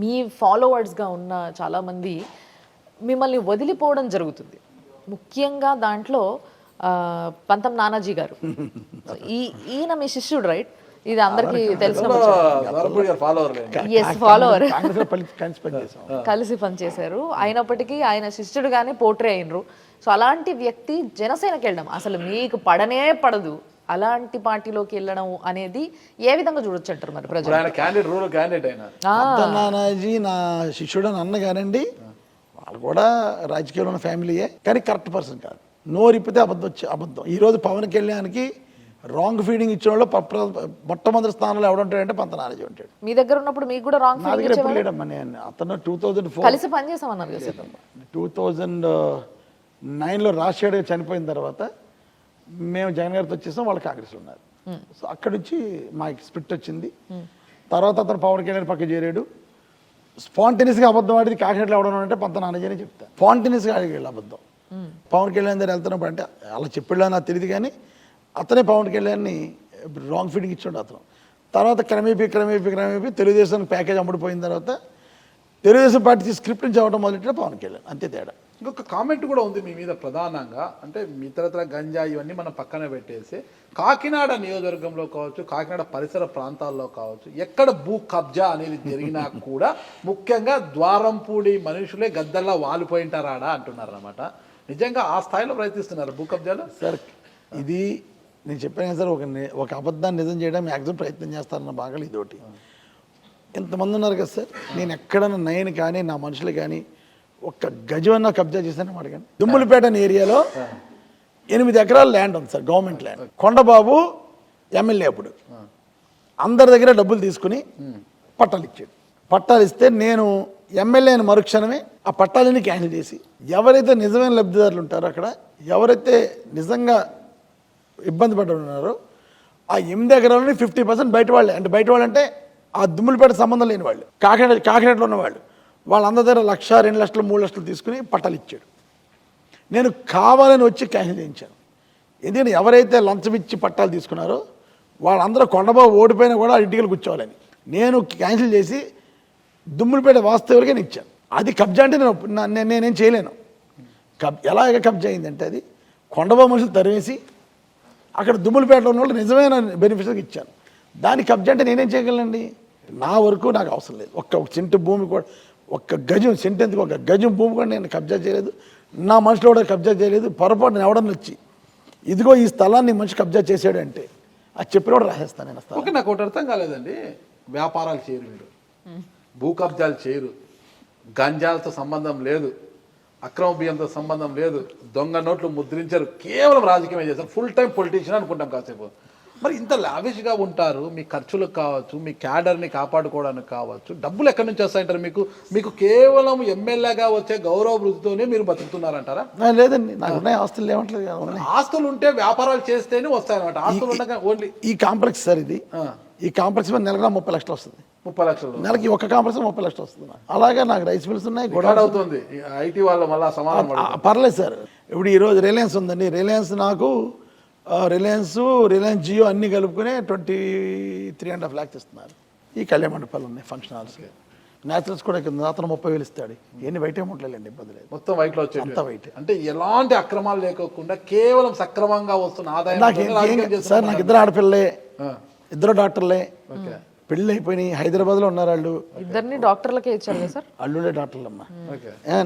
మీ ఫాలోవర్స్గా ఉన్న చాలామంది మిమ్మల్ని వదిలిపోవడం జరుగుతుంది. ముఖ్యంగా దాంట్లో పంతం నానాజీ గారు, ఈయన మీ శిష్యుడు రైట్. ఇది అందరికీ తెలిసిన ద్వారంపూడి గారు ఫాలోవర్ ఎస్ ఫాలోవర్ కాంగ్రెస్లో కలిసి పనిచేసాం. కలిసి పనిచేశారు. అయినప్పటికీ ఆయన శిష్యుడుగానే పోట్రే అయినరు. సో అలాంటి వ్యక్తి జనసేనకి వెళ్ళడం అసలు మీకు పడనే పడదు, అలాంటి పార్టీలోకి వెళ్ళడం అనేది ఏ విధంగా చూడొచ్చు అంటారు మరి ప్రజలు? ఆయన క్యాండిడేట్ రూరల్ క్యాండిడేట్ అయినా నానాజీ నా శిష్యుడు అని అన్న కానండి, వాళ్ళు కూడా రాజకీయంలో ఉన్న ఫ్యామిలీయే, కానీ కరెక్ట్ పర్సన్ కాదు. నోరిప్పితే అబద్ధం. ఈరోజు పవన్ కళ్యాణ్కి రాంగ్ ఫీడింగ్ ఇచ్చిన వాళ్ళు మొట్టమొదటి స్థానంలో ఎవడుంటాడంటే పంత నానాజీ ఉంటాడు. మీ దగ్గర ఉన్నప్పుడు మీకు కూడా రాంగ్ నా దగ్గర ఎప్పుడు లేడమ్మా. నేను అతను 2004 కలిసి పనిచేసామన్నారు కదా. 2009లో రాజశేఖర్ గారు చనిపోయిన తర్వాత మేము జగన్ గారితో వచ్చేసాం, వాళ్ళు కాంగ్రెస్లో ఉన్నారు. సో అక్కడి నుంచి మాకు స్ప్లిట్ వచ్చింది. తర్వాత అతను పవన్ కళ్యాణ్ పక్క చేరాడు. స్పాంటేనియస్గా అబద్ధం ఆడిది కాకినాడలో ఎవడన్నా అంటే పంత నానాజీ అని చెప్తా. స్పాంటేనియస్గా అడిగేళ్ళు అబద్ధం. పవన్ కళ్యాణ్ దగ్గర వెళ్తున్నప్పుడు అంటే అలా చెప్పాడు నాకు తెలియదు, కానీ అతనే పవన్ కళ్యాణ్ని రాంగ్ ఫీడింగ్ ఇచ్చాడు అతను. తర్వాత క్రమేపీ తెలుగుదేశం ప్యాకేజ్ అమ్ముడిపోయిన తర్వాత తెలుగుదేశం పార్టీ స్క్రిప్ట్ నుంచి అవ్వడం మొదలెట్టాడు పవన్ కళ్యాణ్, అంతే తేడా. ఇంకొక కామెంట్ కూడా ఉంది మీ మీద ప్రధానంగా, అంటే ఇతరత్ర గంజా ఇవన్నీ మనం పక్కన పెట్టేసి కాకినాడ నియోజకవర్గంలో కావచ్చు, కాకినాడ పరిసర ప్రాంతాల్లో కావచ్చు, ఎక్కడ భూ కబ్జా అనేది జరిగినా కూడా ముఖ్యంగా ద్వారంపూడి మనుషులే గద్దల్లా వాలిపోయింటారాడా అంటున్నారు అన్నమాట. నిజంగా ఆ స్థాయిలో ప్రయత్నిస్తున్నారు భూ కబ్జాలు? సార్ ఇది నేను చెప్పాను సార్, ఒక అబద్ధాన్ని నిజం చేయడం మ్యాక్సిమం ప్రయత్నం చేస్తారన్న భాగాలు ఇదొకటి. ఇంతమంది ఉన్నారు కదా సార్, నేను ఎక్కడన్నా నేను కానీ నా మనుషులు కానీ ఒక్క గజమన్నా కబ్జా చేశాను అడగండి. దుమ్ములపేట అనే ఏరియాలో 8 ఎకరాల ల్యాండ్ ఉంది sir, government land. Kondababu MLA అప్పుడు అందరి దగ్గర డబ్బులు తీసుకుని పట్టాలు ఇచ్చాడు. పట్టాలు ఇస్తే నేను ఎమ్మెల్యే అయిన మరుక్షణమే ఆ పట్టాలని క్యాన్సిల్ చేసి ఎవరైతే నిజమైన లబ్ధిదారులు ఉంటారో అక్కడ ఎవరైతే నిజంగా ఇబ్బంది పడి ఉన్నారో ఆ 8 ఎకరాలని 50% బయట వాళ్ళే. అంటే బయట వాళ్ళు అంటే ఆ దుమ్ములపేట సంబంధం లేని వాళ్ళు, కాకినాడలో ఉన్నవాళ్ళు, వాళ్ళందరి దగ్గర 1 లక్ష 2 లక్షలు 3 లక్షలు తీసుకుని పట్టాలు ఇచ్చాడు. నేను కావాలని వచ్చి క్యాన్సిల్ చేయించాను. ఎందుకంటే ఎవరైతే లంచం ఇచ్చి పట్టాలు తీసుకున్నారో వాళ్ళందరూ కొండబాబు ఓడిపోయినా కూడా ఇంటికి కూర్చోవాలని నేను క్యాన్సిల్ చేసి దుమ్ములపేట వాస్తవులకే ఇచ్చాను. అది కబ్జా అంటే నేనేం చేయలేను. ఎలాగ కబ్జా అయిందంటే అది కొండబాబు మనుషులు తరివేసి అక్కడ దుమ్ములపేటలో ఉన్న వాళ్ళు నిజమైన బెనిఫిట్స్కి ఇచ్చాను. దాని కబ్జా అంటే నేనేం చేయగలనండి? నా వరకు నాకు అవసరం లేదు. ఒక్క సెంటు భూమి కూడా, ఒక్క గజం సెంటెందుకు ఒక గజం భూమి కూడా నేను కబ్జా చేయలేదు. నా మనుషులు కూడా కబ్జా చేయలేదు. పొరపాటు ఎవడన్నా వచ్చి ఇదిగో ఈ స్థలాన్ని మనిషి కబ్జా చేసాడు అంటే అది చెప్పిన కూడా రాసేస్తాను నేను. ఓకే, నాకు ఒకటి అర్థం కాలేదండి. వ్యాపారాలు చేయరు మీరు, భూ కబ్జాలు చేయరు, గంజాలతో సంబంధం లేదు, అక్రమ బియ్యంతో సంబంధం లేదు, దొంగ నోట్లు ముద్రించారు, కేవలం రాజకీయమే చేస్తారు. ఫుల్ టైం పొలిటీషియన్ అనుకుంటాం కాసేపు. మరి ఇంత లావిష్గా ఉంటారు, మీ ఖర్చులకు కావచ్చు, మీ క్యాడర్ని కాపాడుకోవడానికి కావచ్చు, డబ్బులు ఎక్కడి నుంచి వస్తాయంటారు? మీకు కేవలం ఎమ్మెల్యేగా వచ్చే గౌరవ వృద్ధితోనే మీరు బతుకుతున్నారంటారా? లేదండి, నాకు ఉన్నాయి ఆస్తులు ఏమంటలేదు. ఆస్తులు ఉంటే వ్యాపారాలు చేస్తేనే వస్తాయన్నమాట. ఆస్తులు ఉండగా ఓన్లీ ఈ కాంప్లెక్స్ సార్ ఇది, ఈ కాంప్లెక్స్ మీద నెలగా 30 లక్షలు వస్తుంది. 30 లక్షలు నెలకి ఒక కాంప్లెక్స్ 30 లక్షలు వస్తుంది. అలాగే నాకు రైస్ మిల్స్ ఉన్నాయి, గొడవ అవుతుంది. ఐటీ వాళ్ళ మళ్ళీ సమాధానం పర్లేదు సార్. ఇప్పుడు ఈరోజు రిలయన్స్ ఉందండి, రిలయన్స్ నాకు రిలయన్స్ జియో అన్నీ కలుపుకునే 23.5 lakhs ఇస్తున్నారు. ఈ కళ్యాణ మండపాలు ఉన్నాయి, ఫంక్షన్ హాల్స్కి, న్యాచురల్స్ కూడా కింద అతను 30,000 ఇస్తాడు. ఇవన్నీ వైట్ అమౌంట్లేండి, ఇబ్బంది లేదు. మొత్తం వైట్లో వచ్చే అంతా వైట్. అంటే ఎలాంటి అక్రమాలు లేకోకుండా కేవలం సక్రమంగా వస్తున్న ఆదాయం. సార్ నాకు 2 ఆడపిల్లలే, 2 డాక్టర్లే, పెళ్ళి అయిపోయినాయి, హైదరాబాద్లో ఉన్నారు వాళ్ళు. ఇద్దరిని డాక్టర్లకే ఇచ్చారు కదా సార్? అల్లుడే డాక్టర్లు అమ్మా,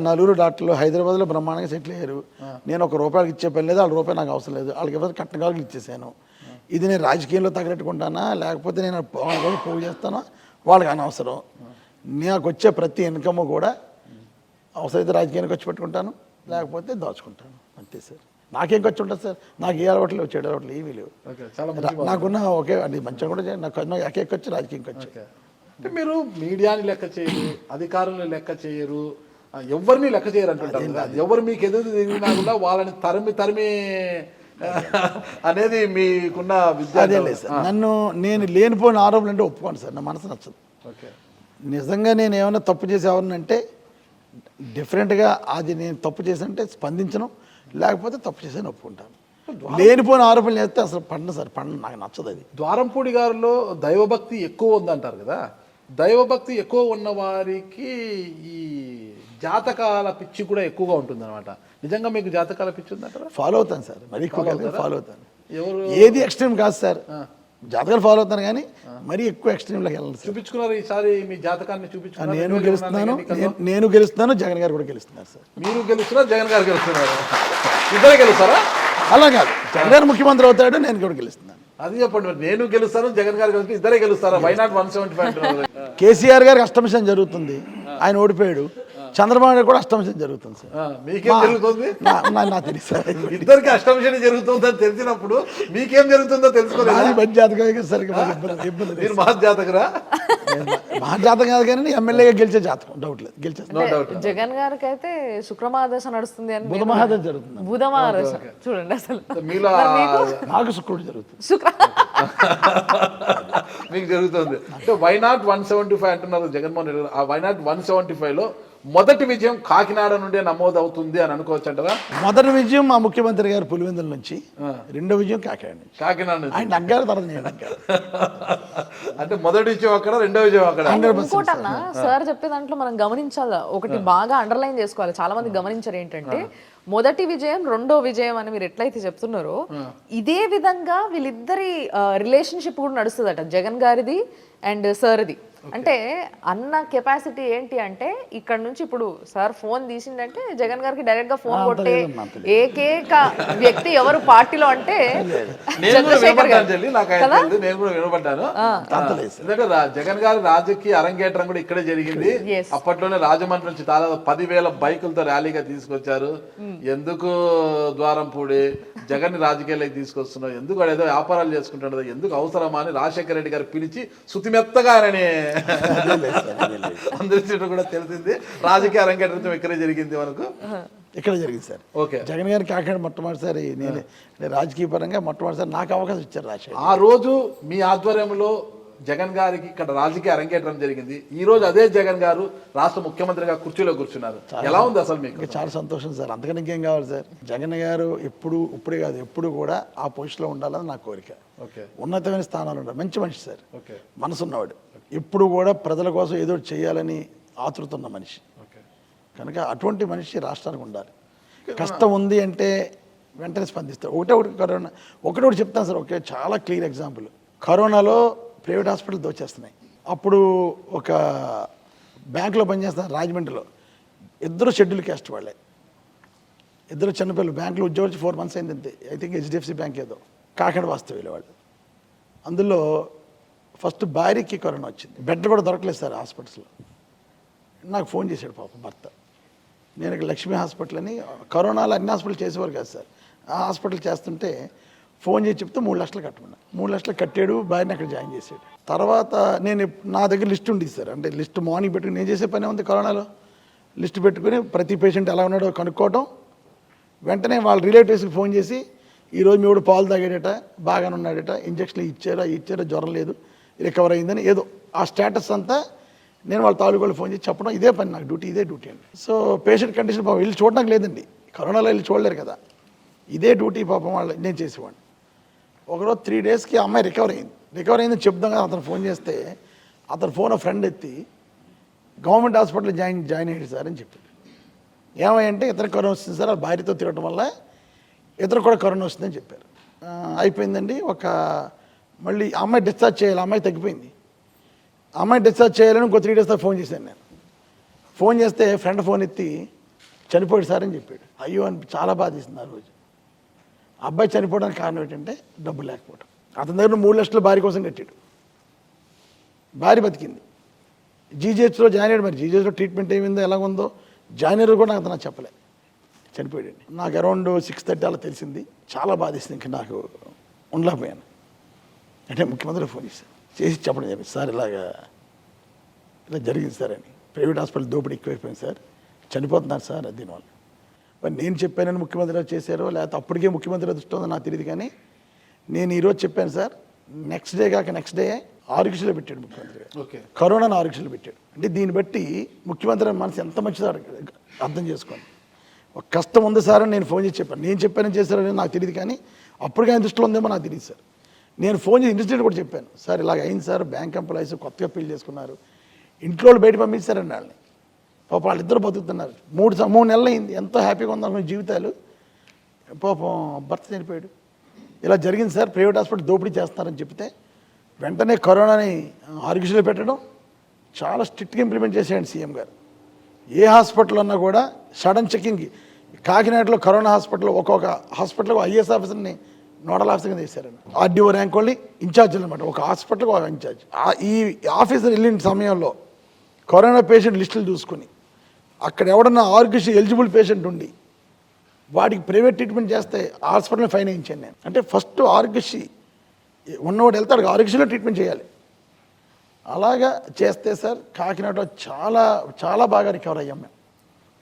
4 డాక్టర్లు హైదరాబాద్లో బ్రహ్మాండంగా సెటిల్ అయ్యారు. నేను ₹1 ఇచ్చే పని లేదు, ₹1 నాకు అవసరం లేదు. వాళ్ళకి ఎవరు కట్టగాలు ఇచ్చేసాను. ఇది నేను రాజకీయంలో తగ్గట్టుకుంటానా లేకపోతే నేను పోగు చేస్తానా వాళ్ళకి అనవసరం. నాకు వచ్చే ప్రతి ఇన్కమ్ కూడా అవసరమైతే రాజకీయానికి వచ్చి పెట్టుకుంటాను, లేకపోతే దాచుకుంటాను, అంతే సార్. నాకేం ఖర్చు ఉంటుంది సార్? నాకు ఏ అలవాట్లు లేవు, చెడు అలవాట్లు ఏమీ లేవు. నాకున్న ఒకే అది మంచిగా కూడా నాకు ఏకే ఖర్చు రాజకీయం ఖర్చు. అంటే మీరు మీడియాని లెక్క చేయరు, అధికారులను లెక్క చేయరు, ఎవరిని లెక్క చేయరు అంటుంటారు. ఎవరు మీకు ఎదురు తిరిగినా కూడా వాళ్ళని తరిమి అనేది మీకున్న విద్య. అదే లేదు సార్, నేను లేనిపోయిన ఆరోపణలు అంటే ఒప్పుకోండి సార్, నా మనసు నచ్చదు. నిజంగా నేను ఏమైనా తప్పు చేసి ఎవరినంటే డిఫరెంట్గా అది నేను తప్పు చేశానంటే స్పందించను, లేకపోతే తప్పు చేసాను ఒప్పుకుంటాను. లేనిపోయిన ఆరోపణలు చేస్తే అసలు పండు నాకు నచ్చదు. అది ద్వారంపూడి గారిలో దైవభక్తి ఎక్కువ ఉందంటారు కదా. దైవభక్తి ఎక్కువ ఉన్న వారికి ఈ జాతకాల పిచ్చి కూడా ఎక్కువగా ఉంటుంది అనమాట. నిజంగా మీకు జాతకాల పిచ్చి ఉందంటారా? ఫాలో అవుతాను సార్, మరి ఎక్కువ ఫాలో అవుతాను. ఏది ఎక్స్ట్రీమ్ కాదు సార్. జాతకాలు ఫాలో అవుతాను కానీ మరీ ఎక్కువ ఎక్స్ట్రీమ్లోకి వెళ్ళాలి సార్. చూపించుకున్నారు ఈసారి మీ జాతకాన్ని చూపించుకున్నారు. నేను గెలుస్తున్నాను, జగన్ గారు కూడా గెలుస్తున్నారు సార్. మీరు గెలుస్తున్నారు, జగన్ గారు గెలుస్తున్నారు, ఇద్దరు గెలుస్తారా? అలా కాదు, జగన్ గారు ముఖ్యమంత్రి అవుతాడు, నేను కూడా గెలుస్తున్నాను. అది చెప్పండి, నేను గెలుస్తాను, జగన్ గారు గెలుస్తారు, ఇద్దరే గెలుస్తారా? Why not 175? కేసీఆర్ గారికి అష్టమిషం జరుగుతుంది, ఆయన ఓడిపోయాడు. చంద్రబాబు నాయుడు కూడా అష్టమిషం జరుగుతుంది సార్. మీకేం జరుగుతుంది? నాకు తెలుసు సార్. ఇద్దరికి అష్టమిషం జరుగుతుందని తెలిసినప్పుడు మీకేం జరుగుతుందో తెలుసుకోలేదు. మధ్యజాతకం సార్, మీరు మహజాతకరా? మహజాతకం కాదు కానీ ఎమ్మెల్యేగా గెలిచే జాతకం, డౌట్ లేదు, గెలిచేస్తాను. జగన్ గారికి అయితే శుక్రమహాదశ నడుస్తుంది అని బుధ మహాదశ జరుగుతుంది. బుధ మహాదశ చూడండి, అసలు మీలో నాకు శుక్రుడు జరుగుతుంది. మీకు జరుగుతుంది అంటే వై నాట్ 175 అంటున్నారు జగన్మోహన్ రెడ్డి. ఆ వై నాట్ 175లో మొదటి విజయం కాకినాడ నుండే నమోదు అవుతుంది అని అనుకోవచ్చు అంటారా? మొదటి విజయం మా ముఖ్యమంత్రి గారు పులివెందుల నుంచి, రెండో విజయం కాకినాడ నుంచి. కాకినాడ నుంచి ఆయన నగ్గారు, తర్వాత నేను నగ్గారు. అంటే మొదటి విజయం అక్కడ, రెండో విజయం అక్కడ. ఇంకోటన్నా సార్ చెప్పే దాంట్లో మనం గమనించాలి, ఒకటి బాగా అండర్లైన్ చేసుకోవాలి, చాలా మంది గమనించారు ఏంటంటే మొదటి విజయం రెండో విజయం అని మీరు ఎట్లయితే చెప్తున్నారో ఇదే విధంగా వీళ్ళిద్దరి రిలేషన్షిప్ కూడా నడుస్తుందట, జగన్ గారిది అండ్ సార్ది. అంటే అన్న కెపాసిటీ ఏంటి అంటే ఇక్కడ నుంచి ఇప్పుడు సార్ ఫోన్ తీసిందంటే జగన్ గారికి డైరెక్ట్ గా ఫోన్ కొట్టే ఏకైక వ్యక్తి ఎవరు పార్టీలో అంటే చంద్రశేఖర్ గారు. నేను కూడా వినపడ్డాను. ఎందుకంటే జగన్ గారి రాజకీయ అరంగేట్రం కూడా ఇక్కడే జరిగింది. అప్పట్లోనే రాజమండ్రి నుంచి దాదాపు 10,000 బైకులతో ర్యాలీగా తీసుకొచ్చారు. ఎందుకు ద్వారం పూడి జగన్ ని రాజకీయాల్లోకి తీసుకొస్తున్నావు, ఎందుకు ఏదో వ్యాపారాలు చేసుకుంటున్నదో, ఎందుకు అవసరమా అని రాజశేఖర రెడ్డి గారు పిలిచి శుతిమెత్తగా ఆయనని అందరి కూడా తెలిసింది. రాజకీయ అరంగేట్రం ఇక్కడే జరిగింది, మనకు ఇక్కడ జరిగింది సార్. ఓకే, జగన్ గారికి కాకినాడ మొట్టమొదటిసారి నేను రాజకీయ పరంగా మొట్టమొదటిసారి నాకు అవకాశం ఇచ్చారు రాజశేఖర్. ఆ రోజు మీ ఆధ్వర్యంలో జగన్ గారికి ఇక్కడ రాజకీయ అరంగేట్రం జరిగింది. ఈ రోజు అదే జగన్ గారు రాష్ట్ర ముఖ్యమంత్రిగా కుర్చీలో కూర్చున్నారు. ఎలా ఉంది అసలు మీకు? చాలా సంతోషం సార్, అంతకన్నా ఇంకేం కావాలి సార్. జగన్ గారు ఇప్పుడే కాదు ఎప్పుడు కూడా ఆ పొజిషన్లో ఉండాలని నా కోరిక. ఉన్నతమైన స్థానాలు ఉండాలి, మంచి మనిషి సార్, మనసున్నవాడు, ఎప్పుడు కూడా ప్రజల కోసం ఏదో చేయాలని ఆతృతున్న మనిషి. కనుక అటువంటి మనిషి రాష్ట్రానికి ఉండాలి. కష్టం ఉంది అంటే వెంటనే స్పందిస్తారు. ఒకటి చెప్తాను సార్, ఓకే, చాలా క్లియర్ ఎగ్జాంపుల్. కరోనాలో ప్రైవేట్ హాస్పిటల్ దోచేస్తున్నాయి. అప్పుడు ఒక బ్యాంకులో పనిచేస్తున్నారు రాజమండ్రిలో, ఇద్దరు షెడ్యూల్ క్యాస్ట్ వాళ్ళే, ఇద్దరు చిన్నపిల్లలు, బ్యాంకులో ఉద్యోగం వచ్చి 4 months అయింది అంతే. ఐ థింక్ HDFC బ్యాంక్ ఏదో, కాకినాడ వాస్తవ్యులు వాళ్ళు. అందులో ఫస్ట్ భార్యకి కరోనా వచ్చింది, బెడ్ కూడా దొరకలేదు సార్ హాస్పిటల్స్లో. నాకు ఫోన్ చేశాడు పాపం భర్త, నేను ఇక్కడ లక్ష్మీ హాస్పిటల్ అని, కరోనాలో అన్ని హాస్పిటల్ చేసేవారు కాదు సార్, ఆ హాస్పిటల్ చేస్తుంటే ఫోన్ చేసి చెప్తే 3 లక్షలు కట్టమన్నా. 3 లక్షలు కట్టాడు, భార్యని అక్కడ జాయిన్ చేసాడు. తర్వాత నా దగ్గర లిస్ట్ ఉండేది సార్, అంటే లిస్ట్ మార్నింగ్ పెట్టుకుని నేను చేసే పని ఉంది కరోనాలో, లిస్ట్ పెట్టుకుని ప్రతి పేషెంట్ ఎలా ఉన్నాడో కనుక్కోవటం, వెంటనే వాళ్ళ రిలేటివ్స్కి ఫోన్ చేసి ఈరోజు మీ వాడు పాలు తాగాడట, బాగానే ఉన్నాడట, ఇంజక్షన్లు ఇచ్చారో జ్వరం లేదు, రికవర్ అయిందని ఏదో ఆ స్టేటస్ అంతా నేను వాళ్ళ తాలూకాలు ఫోన్ చేసి చెప్పడం, ఇదే పని నాకు డ్యూటీ, ఇదే డ్యూటీ అండి. సో పేషెంట్ కండిషన్ పాపం వెళ్ళి చూడడానికి లేదండి, కరోనాలో వెళ్ళి చూడలేరు కదా, ఇదే డ్యూటీ పాపం వాళ్ళు నేను చేసేవాడిని. ఒకరోజు 3 daysకి అమ్మాయి రికవర్ అయిందని చెప్దాం కదా, అతను ఫోన్ చేస్తే అతను ఫోన్ ఫ్రెండ్ ఎత్తి గవర్నమెంట్ హాస్పిటల్ జాయిన్ అయ్యాడు సార్ అని చెప్పాడు. ఏమంటే ఇతర కరోనా వస్తుంది సార్, ఆ భార్యతో తిరగడం వల్ల ఇతరు కూడా కరోనా వస్తుందని చెప్పారు. అయిపోయిందండి. మళ్ళీ అమ్మాయి డిశ్చార్జ్ చేయాలి, అమ్మాయి తగ్గిపోయింది, అమ్మాయి డిశ్చార్జ్ చేయాలని ఇంకో 3 days ఫోన్ చేశాను నేను. ఫోన్ చేస్తే ఫ్రెండ్ ఫోన్ ఎత్తి చనిపోయాడు సార్ అని చెప్పాడు. అయ్యో అని చాలా బాధేసింది ఆ రోజు. అబ్బాయి చనిపోవడానికి కారణం ఏంటంటే డబ్బు లేకపోవడం. అతని దగ్గర 3 లక్షలు భార్య కోసం కట్టాడు, భార్య బతికింది. జీజీహెచ్లో జాయిన్ అయ్యాడు, మరి జీజీహెచ్లో ట్రీట్మెంట్ ఏమైందో ఎలాగుందో జాయిన్ అయ్యారు కూడా నాకు చెప్పలే, చనిపోయాడండి. నాకు అరౌండ్ 6:30 అలా తెలిసింది, చాలా బాధేసింది. ఇంకా నాకు ఉండలేకపోయాను. అంటే ముఖ్యమంత్రి ఫోన్ చేసి చెప్పడం చెప్పి, సార్ ఇలా జరిగింది సార్ అని, ప్రైవేట్ హాస్పిటల్ దోపిడీ ఎక్కువైపోయింది సార్, చనిపోతున్నారు సార్ దీనివల్ల. మరి నేను చెప్పానని ముఖ్యమంత్రి చేశారో లేకపోతే అప్పటికే ముఖ్యమంత్రి దృష్టి ఉందో నాకు తెలియదు, కానీ నేను ఈరోజు చెప్పాను సార్. నెక్స్ట్ డే ఆరోగ్యశ్రీలో పెట్టాడు ముఖ్యమంత్రి గారు, కరోనాను ఆరోగ్యశ్రీలో పెట్టాడు. అంటే దీన్ని బట్టి ముఖ్యమంత్రి మనసు ఎంత మంచిదో అర్థం చేసుకోండి. ఒక కష్టం ఉంది సార్ అని నేను ఫోన్ చేసి చెప్పాను. నేను చెప్పానని చేశారని నాకు తెలియదు, కానీ అప్పటికే ఆయన దృష్టిలో ఉందేమో నాకు తెలియదు సార్. నేను ఫోన్ చేసి ఇన్సిడెంట్ కూడా చెప్పాను, సార్ ఇలాగ అయింది సార్, బ్యాంక్ ఎంప్లాయీస్ కొత్తగా పెళ్లి చేసుకున్నారు, ఇంట్లో వాళ్ళు బయట పంపించారండి వాళ్ళని, పాపం వాళ్ళిద్దరు బతుకుతున్నారు, 3 నెలలు అయింది, ఎంతో హ్యాపీగా ఉందనుకున్న జీవితాలు, పాపం భర్త చనిపోయాడు. ఇలా జరిగింది సార్, ప్రైవేట్ హాస్పిటల్ దోపిడీ చేస్తున్నారని చెప్తే వెంటనే కరోనాని ఆరోగ్యశ్రీలో పెట్టడం చాలా స్ట్రిక్ట్గా ఇంప్లిమెంట్ చేసేయండి సీఎం గారు. ఏ హాస్పిటల్ ఉన్నా కూడా సడన్ చెకింగ్. కాకినాడలో కరోనా హాస్పిటల్ ఒక్కొక్క హాస్పిటల్కి ఐఏఎస్ ఆఫీసర్ని నోడల్ ఆఫీసర్గా వేశారండి. ఆర్డీఓ ర్యాంక్ వాళ్ళని ఇన్ఛార్జ్ అనమాట, ఒక హాస్పిటల్కి ఒక ఇన్ఛార్జ్. ఈ ఆఫీసర్ వెళ్ళిన సమయంలో కరోనా పేషెంట్ లిస్టులు చూసుకొని అక్కడ ఎవడన్నా ఆరోగ్యశ్రీ ఎలిజిబుల్ పేషెంట్ ఉండి వాడికి ప్రైవేట్ ట్రీట్మెంట్ చేస్తే హాస్పిటల్ని ఫైన్ వేయించాను నేను. అంటే ఫస్ట్ ఆరోగ్యశ్రీ ఉన్నవాడు వెళ్తాడు, ఆరోగ్యశ్రీలో ట్రీట్మెంట్ చేయాలి. అలాగా చేస్తే సార్ కాకినాడలో చాలా చాలా బాగా రికవర్ అయ్యాం మేము.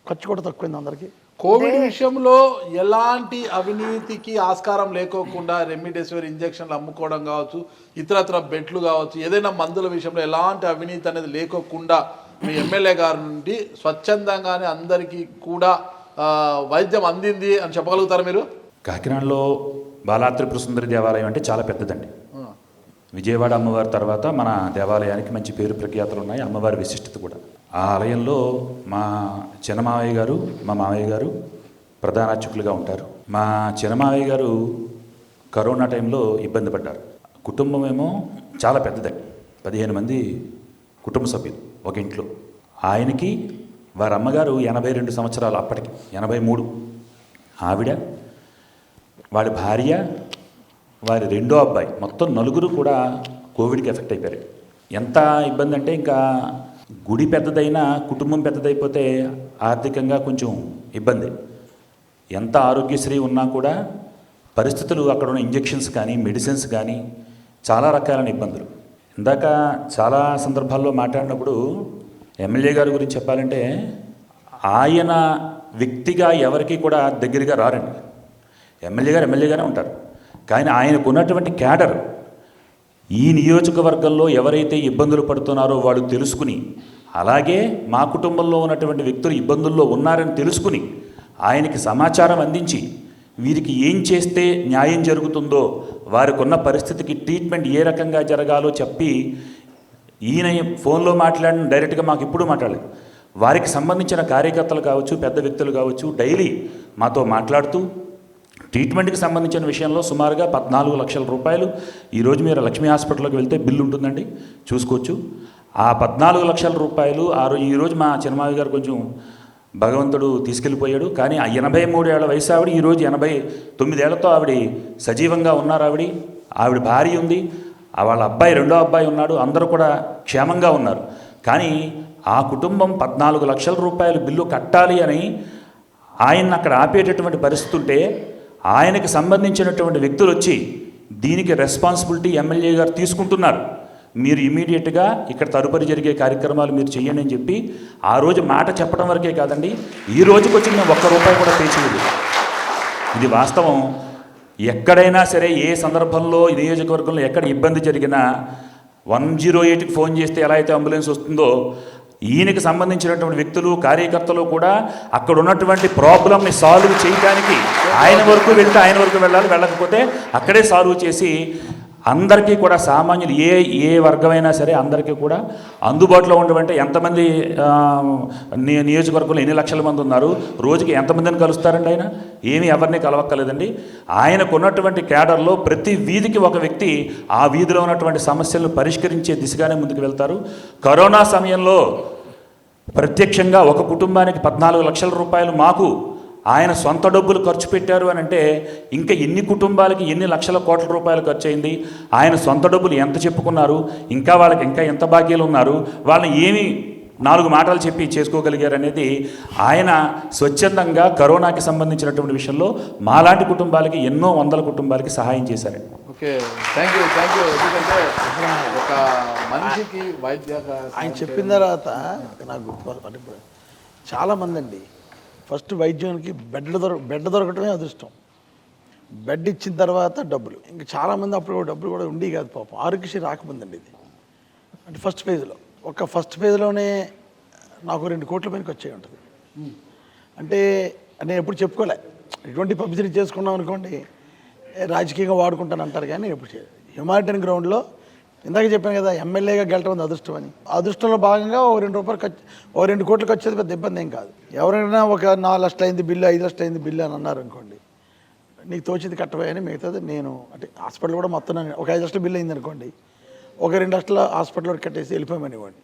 ఖర్చు కూడా తక్కువైంది అందరికీ. కోవిడ్ విషయంలో ఎలాంటి అవినీతికి ఆస్కారం లేకోకుండా రెమ్డెసివిర్ ఇంజక్షన్లు అమ్ముకోవడం కావచ్చు, ఇతరత్ర బెడ్లు కావచ్చు, ఏదైనా మందుల విషయంలో ఎలాంటి అవినీతి అనేది లేకోకుండా మీ ఎమ్మెల్యే గారి నుండి స్వచ్ఛందంగానే అందరికీ కూడా వైద్యం అందింది అని చెప్పగలుగుతారు మీరు? కాకినాడలో బాలాత్రిపుర సుందరి దేవాలయం అంటే చాలా పెద్దదండి. విజయవాడ అమ్మవారి తర్వాత మన దేవాలయానికి మంచి పేరు ప్రఖ్యాతులు ఉన్నాయి, అమ్మవారి విశిష్టత కూడా. ఆ ఆలయంలో మా చిన్నమావయ్య గారు, మా మావయ్య గారు ప్రధాన అర్చకులుగా ఉంటారు. మా చిన్నమావయ్య గారు కరోనా టైంలో ఇబ్బంది పడ్డారు. కుటుంబం ఏమో చాలా పెద్దదండి, 15 మంది కుటుంబ సభ్యులు ఒక ఇంట్లో. ఆయనకి వారి అమ్మగారు 82 సంవత్సరాలు, అప్పటికి 83. ఆవిడ, వాడి భార్య, వారి రెండో అబ్బాయి, మొత్తం 4 కూడా కోవిడ్కి ఎఫెక్ట్ అయిపోయారు. ఎంత ఇబ్బంది అంటే ఇంకా గుడి పెద్దదైనా కుటుంబం పెద్దదైపోతే ఆర్థికంగా కొంచెం ఇబ్బంది. ఎంత ఆరోగ్యశ్రీ ఉన్నా కూడా పరిస్థితులు, అక్కడ ఉన్న ఇంజెక్షన్స్ కానీ మెడిసిన్స్ కానీ చాలా రకాలైన ఇబ్బందులు. ఇందాక చాలా సందర్భాల్లో మాట్లాడినప్పుడు ఎమ్మెల్యే గారి గురించి చెప్పాలంటే ఆయన వ్యక్తిగా ఎవరికి కూడా దగ్గరగా రారండి. ఎమ్మెల్యేగానే ఉంటారు, కానీ ఆయనకు ఉన్నటువంటి క్యాడర్ ఈ నియోజకవర్గంలో ఎవరైతే ఇబ్బందులు పడుతున్నారో వాళ్ళు తెలుసుకుని, అలాగే మా కుటుంబంలో ఉన్నటువంటి వ్యక్తులు ఇబ్బందుల్లో ఉన్నారని తెలుసుకుని ఆయనకి సమాచారం అందించి వీరికి ఏం చేస్తే న్యాయం జరుగుతుందో, వారికి ఉన్న పరిస్థితికి ట్రీట్మెంట్ ఏ రకంగా జరగాలో చెప్పి, ఈయన ఫోన్లో మాట్లాడిన డైరెక్ట్గా మాకు ఇప్పుడు మాట్లాడలేదు, వారికి సంబంధించిన కార్యకర్తలు కావచ్చు, పెద్ద వ్యక్తులు కావచ్చు, డైలీ మాతో మాట్లాడుతూ ట్రీట్మెంట్కి సంబంధించిన విషయంలో సుమారుగా 14 లక్షల రూపాయలు, ఈరోజు మీరు లక్ష్మీ హాస్పిటల్కి వెళ్తే బిల్లు ఉంటుందండి, చూసుకోవచ్చు. ఆ 14 లక్షల రూపాయలు ఈరోజు మా చిన్నమావి గారు కొంచెం భగవంతుడు తీసుకెళ్ళిపోయాడు, కానీ ఆ 83 ఏళ్ల వయసు ఆవిడ ఈరోజు 89 ఏళ్లతో ఆవిడ సజీవంగా ఉన్నారు. ఆవిడ భార్య ఉంది, వాళ్ళ అబ్బాయి, రెండో అబ్బాయి ఉన్నాడు, అందరూ కూడా క్షేమంగా ఉన్నారు. కానీ ఆ కుటుంబం 14 లక్షల రూపాయలు బిల్లు కట్టాలి అని ఆయన అక్కడ ఆపేటటువంటి పరిస్థితి ఉంటే, ఆయనకి సంబంధించినటువంటి వ్యక్తులు వచ్చి దీనికి రెస్పాన్సిబిలిటీ ఎమ్మెల్యే గారు తీసుకుంటున్నారు, మీరు ఇమీడియట్గా ఇక్కడ తదుపరి జరిగే కార్యక్రమాలు మీరు చేయండి అని చెప్పి ఆ రోజు మాట చెప్పడం వరకే కాదండి, ఈ రోజుకి వచ్చి మేము ₹1 కూడా పే చేయలేదు. ఇది వాస్తవం. ఎక్కడైనా సరే, ఏ సందర్భంలో ఈ నియోజకవర్గంలో ఎక్కడ ఇబ్బంది జరిగినా 108కి ఫోన్ చేస్తే ఎలా అయితే అంబులెన్స్ వస్తుందో, ఈయనకి సంబంధించినటువంటి వ్యక్తులు, కార్యకర్తలు కూడా అక్కడ ఉన్నటువంటి ప్రాబ్లమ్ని సాల్వ్ చేయడానికి ఆయన వరకు వెళ్ళాలి, వెళ్ళకపోతే అక్కడే సాల్వ్ చేసి అందరికీ కూడా సామాన్యులు ఏ వర్గమైనా సరే అందరికీ కూడా అందుబాటులో ఉండవంటే, ఎంతమంది నియోజకవర్గంలో ఎన్ని లక్షల మంది ఉన్నారు, రోజుకి ఎంతమందిని కలుస్తారండి? ఆయన ఏమీ ఎవరిని కలవక్కర్లేదండి. ఆయనకు ఉన్నటువంటి క్యాడర్లో ప్రతి వీధికి ఒక వ్యక్తి ఆ వీధిలో ఉన్నటువంటి సమస్యలను పరిష్కరించే దిశగానే ముందుకు వెళ్తారు. కరోనా సమయంలో ప్రత్యక్షంగా ఒక కుటుంబానికి 14 లక్షల రూపాయలు మాకు ఆయన సొంత డబ్బులు ఖర్చు పెట్టారు అని అంటే, ఇంకా ఎన్ని కుటుంబాలకి ఎన్ని లక్షల కోట్ల రూపాయలు ఖర్చు అయింది, ఆయన సొంత డబ్బులు ఎంత చెప్పుకున్నారు, ఇంకా వాళ్ళకి ఇంకా ఎంత బాకీలు ఉన్నారు, వాళ్ళని ఏమి 4 మాటలు చెప్పి చేసుకోగలిగారు అనేది ఆయన స్వచ్ఛందంగా కరోనాకి సంబంధించినటువంటి విషయంలో మాలాంటి కుటుంబాలకి ఎన్నో వందల కుటుంబాలకి సహాయం చేశారు. Okay, thank you. ఎందుకంటే ఒక మనిషికి వైద్య ఆయన చెప్పిన తర్వాత నాకు గుర్తు, చాలామంది అండి ఫస్ట్ వైద్యానికి బెడ్ దొరకటమే అదృష్టం. బెడ్ ఇచ్చిన తర్వాత డబ్బులు, ఇంకా చాలామంది అప్పుడు డబ్బులు కూడా ఉండి కాదు పాపం, ఆరోగ్యశ్రీ రాకముందండి ఇది. అంటే ఫస్ట్ ఫేజ్లోనే నాకు 2 కోట్ల పైనకి వచ్చే ఉంటుంది. అంటే నేను ఎప్పుడు చెప్పుకోలే, ఎటువంటి పబ్లిసిటీ చేసుకున్నాం అనుకోండి రాజకీయంగా వాడుకుంటాను అంటారు, కానీ ఎప్పుడు చేయలేదు. హ్యుమానిటేరియన్ గ్రౌండ్లో ఇందాక చెప్పాను కదా, ఎమ్మెల్యేగా గెలటం ఉంది అదృష్టం అని. అదృష్టంలో భాగంగా ₹2 కోట్లకు వచ్చేది పెద్ద ఇబ్బంది ఏం కాదు. ఎవరైనా ఒక 4 లక్షలు అయింది బిల్లు, 5 లక్షలు అయింది బిల్లు అని అన్నారు అనుకోండి, నీకు తోచింది కట్టబోయని, మిగతాది నేను అంటే హాస్పిటల్ కూడా మొత్తం ఒక 5 లక్షల బిల్లు అయింది అనుకోండి, ఒక 2 లక్షల హాస్పిటల్లో కట్టేసి వెళ్ళిపోయామనేవాడిని.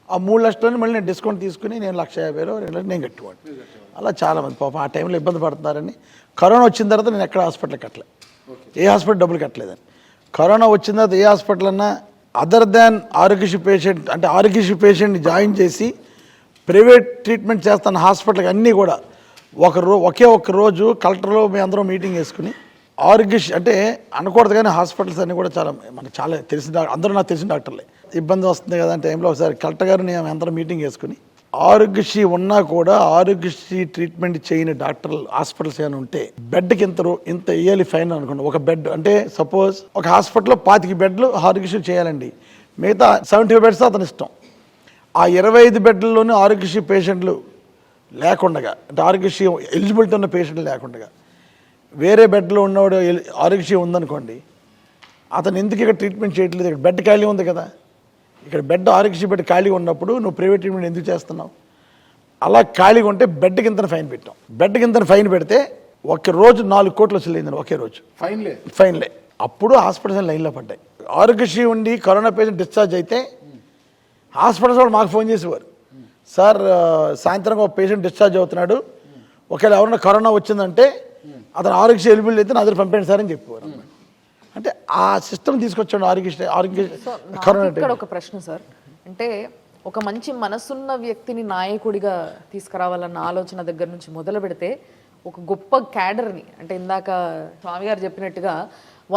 ఆ 3 లక్షలని మళ్ళీ నేను డిస్కౌంట్ తీసుకుని నేను 1,50,000 2 లక్షలు నేను కట్టేవాడిని. అలా చాలామంది పాపం ఆ టైంలో ఇబ్బంది పడుతున్నారని. కరోనా వచ్చిన తర్వాత నేను ఎక్కడ హాస్పిటల్ కట్టలేదు, ఏ హాస్పిటల్ డబ్బులు కట్టలేదని. కరోనా వచ్చిన తర్వాత ఏ హాస్పిటల్ అన్నా అదర్ దాన్ ఆరోగ్యశ్రీ పేషెంట్ అంటే ఆరోగ్యశ్రీ పేషెంట్ని జాయిన్ చేసి ప్రైవేట్ ట్రీట్మెంట్ చేస్తున్న హాస్పిటల్కి అన్నీ కూడా ఒకే ఒక్క రోజు కలెక్టర్లో మేము అందరం మీటింగ్ వేసుకుని ఆరోగ్యశ్రీ అంటే అనకూడదు కానీ హాస్పిటల్స్ అన్నీ కూడా చాలా మనకు చాలా తెలిసిన అందరూ నాకు తెలిసిన డాక్టర్లే. ఇబ్బంది వస్తుంది కదా అంటే టైంలో ఒకసారి కలెక్టర్ గారు మేము అందరం మీటింగ్ వేసుకుని ఆరోగ్యశ్రీ ఉన్నా కూడా ఆరోగ్యశ్రీ ట్రీట్మెంట్ చేయని డాక్టర్లు హాస్పిటల్స్ ఏమైనా ఉంటే బెడ్కి ఇంత ఇయ్యాలి ఫైన్ అనుకోండి. ఒక బెడ్ అంటే సపోజ్ ఒక హాస్పిటల్లో 25 బెడ్లు ఆరోగ్యశ్రీ చేయాలండి, మిగతా 75 బెడ్స్ అతని ఇష్టం. ఆ 25 బెడ్లలోనే ఆరోగ్యశ్రీ పేషెంట్లు లేకుండా అంటే ఆరోగ్యశ్రీ ఎలిజిబిలిటీ ఉన్న పేషెంట్లు లేకుండా వేరే బెడ్లో ఉన్నవాడు ఆరోగ్యశ్రీ ఉందనుకోండి, అతను ఎందుకు ఇక్కడ ట్రీట్మెంట్ చేయట్లేదు? ఇక్కడ బెడ్ ఖాళీ ఉంది కదా, ఇక్కడ బెడ్ ఆరోగ్యశ్రీ బెడ్ ఖాళీగా ఉన్నప్పుడు నువ్వు ప్రైవేట్ ట్రీట్మెంట్ ఎందుకు చేస్తున్నావు? అలా ఖాళీగా ఉంటే బెడ్కి ఇంత ఫైన్ పెట్టాం. బెడ్కి ఇంత ఫైన్ పెడితే ఒక రోజు 4 కోట్లు వసూలైందని ఒకే రోజు ఫైన్లే. అప్పుడు హాస్పిటల్స్ లైన్లో పడ్డాయి. ఆరోగ్యశ్రీ ఉండి కరోనా పేషెంట్ డిశ్చార్జ్ అయితే హాస్పిటల్స్ వాళ్ళు మాకు ఫోన్ చేసేవారు, సార్ సాయంత్రం ఒక పేషెంట్ డిశ్చార్జ్ అవుతున్నాడు, ఒకవేళ ఎవరైనా కరోనా వచ్చిందంటే అతను ఆరోగ్యశ్రీ ఎలిజిబుల్ అయితే నా దగ్గర పంపండి సార్ అని చెప్పేవారు. అంటే ఆ సిస్టమ్ తీసుకొచ్చాడు ఆరోగ్య ఇక్కడ ఒక ప్రశ్న సార్, అంటే ఒక మంచి మనసున్న వ్యక్తిని నాయకుడిగా తీసుకురావాలన్న ఆలోచన దగ్గర నుంచి మొదలు పెడితే ఒక గొప్ప క్యాడర్ని, అంటే ఇందాక స్వామి గారు చెప్పినట్టుగా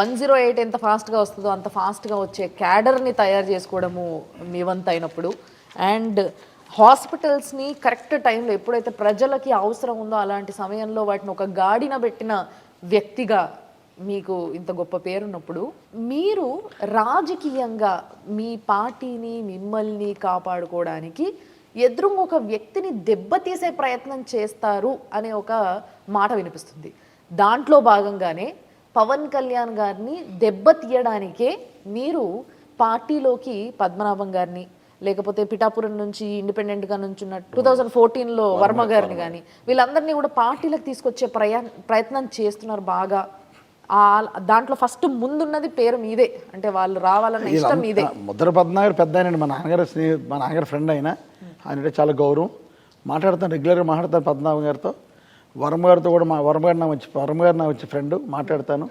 108 ఎంత ఫాస్ట్గా వస్తుందో అంత ఫాస్ట్గా వచ్చే క్యాడర్ని తయారు చేసుకోవడము మీ వంతు అయినప్పుడు, అండ్ హాస్పిటల్స్ని కరెక్ట్ టైంలో ఎప్పుడైతే ప్రజలకి అవసరం ఉందో అలాంటి సమయంలో వాటిని ఒక గాడిన పెట్టిన వ్యక్తిగా మీకు ఇంత గొప్ప పేరున్నప్పుడు, మీరు రాజకీయంగా మీ పార్టీని మిమ్మల్ని కాపాడుకోవడానికి ఎదురుగా ఒక వ్యక్తిని దెబ్బతీసే ప్రయత్నం చేస్తారు అనే ఒక మాట వినిపిస్తుంది. దాంట్లో భాగంగానే పవన్ కళ్యాణ్ గారిని దెబ్బతీయడానికే మీరు పార్టీలోకి పద్మనాభం గారిని, లేకపోతే పిఠాపురం నుంచి ఇండిపెండెంట్గా నుంచున్న 2014లో వర్మ గారిని కానీ వీళ్ళందరినీ కూడా పార్టీలకు తీసుకొచ్చే ప్రయత్నం చేస్తున్నారు బాగా. దాంట్లో ఫస్ట్ ముందున్నది పేరు మీదే, అంటే వాళ్ళు రావాలన్న ఇష్టం మీదే. ముద్ర పద్మనాభం పెద్ద ఆయన, మా నాన్నగారు ఫ్రెండ్ అయినా ఆయన చాలా గౌరవం, మాట్లాడతాను, రెగ్యులర్గా మాట్లాడతాను పద్మనాభం గారితో. వర్మ గారితో కూడా వర్మ గారు నా వచ్చి ఫ్రెండ్ మాట్లాడతాను.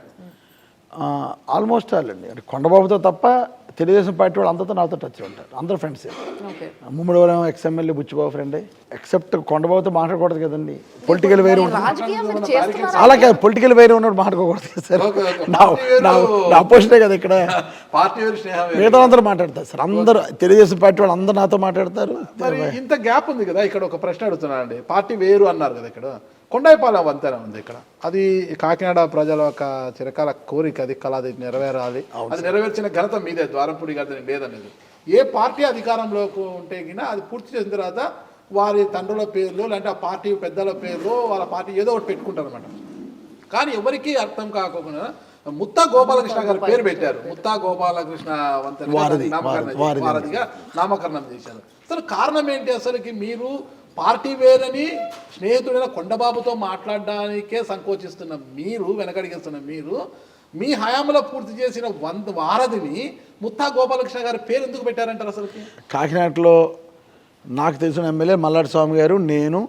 ఆల్మోస్ట్ ఆల్ అండి, అంటే కొండబాబుతో తప్ప తెలుగుదేశం పార్టీ వాళ్ళు అందరితో నాతో టచ్లో ఉంటారు, అందరూ ఫ్రెండ్సే. ముమ్మడివరం ఎక్స్ఎమ్మెల్యే బుచ్చిబాబు ఫ్రెండే, ఎక్సెప్ట్ కొండబాబుతో మాట్లాడకూడదు కదండి, పొలిటికల్ వేరే ఉంటుంది. అలాగే పొలిటికల్ వేరే ఉన్నప్పుడు మాట్లాడకూడదు సార్, నా అపోజిటే కదా ఇక్కడ. మిగతా అందరూ మాట్లాడతారు సార్, అందరూ తెలుగుదేశం పార్టీ వాళ్ళు అందరూ నాతో మాట్లాడతారు. ఇంత గ్యాప్ ఉంది కదా, ఇక్కడ ఒక ప్రశ్న అడుగుతున్నానండి. పార్టీ వేరు అన్నారు కదా, ఇక్కడ కొండాయిపాలెం వంతెన ఉంది ఇక్కడ, అది కాకినాడ ప్రజల యొక్క చిరకాల కోరిక, అది కళ, అది నెరవేరాలి. అది నెరవేర్చిన ఘనత మీదే, ద్వారంపూడి గారి లేదనేది. ఏ పార్టీ అధికారంలోకి ఉంటే గినా అది పూర్తి చేసిన తర్వాత వారి తండ్రుల పేర్లు లేదంటే ఆ పార్టీ పెద్దల పేర్లు వాళ్ళ పార్టీ ఏదో ఒకటి పెట్టుకుంటారు అనమాట. కానీ ఎవరికి అర్థం కాకుండా ముత్తా గోపాలకృష్ణ గారి పేరు పెట్టారు. ముత్తా గోపాలకృష్ణ వంతెన వారధిగా నామకరణం చేశారు. అసలు కారణం ఏంటి? అసలుకి మీరు పార్టీ వేరని స్నేహితుడైన కొండబాబుతో మాట్లాడడానికే సంకోచిస్తున్న మీరు, వెనకడిగిస్తున్న మీరు, మీ హయాంలో పూర్తి చేసిన వారధిని ముత్తా గోపాలకృష్ణ గారి పేరు ఎందుకు పెట్టారంటారు? అసలు కాకినాడలో నాకు తెలిసిన ఎమ్మెల్యే మల్లాడి స్వామి గారు, నేను,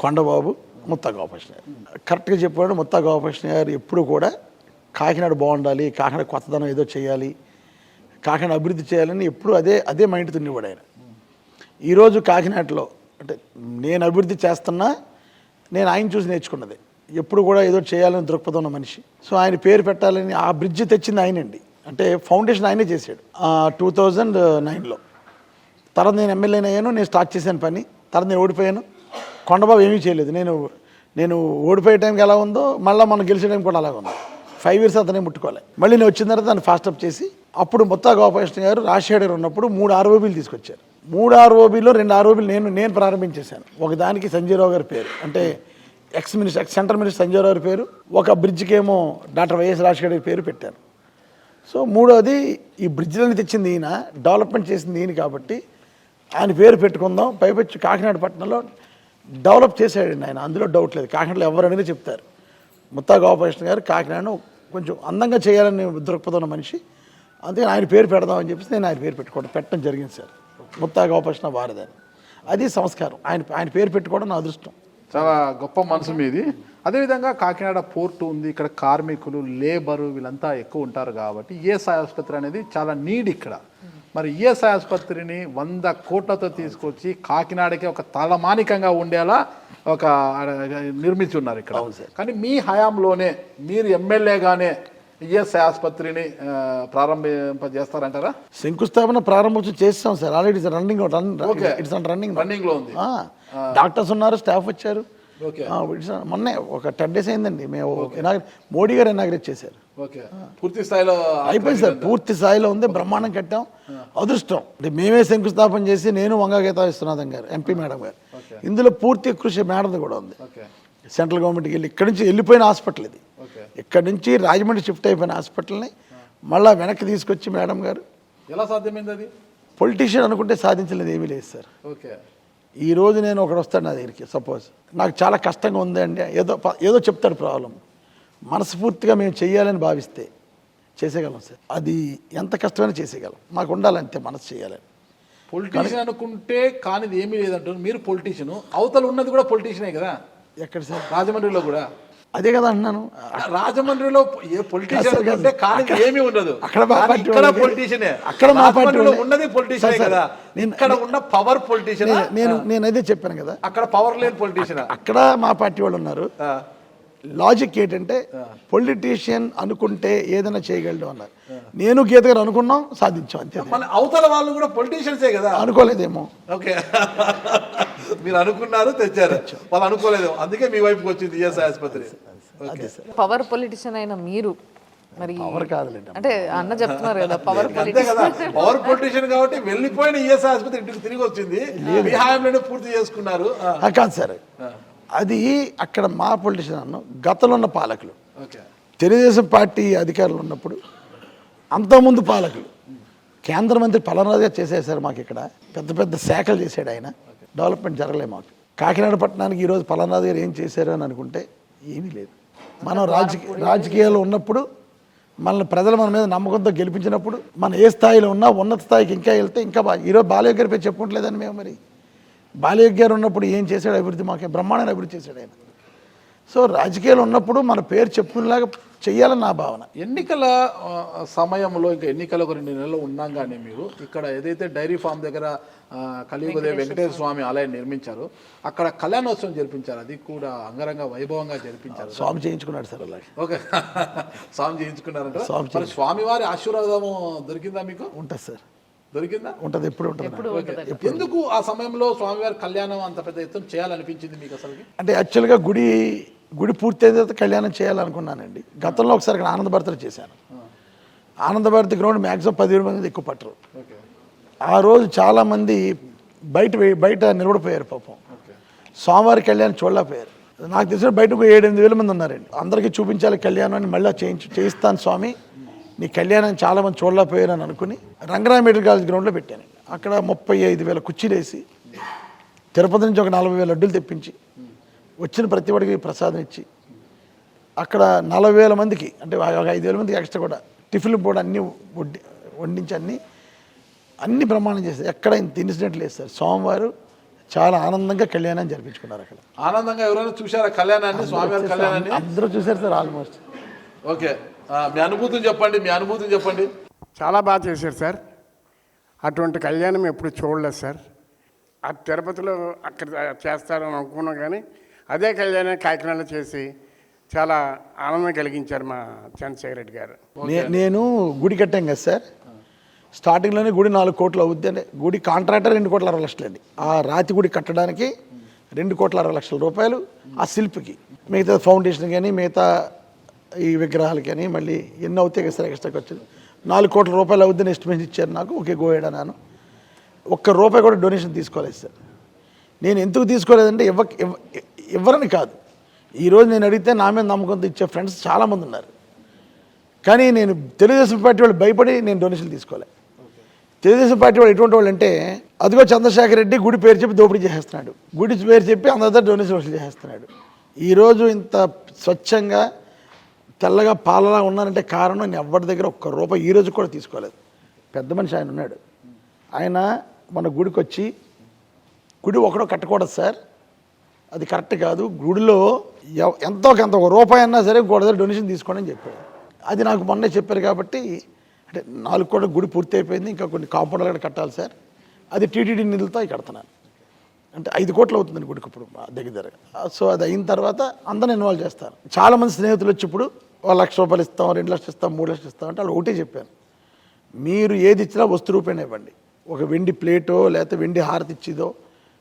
కొండబాబు, ముత్తా గోపాలకృష్ణ గారు. కరెక్ట్గా చెప్పాడు. ముత్తా గోపాలకృష్ణ గారు ఎప్పుడు కూడా కాకినాడ బాగుండాలి, కాకినాడ కొత్తదనం ఏదో చేయాలి, కాకినాడ అభివృద్ధి చేయాలని ఎప్పుడు అదే మైండ్ తిన్నవాడు ఆయన. ఈరోజు కాకినాడలో అంటే నేను అభివృద్ధి చేస్తున్నా, నేను ఆయన చూసి నేర్చుకున్నది. ఎప్పుడు కూడా ఏదో చేయాలని దృక్పథం ఉన్న మనిషి. సో ఆయన పేరు పెట్టాలని ఆ బ్రిడ్జ్ తెచ్చింది ఆయనండి, అంటే ఫౌండేషన్ ఆయనే చేశాడు 2009లో. తర్వాత నేను ఎమ్మెల్యేని అయ్యాను, నేను స్టార్ట్ చేశాను పని. తర్వాత నేను ఓడిపోయాను. కొండబాబు ఏమీ చేయలేదు. నేను ఓడిపోయే టైంకి ఎలా ఉందో మళ్ళీ మనం గెలిచే టైం కూడా అలాగే ఉంది. 5 years అతనే ముట్టుకోవాలి. మళ్ళీ నేను వచ్చిన తర్వాత దాన్ని ఫాస్టప్ చేసి అప్పుడు ముత్తా గోపాలకృష్ణ గారు రాజశేఖర్ ఉన్నప్పుడు 3 ROBలు తీసుకొచ్చారు. 3 ROBలో 2 ROBలు నేను ప్రారంభించేశాను. ఒకదానికి సంజయరావు గారి పేరు, అంటే ఎక్స్ సెంట్రల్ మినిస్టర్ సంజయరావు గారి పేరు. ఒక బ్రిడ్జ్కి ఏమో డాక్టర్ వైఎస్ రాజశేఖర్ గారి పేరు పెట్టాను. సో మూడోది ఈ బ్రిడ్జ్లని తెచ్చింది ఈయన, డెవలప్మెంట్ చేసింది ఈయన, కాబట్టి ఆయన పేరు పెట్టుకుందాం. పైపెచ్చు కాకినాడ పట్టణంలో డెవలప్ చేశాడండి ఆయన, అందులో డౌట్ లేదు. కాకినాడలో ఎవరు అనేది చెప్తారు, ముత్తా గోపాలకృష్ణ గారు కాకినాడను కొంచెం అందంగా చేయాలని దృక్పథం ఉన్న మనిషి. అందుకని ఆయన పేరు పెడదామని చెప్పేసి నేను ఆయన పేరు పెట్టడం జరిగింది సార్. ముత్తా గోపకృష్ణ భారతి. అది సంస్కారం. ఆయన పేరు పెట్టుకోవడం నా అదృష్టం. చాలా గొప్ప మనసు మీది. అదేవిధంగా కాకినాడ పోర్టు ఉంది, ఇక్కడ కార్మికులు, లేబరు వీళ్ళంతా ఎక్కువ ఉంటారు కాబట్టి ఈఎస్ఐ ఆసుపత్రి అనేది చాలా నీడ్ ఇక్కడ. మరి ఈఎస్ఐ ఆసుపత్రిని 100 కోట్లతో తీసుకొచ్చి కాకినాడకి ఒక తలమానికంగా ఉండేలా ఒక నిర్మించి ఉన్నారు ఇక్కడ. కానీ మీ హయాంలోనే మీరు ఎమ్మెల్యేగానే ఈఎస్ఐ ఆసుపత్రిని ప్రారంభింపజేస్తారంటారా? శంకుస్థాపన ప్రారంభోత్సవం చేస్తాం సార్. ఆల్రెడీ రన్నింగ్ లో ఉంది. డాక్టర్స్ ఉన్నారు, స్టాఫ్ వచ్చారు. మొన్నే ఒక 10 days అయిందండి. మేము మోడీ గారు ఇనాగ్రేట్ చేశారు. పూర్తి స్థాయిలో అయిపోయింది సార్. పూర్తి స్థాయిలో ఉంది. బ్రహ్మాండం కట్టాం. అదృష్టం అంటే మేమే శంకుస్థాపన చేసి, నేను వంగగీతా విశ్వనాథన్ గారు ఎంపీ మేడం గారు, ఇందులో పూర్తి కృషి మేడంది కూడా ఉంది. సెంట్రల్ గవర్నమెంట్కి వెళ్ళి ఇక్కడి నుంచి వెళ్ళిపోయిన హాస్పిటల్ ఇది. ఇక్కడి నుంచి రాజమండ్రి షిఫ్ట్ అయిపోయిన హాస్పిటల్ని మళ్ళీ వెనక్కి తీసుకొచ్చి మేడం గారు. ఎలా సాధ్యమైంది అది? పొలిటీషియన్ అనుకుంటే సాధించలేదు ఏమీ లేదు సార్. ఈరోజు నేను ఒకడు వస్తాడు నా దగ్గరికి, సపోజ్ నాకు చాలా కష్టంగా ఉంది అండి, ఏదో చెప్తాడు ప్రాబ్లం, మనస్ఫూర్తిగా మేము చెయ్యాలని భావిస్తే చేసేయగలం సార్. అది ఎంత కష్టమైనా చేసేయగలం. మాకు ఉండాలంతే మనసు చేయాలని. పొలిటీషియన్ అనుకుంటే కానిది ఏమీ లేదంటారు మీరు. పొలిటీషియన్ అవతల ఉన్నది కూడా పొలిటీషియనే కదా. ఎక్కడ సార్? రాజమండ్రిలో కూడా అదే కదా అంటున్నాను. రాజమండ్రిలో ఏ పొలిటీషియన్ అంటే కానిది ఏమీ ఉండదు. అక్కడ పొలిటీషియనే, అక్కడ మా పార్టీ ఉన్నది పొలిటీషియనే కదా. ఇక్కడ ఉన్న పవర్ పొలిటీషియన్. నేను అదే చెప్పాను కదా, అక్కడ పవర్ లేని పొలిటీషియన్. అక్కడ మా పార్టీ వాళ్ళు ఉన్నారు. లాజిక్ ఏంటంటే పొలిటీషియన్ అనుకుంటే ఏదైనా చేయగలడు అన్నారు. నేను గీత గారు అనుకున్నాం, సాధించాం అంతే. అవతల వాళ్ళు కూడా పొలిటీషియన్సే కదా. అనుకోలేదేమో. ఓకే, మీరు అనుకున్నారు, తెచ్చారు. వాళ్ళు అనుకోలేదు, అందుకే మీ వైపుకి వచ్చింది ఈఎస్ఐ ఆసుపత్రి. పవర్ పొలిటీషియన్ అయిన మీరు మరి పవర్ కాదులేండి అంటే అన్న చెప్తున్నారు కదా పవర్ పవర్ పొలిటీషియన్ కాబట్టి వెళ్ళిపోయిన ఈఎస్ఐ ఆసుపత్రి ఇంటికి తిరిగి వచ్చింది. మీ హయాంలోనే పూర్తి చేసుకున్నారు. కాదు సార్, అది అక్కడ మా పొలిటీషియన్ అన్న గతంలో ఉన్న పాలకులు, తెలుగుదేశం పార్టీ అధికారులు ఉన్నప్పుడు అంతకుముందు పాలకులు, కేంద్ర మంత్రి పలనాథ్ గారు చేసేసారు. మాకు ఇక్కడ పెద్ద పెద్ద శాఖలు చేశాడు ఆయన. డెవలప్మెంట్ జరగలేదు మాకు. కాకినాడ పట్టణానికి ఈరోజు పలనాథ్ గారు ఏం చేశారు అని అనుకుంటే ఏమీ లేదు. మనం రాజకీయాల్లో ఉన్నప్పుడు, మన ప్రజలు మన మీద నమ్మకంతో గెలిపించినప్పుడు, మనం ఏ స్థాయిలో ఉన్నా ఉన్నత స్థాయికి ఇంకా వెళ్తే ఇంకా బాగా. ఈరోజు బాలయ్య గారి పేరు చెప్పుకోవట్లేదని మేము. మరి బాలయ్య గారు ఉన్నప్పుడు ఏం చేశాడు అభివృద్ధి? మాకే బ్రహ్మాండమైన అభివృద్ధి చేశాడు ఆయన. సో రాజకీయాలు ఉన్నప్పుడు మన పేరు చెప్పుకునేలాగా చెయ్యాలని నా భావన. ఎన్నికల సమయంలో, ఇంకా ఎన్నికలు ఒక 2 నెలలు ఉన్నాం కానీ మీరు ఇక్కడ ఏదైతే డైరీ ఫామ్ దగ్గర కలియుగదేవి వెంకటేశ్వర స్వామి ఆలయం నిర్మించారు, అక్కడ కళ్యాణోత్సవం జరిపించారు. అది కూడా అంగరంగ వైభవంగా జరిపించారు. స్వామి చేయించుకున్నాడు సార్ అలాగే. ఓకే, స్వామి చేయించుకున్నారంట. స్వామివారి ఆశీర్వాదం దొరికిందా మీకు? ఉంటుంది సార్. దొరికిందా? ఉంటుంది, ఎప్పుడు ఉంటుంది. ఎందుకు ఆ సమయంలో స్వామివారి కళ్యాణం అంత పెద్ద ఎత్తున చేయాలనిపించింది మీకు అసలు? అంటే యాక్చువల్గా గుడి పూర్తయిన తర్వాత కళ్యాణం చేయాలనుకున్నానండి. గతంలో ఒకసారి ఇక్కడ ఆనందభారతిలో చేశాను. ఆనందభారతి గ్రౌండ్ మ్యాక్సిమం 10,000 మంది ఎక్కువ పట్టరు. ఆ రోజు చాలామంది బయట నిలబడిపోయారు పాపం. స్వామివారి కళ్యాణం చూడలేకపోయారు. నాకు తెలిసిన బయటకు 7-8 మంది ఉన్నారండి. అందరికీ చూపించాలి కళ్యాణం అని. మళ్ళీ చేయిస్తాను స్వామి, నీ కళ్యాణం చాలామంది చూడలేకపోయారు అని అనుకుని రంగరాయ మెడికల్ కాలేజ్ గ్రౌండ్లో పెట్టాను. అక్కడ 35,000 కుర్చీలు వేసి, తిరుపతి నుంచి ఒక 40,000 లడ్డూలు తెప్పించి, వచ్చిన ప్రతి వాడికి ప్రసాదం ఇచ్చి, అక్కడ 40,000 మందికి, అంటే ఒక 5,000 మందికి ఎక్స్ట్రా కూడా టిఫిన్లు కూడా అన్నీ వండించి అన్ని ప్రమాణం చేస్తారు. ఎక్కడ ఇంత ఇన్సిడెంట్ లేదు సార్. స్వామివారు చాలా ఆనందంగా కళ్యాణాన్ని జరిపించుకున్నారు. అక్కడ ఆనందంగా ఎవరైనా చూసారా కళ్యాణాన్ని? స్వామివారి కళ్యాణాన్ని అందరూ చూశారు సార్ ఆల్మోస్ట్. ఓకే, మీ అనుభూతిని చెప్పండి. చాలా బాగా చేశారు సార్. అటువంటి కళ్యాణం ఎప్పుడు చూడలేదు సార్. ఆ తిరుపతిలో అక్కడ చేస్తారని అనుకున్నాం, కానీ అదే కళ్యాణం కాకినాడలో చేసి చాలా ఆనందం కలిగించారు మా చంద్రశేఖర్ రెడ్డి గారు. నేను గుడి కట్టాం కదా సార్, స్టార్టింగ్లోనే గుడి 4 కోట్లు అవుద్ది. అంటే గుడి కాంట్రాక్టర్ 2,60,00,000 అండి. ఆ రాతి గుడి కట్టడానికి 2,60,00,000 రూపాయలు. ఆ శిల్పికి మిగతా ఫౌండేషన్ కానీ మిగతా ఈ విగ్రహాలు కానీ మళ్ళీ ఎన్ని అవుతాయి కదా సార్ ఎక్స్ట్రా ఖర్చులు. 4 కోట్ల రూపాయలు అవుద్దని ఎస్టిమేషన్ ఇచ్చారు నాకు. ఓకే గోయడా, నేను ₹1 కూడా డొనేషన్ తీసుకోలేదు సార్. నేను ఎందుకు తీసుకోలేదంటే ఇవ్వరని కాదు. ఈరోజు నేను అడిగితే నా మీద నమ్మకంతో ఇచ్చే ఫ్రెండ్స్ చాలామంది ఉన్నారు. కానీ నేను తెలుగుదేశం పార్టీ వాళ్ళు భయపడి నేను డొనేషన్ తీసుకోలే. తెలుగుదేశం పార్టీ వాళ్ళు ఎటువంటి వాళ్ళు అంటే, అదిగో చంద్రశేఖర్ రెడ్డి గుడి పేరు చెప్పి దోపిడీ చేసేస్తున్నాడు, గుడి పేరు చెప్పి అందరి డొనేషన్ వసూలు చేసేస్తున్నాడు. ఈరోజు ఇంత స్వచ్ఛంగా తెల్లగా పాలలా ఉన్నానంటే కారణం నేను ఎవరి దగ్గర ఒక్క రూపాయి ఈ రోజు కూడా తీసుకోలేదు. పెద్ద మనిషి ఆయన ఉన్నాడు. ఆయన మన గుడికి వచ్చి గుడి ఒకడో కట్టకూడదు సార్, అది కరెక్ట్ కాదు, గుడిలో ఎంతో కొంత ఒక రూపాయి అన్నా సరే గోడ డొనేషన్ తీసుకోండి అని చెప్పాడు. అది నాకు మొన్నే చెప్పారు కాబట్టి అంటే 4 కోట్ల గుడి పూర్తి అయిపోయింది, ఇంకా కొన్ని కాంపౌండ్లు కూడా కట్టాలి సార్, అది టీటీడీ నిధులతో కడుతున్నాను. అంటే 5 కోట్లు అవుతుందండి గుడికి ఇప్పుడు దగ్గర. సో అది అయిన తర్వాత అందరిని ఇన్వాల్వ్ చేస్తారు. చాలామంది స్నేహితులు వచ్చి ఇప్పుడు 1 లక్ష రూపాయలు ఇస్తాం, 2 లక్షలు ఇస్తాం, 3 లక్షలు ఇస్తాం అంటే వాళ్ళు ఒకటే చెప్పాను, మీరు ఏది ఇచ్చినా వస్తు రూపాయన ఇవ్వండి. ఒక వెండి ప్లేటో లేకపోతే వెండి హారతి ఇచ్చిదో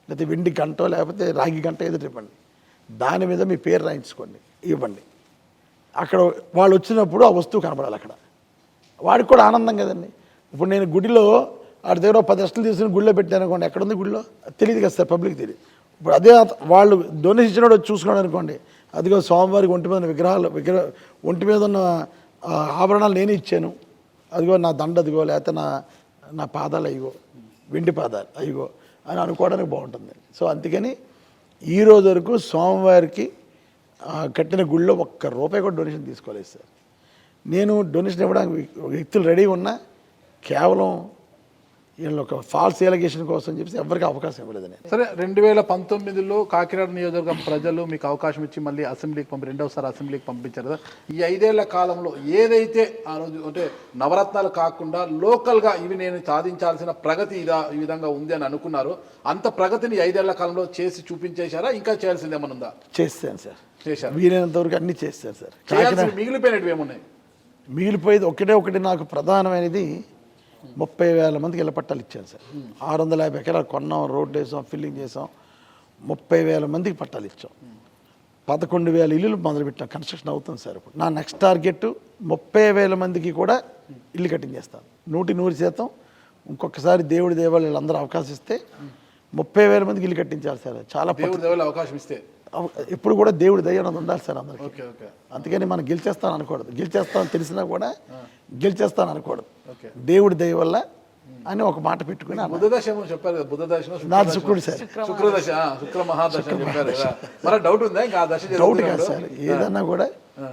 లేకపోతే వెండి గంటో లేకపోతే రాగి గంట ఏదో ఇవ్వండి, దాని మీద మీ పేరు రాయించుకోండి, ఇవ్వండి. అక్కడ వాళ్ళు వచ్చినప్పుడు ఆ వస్తువు కనపడాలి, అక్కడ వాడికి కూడా ఆనందం కదండి. ఇప్పుడు నేను గుడిలో వాడి దగ్గర 10 లక్షలు తీసుకుని గుడిలో పెట్టాను అనుకోండి, ఎక్కడుంది గుడిలో తెలియదు కదా సార్, పబ్లిక్ తెలియదు. ఇప్పుడు అదే వాళ్ళు డొనేషన్ ఇచ్చినప్పుడు చూసుకున్నాడు అనుకోండి, అదిగో స్వామివారికి ఒంటి మీద ఉన్న ఒంటి మీద ఉన్న ఆభరణాలు నేనే ఇచ్చాను, అదిగో నా దండ అదిగో లేకపోతే నా పాదాలు అయ్యో వెండి పాదాలు అయ్యో అని అనుకోవడానికి బాగుంటుంది. సో అందుకని ఈరోజు వరకు స్వామివారికి కట్టిన గుళ్ళో 1 రూపాయి కూడా డొనేషన్ తీసుకోలేదు సార్. నేను డొనేషన్ ఇవ్వడానికి వ్యక్తులు రెడీ ఉన్నా కేవలం వీళ్ళు ఒక ఫాల్స్ ఎలిగేషన్ కోసం చెప్పి ఎవరికి అవకాశం ఇవ్వలేదు నేను. సరే, 2019లో కాకినాడ నియోజకవర్గం ప్రజలు మీకు అవకాశం ఇచ్చి మళ్ళీ అసెంబ్లీకి రెండవసారి అసెంబ్లీకి పంపించారు కదా. ఈ 5 ఏళ్ల కాలంలో ఏదైతే ఆ రోజు అంటే నవరత్నాలు కాకుండా లోకల్గా ఇవి నేను సాధించాల్సిన ప్రగతి ఈ విధంగా ఉంది అని అనుకున్నారు, అంత ప్రగతిని 5 ఏళ్ల కాలంలో చేసి చూపించేశారా, ఇంకా చేయాల్సింది ఏమన్నా ఉందా? చేస్తాను సార్, చేశారు, వీలైనంత వరకు అన్నీ చేస్తాను సార్. మిగిలిపోయినవి ఏమున్నాయి? మిగిలిపోయేది ఒకటి నాకు ప్రధానమైనది 30,000 మందికి ఇళ్ల పట్టాలు ఇచ్చాను సార్. 650 ఎకరాలు కొన్నాం, రోడ్డు వేసాం, ఫిల్లింగ్ చేసాం, 30,000 మందికి పట్టాలు ఇచ్చాం. 11,000 ఇల్లులు మొదలుపెట్టాం, కన్స్ట్రక్షన్ అవుతుంది సార్. ఇప్పుడు నా నెక్స్ట్ టార్గెట్ 30,000 మందికి కూడా ఇల్లు కట్టించేస్తాను, 100%. ఇంకొకసారి దేవుడి దేవాళ్ళు వీళ్ళందరూ అవకాశం ఇస్తే 30,000 మందికి ఇల్లు కట్టించాలి సార్. చాలా అవకాశం ఇస్తే ఎప్పుడు కూడా దేవుడి దయ అనేది ఉండాలి సార్ అందరికీ. అందుకని మనం గెలిచేస్తాను అనకూడదు, గెలిచేస్తామని తెలిసినా కూడా గెలిచేస్తాను అనకూడదు, దేవుడి దయ వల్ల అని ఒక మాట పెట్టుకుని. బుధదశ చెప్పారు కదా, బుధదశ నాది శుక్రుడు సార్, శుక్రదశ, శుక్ర మహాదశ చెప్పారు కదా. మరి డౌట్ ఉందా? ఇంకా ఆ దశ డౌట్ కాదు సార్, ఏదన్నా కూడా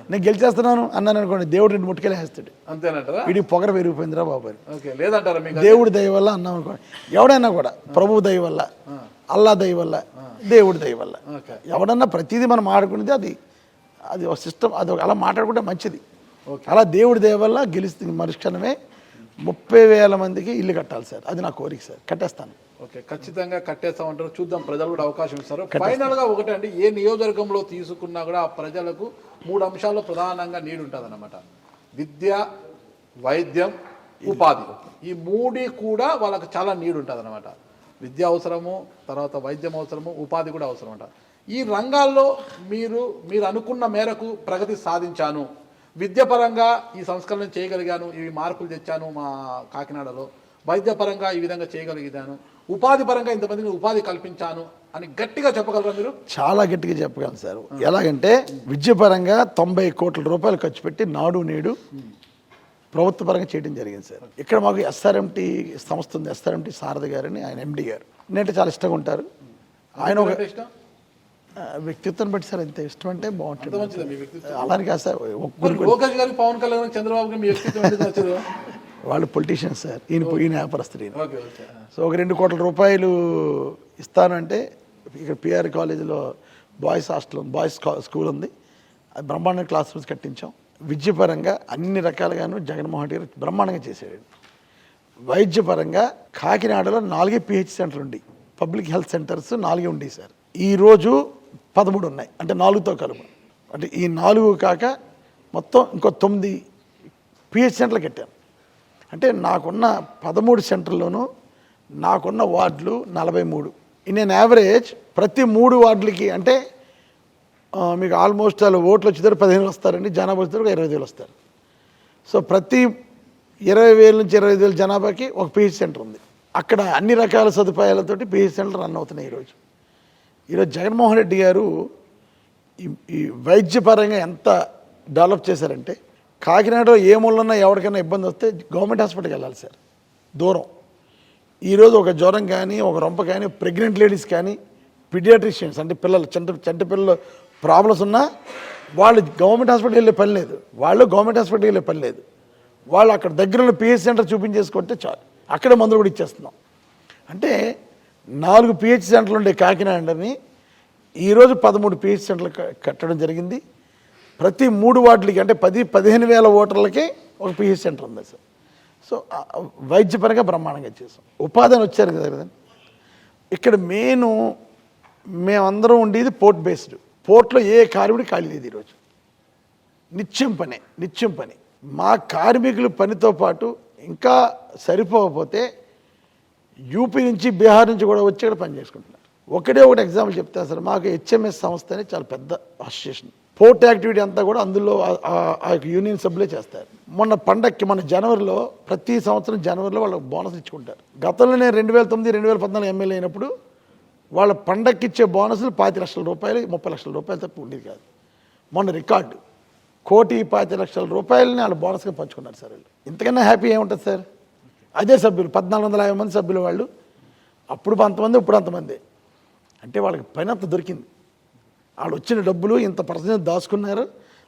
నేను గెలిచేస్తున్నాను అన్నాను అనుకోండి, దేవుడు రెండు ముట్టుకెళ్ళి వేస్తాడు. అంతేనంటారా? వీడికి పొగర పెరిగిపోయిందిరా బాబు. లేదంటారా? దేవుడి దయ వల్ల అన్నాం అనుకోండి, ఎవడైనా కూడా ప్రభువు దయ వల్ల, అల్లా దయ వల్ల, దేవుడి దయ వల్ల, ఎవడన్నా ప్రతిదీ మనం ఆడుకునేది అది ఒక సిస్టమ్, అది అలా మాట్లాడుకుంటే మంచిది. అలా దేవుడి దయ వల్ల గెలుస్తుంది. మరుక్షణమే 30,000 మందికి ఇల్లు కట్టాలి సార్, అది నా కోరిక సార్. కట్టేస్తాను. ఓకే, ఖచ్చితంగా కట్టేస్తామంటారు. చూద్దాం, ప్రజలు కూడా అవకాశం ఇస్తారు. ఫైనల్గా ఒకటే అండి, ఏ నియోజకవర్గంలో తీసుకున్నా కూడా ఆ ప్రజలకు 3 అంశాల్లో ప్రధానంగా నీడు ఉంటుంది అన్నమాట. విద్య, వైద్యం, ఉపాధి. ఈ 3 కూడా వాళ్ళకి చాలా నీడు ఉంటుంది అన్నమాట. విద్య అవసరము, తర్వాత వైద్యం అవసరము, ఉపాధి కూడా అవసరం అంట. ఈ రంగాల్లో మీరు అనుకున్న మేరకు ప్రగతి సాధించాను, విద్యాపరంగా ఈ సంస్కరణ చేయగలిగాను, ఇవి మార్పులు తెచ్చాను మా కాకినాడలో, వైద్యపరంగా ఈ విధంగా చేయగలిగాను, ఉపాధి పరంగా ఇంతమందికి ఉపాధి కల్పించాను అని గట్టిగా చెప్పగలరా మీరు? చాలా గట్టిగా చెప్పగలను సార్. ఎలాగంటే విద్యాపరంగా 90 కోట్ల రూపాయలు ఖర్చు పెట్టి నాడు నేడు ప్రభుత్వ పరంగా చేయడం జరిగింది సార్. ఇక్కడ మాకు ఎస్ఆర్ఎంటీ సంస్థ ఉంది, ఎస్ఆర్ఎంటీ శారద గారని, ఆయన ఎండి గారు. నేనంటే చాలా ఇష్టంగా ఉంటారు. ఆయన ఒక వ్యక్తిత్వం బట్టి సార్, ఎంత ఇష్టం అంటే బాగుంటుంది. అలానే కాదు సార్, పవన్ కళ్యాణ్, చంద్రబాబు వాళ్ళు పొలిటీషియన్స్ సార్, ఈయన వ్యాపారస్తులు. సో ఒక 2 కోట్ల రూపాయలు ఇస్తానంటే ఇక్కడ పిఆర్ కాలేజీలో బాయ్స్ హాస్టల్, బాయ్స్ స్కూల్ ఉంది, అది బ్రహ్మాండంగా క్లాస్ రూమ్స్ కట్టించాం. విద్యపరంగా అన్ని రకాలుగాను జగన్మోహన్ రెడ్డి గారు బ్రహ్మాండంగా చేశాడు. వైద్యపరంగా కాకినాడలో 4 పిహెచ్ సెంటర్లు ఉండి, పబ్లిక్ హెల్త్ సెంటర్స్ 4 ఉండి సార్. ఈరోజు 13 ఉన్నాయి, అంటే 4తో కలుపు. అంటే ఈ 4 కాక మొత్తం ఇంకో 9 పిహెచ్ సెంటర్లు కట్టాను. అంటే నాకున్న 13 సెంటర్లోనూ నాకున్న వార్డులు 43. ఇన్ ఎన్ యావరేజ్ ప్రతి 3 వార్డులకి అంటే మీకు ఆల్మోస్ట్ వాళ్ళు ఓట్లు వచ్చేదారు 15 వస్తారండి, జనాభా వచ్చేదారు 20,000 వస్తారు. సో ప్రతి 20,000 నుంచి 25,000 జనాభాకి ఒక పిహెచ్ సెంటర్ ఉంది. అక్కడ అన్ని రకాల సదుపాయాలతోటి పిహెచ్ సెంటర్ రన్ అవుతున్నాయి. ఈరోజు జగన్మోహన్ రెడ్డి గారు ఈ వైద్యపరంగా ఎంత డెవలప్ చేశారంటే, కాకినాడలో ఏ మూలన్నా ఎవరికైనా ఇబ్బంది వస్తే గవర్నమెంట్ హాస్పిటల్కి వెళ్ళాలి సార్, దూరం. ఈరోజు ఒక జ్వరం కానీ, ఒక రొంప కానీ, ప్రెగ్నెంట్ లేడీస్ కానీ, పీడియాట్రిషియన్స్ అంటే పిల్లలు చంటి పిల్లలు ప్రాబ్లమ్స్ ఉన్నా వాళ్ళు గవర్నమెంట్ హాస్పిటల్ వెళ్ళే పని లేదు, వాళ్ళు గవర్నమెంట్ హాస్పిటల్ వెళ్ళే పని లేదు, వాళ్ళు అక్కడ దగ్గరలో పిహెచ్ సెంటర్ చూపించేసుకుంటే చాలు, అక్కడే మందులు కూడా ఇచ్చేస్తున్నాం. అంటే 4 పిహెచ్ సెంటర్లు ఉండే కాకినాడని ఈరోజు 13 పిహెచ్ సెంటర్లు కట్టడం జరిగింది. ప్రతి 3 వార్డులకి అంటే 10-15 వేల ఓటర్లకి ఒక పిహెచ్ సెంటర్ ఉంది సార్. సో వైద్యపరంగా బ్రహ్మాండంగా చేసాం. ఉపాధిని వచ్చారు కదా, ఇక్కడ మేమందరం ఉండేది పోర్ట్ బేస్డ్. పోర్ట్లో ఏ కార్మికుడు ఖాళీ లేదు ఈరోజు, నిత్యం పని. మా కార్మికుల పనితో పాటు ఇంకా సరిపోకపోతే యూపీ నుంచి బీహార్ నుంచి కూడా వచ్చి ఇక్కడ పని చేసుకుంటున్నారు. ఒకటి ఎగ్జాంపుల్ చెప్తాను సార్, మాకు హెచ్ఎంఎస్ సంస్థ అని చాలా పెద్ద అసోసియేషన్, పోర్ట్ యాక్టివిటీ అంతా కూడా అందులో ఆ యూనియన్ సభ్యులే చేస్తారు. మొన్న పండక్కి జనవరిలో ప్రతి సంవత్సరం జనవరిలో వాళ్ళకి బోనస్ ఇచ్చుకుంటారు. గతంలో నేను 2009-2014 ఎమ్మెల్యే అయినప్పుడు వాళ్ళ పండక్కి ఇచ్చే బోనస్లు 25 లక్షల రూపాయలు, 30 లక్షల రూపాయలు తప్ప ఉండేది కాదు. మొన్న రికార్డు 1,25 లక్షల రూపాయలని వాళ్ళు బోనస్గా పంచుకున్నారు సార్. వాళ్ళు ఇంతకన్నా హ్యాపీ ఏముంటుంది సార్? అదే సభ్యులు 1,450 మంది సభ్యులు వాళ్ళు, అప్పుడు అంతమంది ఇప్పుడు అంతమంది. అంటే వాళ్ళకి పని అంత దొరికింది. వాళ్ళు వచ్చిన డబ్బులు ఇంత పర్సెంటేజ్ దాచుకున్నారు,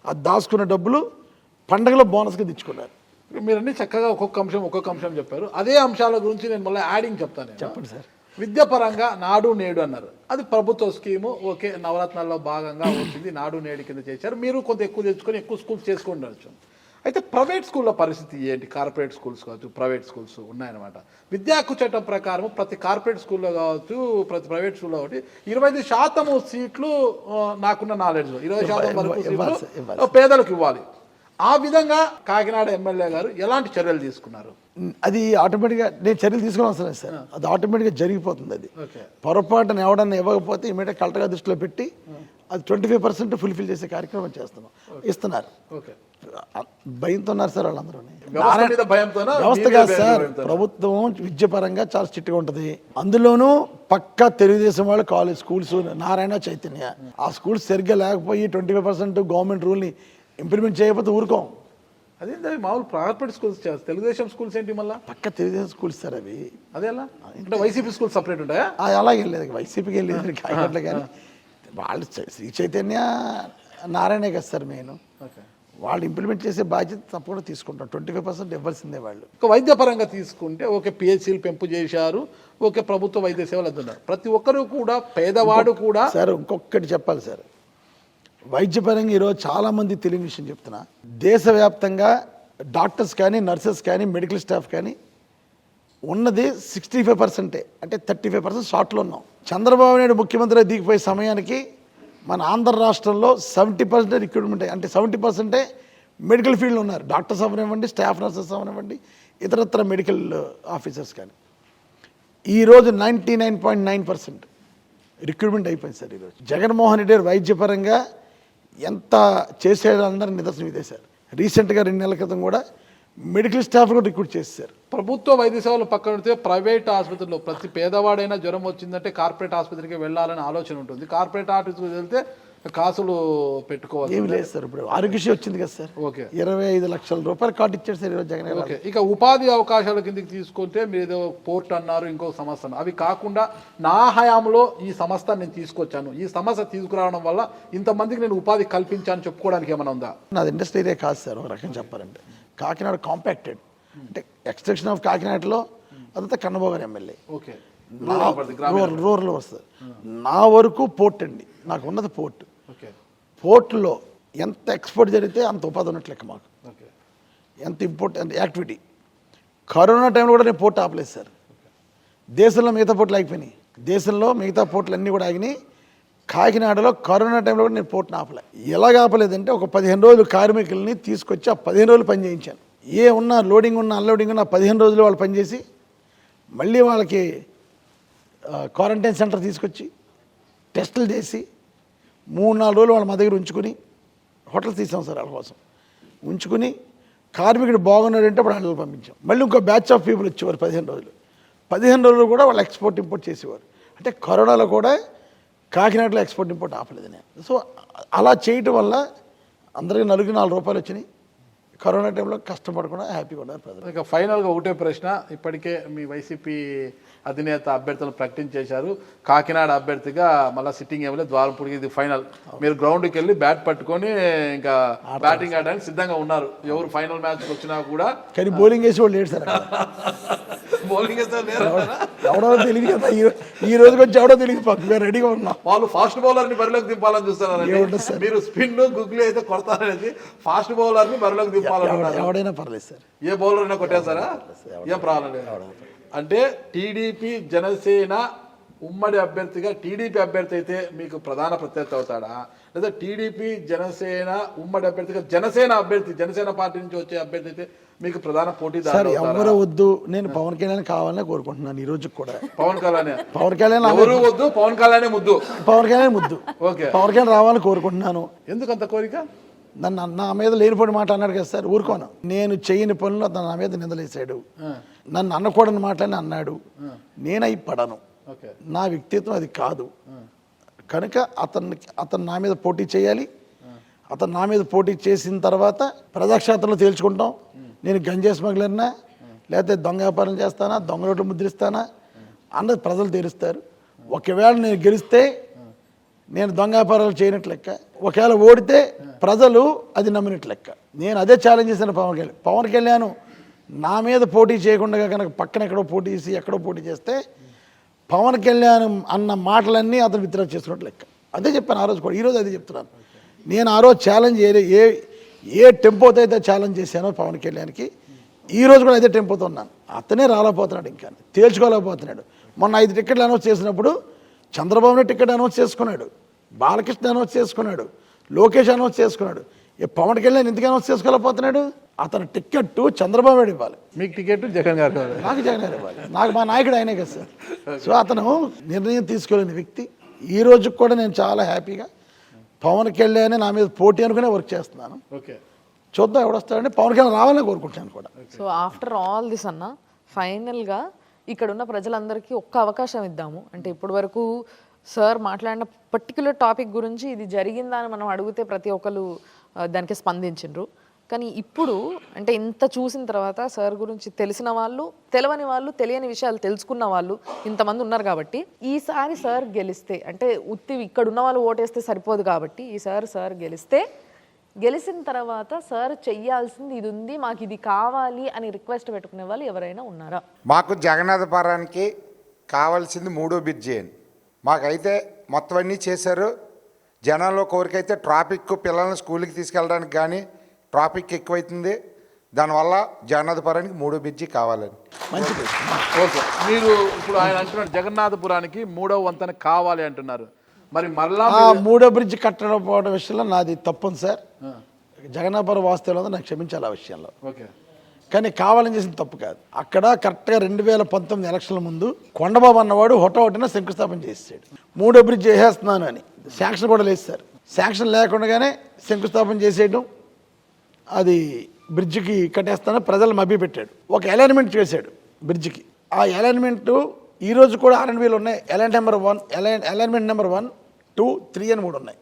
ఆ దాచుకున్న డబ్బులు పండగలో బోనస్గా తెచ్చుకున్నారు. మీరన్నీ చక్కగా ఒక్కొక్క అంశం చెప్పారు. అదే అంశాల గురించి నేను మళ్ళీ యాడింగ్ చెప్తాను. చెప్పండి సార్. విద్యాపరంగా నాడు నేడు అన్నారు, అది ప్రభుత్వ స్కీము. ఓకే, నవరత్నాల్లో భాగంగా వచ్చింది, నాడు నేడు కింద చేశారు. మీరు కొంత ఎక్కువ తెచ్చుకొని ఎక్కువ స్కూల్స్ చేసుకుండొచ్చు. అయితే ప్రైవేట్ స్కూళ్ళ పరిస్థితి ఏంటి? కార్పొరేట్ స్కూల్స్ కావచ్చు, ప్రైవేట్ స్కూల్స్ ఉన్నాయన్నమాట. విద్యా హక్కు చట్టం ప్రకారం ప్రతి కార్పొరేట్ స్కూల్లో కావచ్చు, ప్రతి ప్రైవేట్ స్కూల్లో కాబట్టి 25% సీట్లు, నాకున్న నాలెడ్జ్లో 20% వరకు సీట్లు పేదలకు ఇవ్వాలి. ఆ విధంగా కాకినాడ ఎమ్మెల్యే గారు ఎలాంటి చర్యలు తీసుకున్నారు? అది ఆటోమేటిక్గా నేను చర్యలు తీసుకోవడం అవసరం లేదు సార్, అది ఆటోమేటిక్గా జరిగిపోతుంది. అది పొరపాటున ఎవడన్నా ఇవ్వకపోతే ఇమీడియట్ కలెక్టర్గా దృష్టిలో పెట్టి అది 25% ఫుల్ఫిల్ చేసే కార్యక్రమం ఇస్తున్నారు. భయంతో ఉన్నారు సార్ వాళ్ళందరూ. వ్యవస్థ కాదు సార్, ప్రభుత్వం విద్యాపరంగా చాలా స్ట్రిక్ట్గా ఉంటుంది. అందులోనూ పక్కా తెలుగుదేశం వాళ్ళు కాలేజ్ స్కూల్స్, నారాయణ చైతన్య, ఆ స్కూల్స్ సరిగ్గా లేకపోయి 25% గవర్నమెంట్ రూల్ని ఇంప్లిమెంట్ చేయకపోతే ఊరుకోం. అదే మామూలు కార్పొరేట్ స్కూల్స్, తెలుగుదేశం స్కూల్స్ ఏంటి మళ్ళీ? పక్క తెలుగుదేశం స్కూల్స్ సార్ అవి. అదే ఎలా అంటే వైసీపీ స్కూల్స్ సపరేట్ ఉంటాయా? అలాగే లేదు, వైసీపీకి వెళ్ళేది కాకినాడలో. కానీ వాళ్ళు శ్రీ చైతన్య నారాయణ కదా సార్ మెయిన్, వాళ్ళు ఇంప్లిమెంట్ చేసే బాధ్యత తప్పకుండా తీసుకుంటాం. 25% ఇవ్వాల్సిందే వాళ్ళు. ఒక వైద్యపరంగా తీసుకుంటే ఓకే, పిహెచ్సీలు పెంపు చేశారు, ఓకే, ప్రభుత్వ వైద్య సేవలు అందున్నారు. ప్రతి ఒక్కరూ కూడా, పేదవాడు కూడా. సార్ ఇంకొకటి చెప్పాలి సార్, వైద్యపరంగా ఈరోజు చాలామంది తెలియని విషయం చెప్తున్నా, దేశవ్యాప్తంగా డాక్టర్స్ కానీ, నర్సెస్ కానీ, మెడికల్ స్టాఫ్ కానీ ఉన్నది 65%, అంటే 35% షార్ట్లో ఉన్నాం. చంద్రబాబు నాయుడు ముఖ్యమంత్రిగా దిగిపోయే సమయానికి మన ఆంధ్ర రాష్ట్రంలో 70% రిక్రూట్మెంట్, అంటే 70% మెడికల్ ఫీల్డ్లో ఉన్నారు. డాక్టర్స్ అవనివ్వండి, స్టాఫ్ నర్సెస్ అవనివ్వండి, ఇతరత్ర మెడికల్ ఆఫీసర్స్ కానీ. ఈరోజు 99.9% రిక్రూట్మెంట్ అయిపోయింది సార్. ఈరోజు జగన్మోహన్ రెడ్డి గారు వైద్యపరంగా ఎంత చేసేదన్నారు నిదర్శనం ఇదే సార్. రీసెంట్గా 2 నెలల క్రితం కూడా మెడికల్ స్టాఫ్ కూడా రిక్రూట్ చేశారు. ప్రభుత్వ వైద్య సేవలు పక్కన పెడితే ప్రైవేట్ ఆసుపత్రిలో ప్రతి పేదవాడైనా జ్వరం వచ్చిందంటే కార్పొరేట్ ఆసుపత్రికి వెళ్ళాలని ఆలోచన ఉంటుంది. కార్పొరేట్ ఆసుపత్రికి వెళ్తే కాసులు పెట్టుకోవాలి. ఏమి లేదు సార్, ఇప్పుడు ఆరోగ్యశ్రీ వచ్చింది కదా సార్, ఓకే, 25 లక్షల రూపాయలు కార్డు ఇచ్చారు సార్ ఈరోజు జగన్. ఓకే, ఇక ఉపాధి అవకాశాల కిందకి తీసుకుంటే మీరు ఏదో పోర్ట్ అన్నారు, ఇంకొక సంస్థ అన్నారు. అవి కాకుండా నా హయాంలో ఈ సంస్థ నేను తీసుకొచ్చాను, ఈ సమస్య తీసుకురావడం వల్ల ఇంతమందికి నేను ఉపాధి కల్పించాను చెప్పుకోవడానికి ఏమైనా ఉందా? నాది ఇండస్ట్రీ ఏరియా కాదు సార్, ఒక రకం చెప్పాలంటే. కాకినాడ కాంపాక్టెడ్, అంటే ఎక్స్టెన్షన్ ఆఫ్ కాకినాడలో అదంతా కన్నబాబు గారు ఎమ్మెల్యే. ఓకే, రూరల్ వస్తుంది. నా వరకు పోర్ట్ అండి, నాకు ఉన్నది పోర్ట్. పోర్ట్లో ఎంత ఎక్స్పోర్ట్ జరిగితే అంత ఉపాధి ఉన్నట్లు లెక్క మాకు. ఎంత ఇంపార్టెంట్ యాక్టివిటీ. కరోనా టైంలో కూడా నేను పోర్ట్ ఆపలేదు సార్. దేశంలో మిగతా పోర్ట్లు ఆగిపోయినాయి, దేశంలో మిగతా పోర్ట్లు అన్నీ కూడా ఆగినాయి. కాకినాడలో కరోనా టైంలో కూడా నేను పోర్ట్ని ఆపలేదు. ఎలాగ ఆపలేదంటే ఒక 15 రోజులు కార్మికుల్ని తీసుకొచ్చి ఆ 15 రోజులు పని చేయించాను. ఏ ఉన్నా లోడింగ్ ఉన్నా అన్లోడింగ్ ఉన్నా 15 రోజులు వాళ్ళు పనిచేసి మళ్ళీ వాళ్ళకి క్వారంటైన్ సెంటర్ తీసుకొచ్చి టెస్టులు చేసి 3-4 రోజులు వాళ్ళ మా దగ్గర ఉంచుకుని హోటల్స్ తీసాం సార్ వాళ్ళ కోసం. ఉంచుకుని కార్మికుడు బాగున్నాడంటే అప్పుడు హోటల్ పంపించాం. మళ్ళీ ఇంకో బ్యాచ్ ఆఫ్ పీపుల్ వచ్చేవారు 15 రోజులు. 15 రోజులు కూడా వాళ్ళు ఎక్స్పోర్ట్ ఇంపోర్ట్ చేసేవారు. అంటే కరోనాలో కూడా కాకినాడలో ఎక్స్పోర్ట్ ఇంపోర్ట్ ఆపలేదు నేను. సో అలా చేయటం వల్ల అందరికీ 4 రూపాయలు వచ్చినాయి, కరోనా టైంలో కష్టపడకుండా హ్యాపీగా ఉన్నారు ప్రజలు. ఇక ఫైనల్గా ఒకటే ప్రశ్న, ఇప్పటికే మీ వైసీపీ అధినేత అభ్యర్థులను ప్రకటించేశారు. కాకినాడ అభ్యర్థిగా మళ్ళీ సిట్టింగ్ ఏమలే ద్వారంపూడికి ఇది ఫైనల్. మీరు గ్రౌండ్కి వెళ్ళి బ్యాట్ పట్టుకొని ఇంకా బ్యాటింగ్ ఆడడానికి సిద్ధంగా ఉన్నారు. ఎవరు ఫైనల్ మ్యాచ్కి వచ్చినా కూడా. కానీ బౌలింగ్ వేసి వాళ్ళు లేడు సార్. బౌలింగ్ ఎవడో తెలియదు కదా, ఈ రోజుకి వచ్చి ఎవడో తెలియదు. మేము రెడీగా ఉన్నాం. వాళ్ళు ఫాస్ట్ బౌలర్ని బరిలోకి దింపాలని చూస్తున్నారు. మీరు స్పిన్ గుగ్లీ అయితే కొడతారనేది ఫాస్ట్ బౌలర్ని బరిలోకి దింపాలన్నారు. ఎవడైనా పర్లేదు సార్, ఏ బౌలర్ అయినా కొట్టేస్తారా, ఏం ప్రాబ్లం లేదు. అంటే టీడీపీ జనసేన ఉమ్మడి అభ్యర్థిగా టీడీపీ అభ్యర్థి అయితే మీకు ప్రధాన ప్రత్యర్థి అవుతాడా, లేదా టీడీపీ జనసేన ఉమ్మడి అభ్యర్థిగా జనసేన పార్టీ నుంచి వచ్చే అభ్యర్థి అయితే మీకు ప్రధాన పోటీదారు? ఎవరు వద్దు, నేను పవన్ కళ్యాణ్ కావాలని కోరుకుంటున్నాను. ఈ రోజు కూడా పవన్ కళ్యాణ్ ఎవరు వద్దు, పవన్ కళ్యాణ్ ముద్దు. ఓకే, పవన్ కళ్యాణ్ రావాలని కోరుకుంటున్నాను. ఎందుకంత కోరిక? నన్ను నా మీద లేనిపోయిన మాట అన్నాడు కదా సార్, ఊరుకోను. నేను చేయని పనులు అతను నా మీద నిందలేశాడు. నన్ను అనకూడని మాటలని అన్నాడు. నేను అయి పడను, నా వ్యక్తిత్వం అది కాదు. కనుక అతను నా మీద పోటీ చేయాలి. అతను నా మీద పోటీ చేసిన తర్వాత ప్రజాక్షేత్రంలో తేల్చుకుంటాం. నేను గంజా స్మగ్లర్నా, లేకపోతే దొంగ వ్యాపారం చేస్తానా, దొంగ రోడ్లు ముద్రిస్తానా అన్నది ప్రజలు తీరుస్తారు. ఒకవేళ నేను గెలిస్తే నేను దొంగ వ్యాపారాలు చేయనట్లు లెక్క, ఒకవేళ ఓడితే ప్రజలు అది నమ్మినట్లు లెక్క. నేను అదే ఛాలెంజ్ చేశాను పవన్ కళ్యాణ్ నా మీద పోటీ చేయకుండా కనుక పక్కన ఎక్కడో పోటీ చేసి ఎక్కడో పోటీ చేస్తే పవన్ కళ్యాణ్ అన్న మాటలన్నీ అతను విత్డ్రా చేసుకున్నట్లు లెక్క. అదే చెప్పాను ఆ రోజు కూడా, ఈరోజు అదే చెప్తున్నాను. నేను ఆ రోజు ఛాలెంజ్ ఏ టెంపోతో అయితే ఛాలెంజ్ చేశానో పవన్ కళ్యాణ్కి, ఈరోజు కూడా అదే టెంపోతో ఉన్నాను. అతనే రాలేకపోతున్నాడు, ఇంకా తేల్చుకోలేకపోతున్నాడు. మొన్న 5 టికెట్లు అనౌన్స్ చేసినప్పుడు చంద్రబాబునే టికెట్ అనౌన్స్ చేసుకున్నాడు, బాలకృష్ణ అనౌన్స్ చేసుకున్నాడు, లోకేష్ అనౌన్స్ చేసుకున్నాడు. పవన్ కళ్యాణ్ ఎందుకు అనౌన్స్ చేసుకోలేకపోతున్నాడు? అతను టికెట్ చంద్రబాబు నాయుడు ఇవ్వాలి, మీకు టికెట్ జగన్ గారు ఇవ్వాలి, నాకు జగన్ గారు ఇవ్వాలి, నాకు మా నాయకుడు ఆయనే కదా సార్. సో అతను నిర్ణయం తీసుకోలేని వ్యక్తి. ఈ రోజు కూడా నేను చాలా హ్యాపీగా పవన్ కళ్యాణ్ నా మీద పోటీ అనుకునే వర్క్ చేస్తున్నాను. ఓకే, చూద్దాం ఎవడొస్తాడని పవన్ కళ్యాణ్ రావాలని కోరుకుంటాను కూడా. సో ఆఫ్టర్ ఆల్ దిస్ అన్న, ఫైనల్గా ఇక్కడున్న ప్రజలందరికీ ఒక్క అవకాశం ఇద్దాము. అంటే ఇప్పటి వరకు సార్ మాట్లాడిన పర్టికులర్ టాపిక్ గురించి ఇది జరిగిందా అని మనం అడిగితే ప్రతి ఒక్కరు దానికి స్పందించిండ్రు. కానీ ఇప్పుడు అంటే ఇంత చూసిన తర్వాత సార్ గురించి తెలిసిన వాళ్ళు, తెలవని వాళ్ళు, తెలియని విషయాలు తెలుసుకున్న వాళ్ళు ఇంతమంది ఉన్నారు కాబట్టి ఈసారి సార్ గెలిస్తే, అంటే ఉత్తి ఇక్కడ ఉన్న వాళ్ళు ఓటేస్తే సరిపోదు కాబట్టి ఈసారి సార్ గెలిచిన తర్వాత సార్ చెయ్యాల్సింది ఇది ఉంది, మాకు ఇది కావాలి అని రిక్వెస్ట్ పెట్టుకునే వాళ్ళు ఎవరైనా ఉన్నారా? మాకు జగన్నాథపురానికి కావాల్సింది 3వ బ్రిడ్జి అని. మాకైతే మొత్తం అన్నీ చేశారు. జనాల్లో కోరికైతే ట్రాఫిక్, పిల్లల్ని స్కూల్కి తీసుకెళ్ళడానికి కానీ ట్రాఫిక్ ఎక్కువైతుంది. దానివల్ల జగన్నాథపురానికి 3వ బ్రిడ్జి కావాలని. మంచిది. ఓకే, మీరు ఇప్పుడు ఆయన అంటున్నారు జగన్నాథపురానికి 3వ వంతెన కావాలి అంటున్నారు. మరి మరలా 3వ బ్రిడ్జ్ కట్టకపోవడం విషయంలో నాది తప్పుంది సార్. జగన్నాథపురం వాస్తవంలో నాకు క్షమించాలి ఆ విషయంలో. ఓకే, కానీ కావాలని చేసిన తప్పు కాదు. అక్కడ కరెక్ట్గా 2019 ఎలక్షన్ల ముందు కొండబాబు అన్నవాడు హొట్టన శంకుస్థాపన చేసాడు. 3వ బ్రిడ్జ్ చేసేస్తున్నాను అని. శాంక్షన్ కూడా లేదు సార్. శాంక్షన్ లేకుండానే శంకుస్థాపన చేసేయడం, అది బ్రిడ్జికి కట్టేస్తాను ప్రజలు మభ్య పెట్టాడు. ఒక అలైన్మెంట్ చేశాడు బ్రిడ్జికి. ఆ అలైన్మెంట్ ఈరోజు కూడా R&Bలు ఉన్నాయి. అలైన్మెంట్ నెంబర్ 1, 2, 3 అని 3 ఉన్నాయి.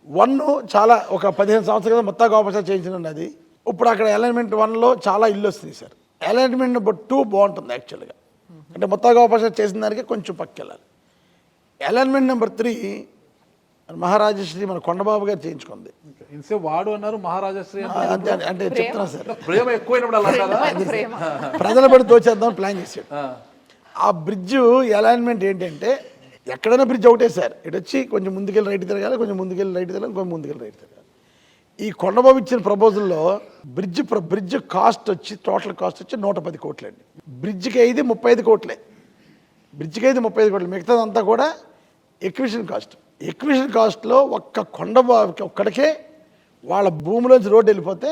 1 చాలా ఒక 15 సంవత్సరాల క్రితం మొత్తం గోపచారం చేయించిన అది. ఇప్పుడు అక్కడ అలైన్మెంట్ 1లో చాలా ఇల్లు వస్తుంది సార్. అలైన్మెంట్ నెంబర్ 2 బాగుంటుంది యాక్చువల్గా. అంటే మొత్తం గోపచారం చేసిన దానికి కొంచెం పక్కెళ్ళాలి. అలైన్మెంట్ నెంబర్ 3 మహారాజశ్రీ మన కొండబాబు గారు చేయించుకుంది. వాడు అన్నారు మహారాజశ్రీ అంతే. అంటే చెప్తున్నా సార్, ప్రేమ ఎక్కువైనప్పుడు ప్రజల పడి దోచేద్దాం ప్లాన్ చేశాడు. ఆ బ్రిడ్జ్ అలైన్మెంట్ ఏంటంటే ఎక్కడైనా బ్రిడ్జ్ ఒకటే సార్. ఇటు వచ్చి కొంచెం ముందుకెళ్ళి రైట్ తిరగాలి, కొంచెం ముందుకెళ్ళి రైట్ తిరగాలి, కొంచెం ముందుకెళ్ళి రైట్ తిరగాలి. ఈ కొండబాబు ఇచ్చిన ప్రపోజల్లో బ్రిడ్జ్ కాస్ట్ వచ్చి టోటల్ కాస్ట్ వచ్చి 110 కోట్లు అండి. బ్రిడ్జ్కి అయింది 35 కోట్లే. బ్రిడ్జ్కి అయింది 35 కోట్లు. మిగతాదంతా కూడా ఎక్విషన్ కాస్ట్. ఎక్విషన్ కాస్ట్లో ఒక్క కొండబాబుకి ఒక్కడికే వాళ్ళ భూమిలోంచి రోడ్డు వెళ్ళిపోతే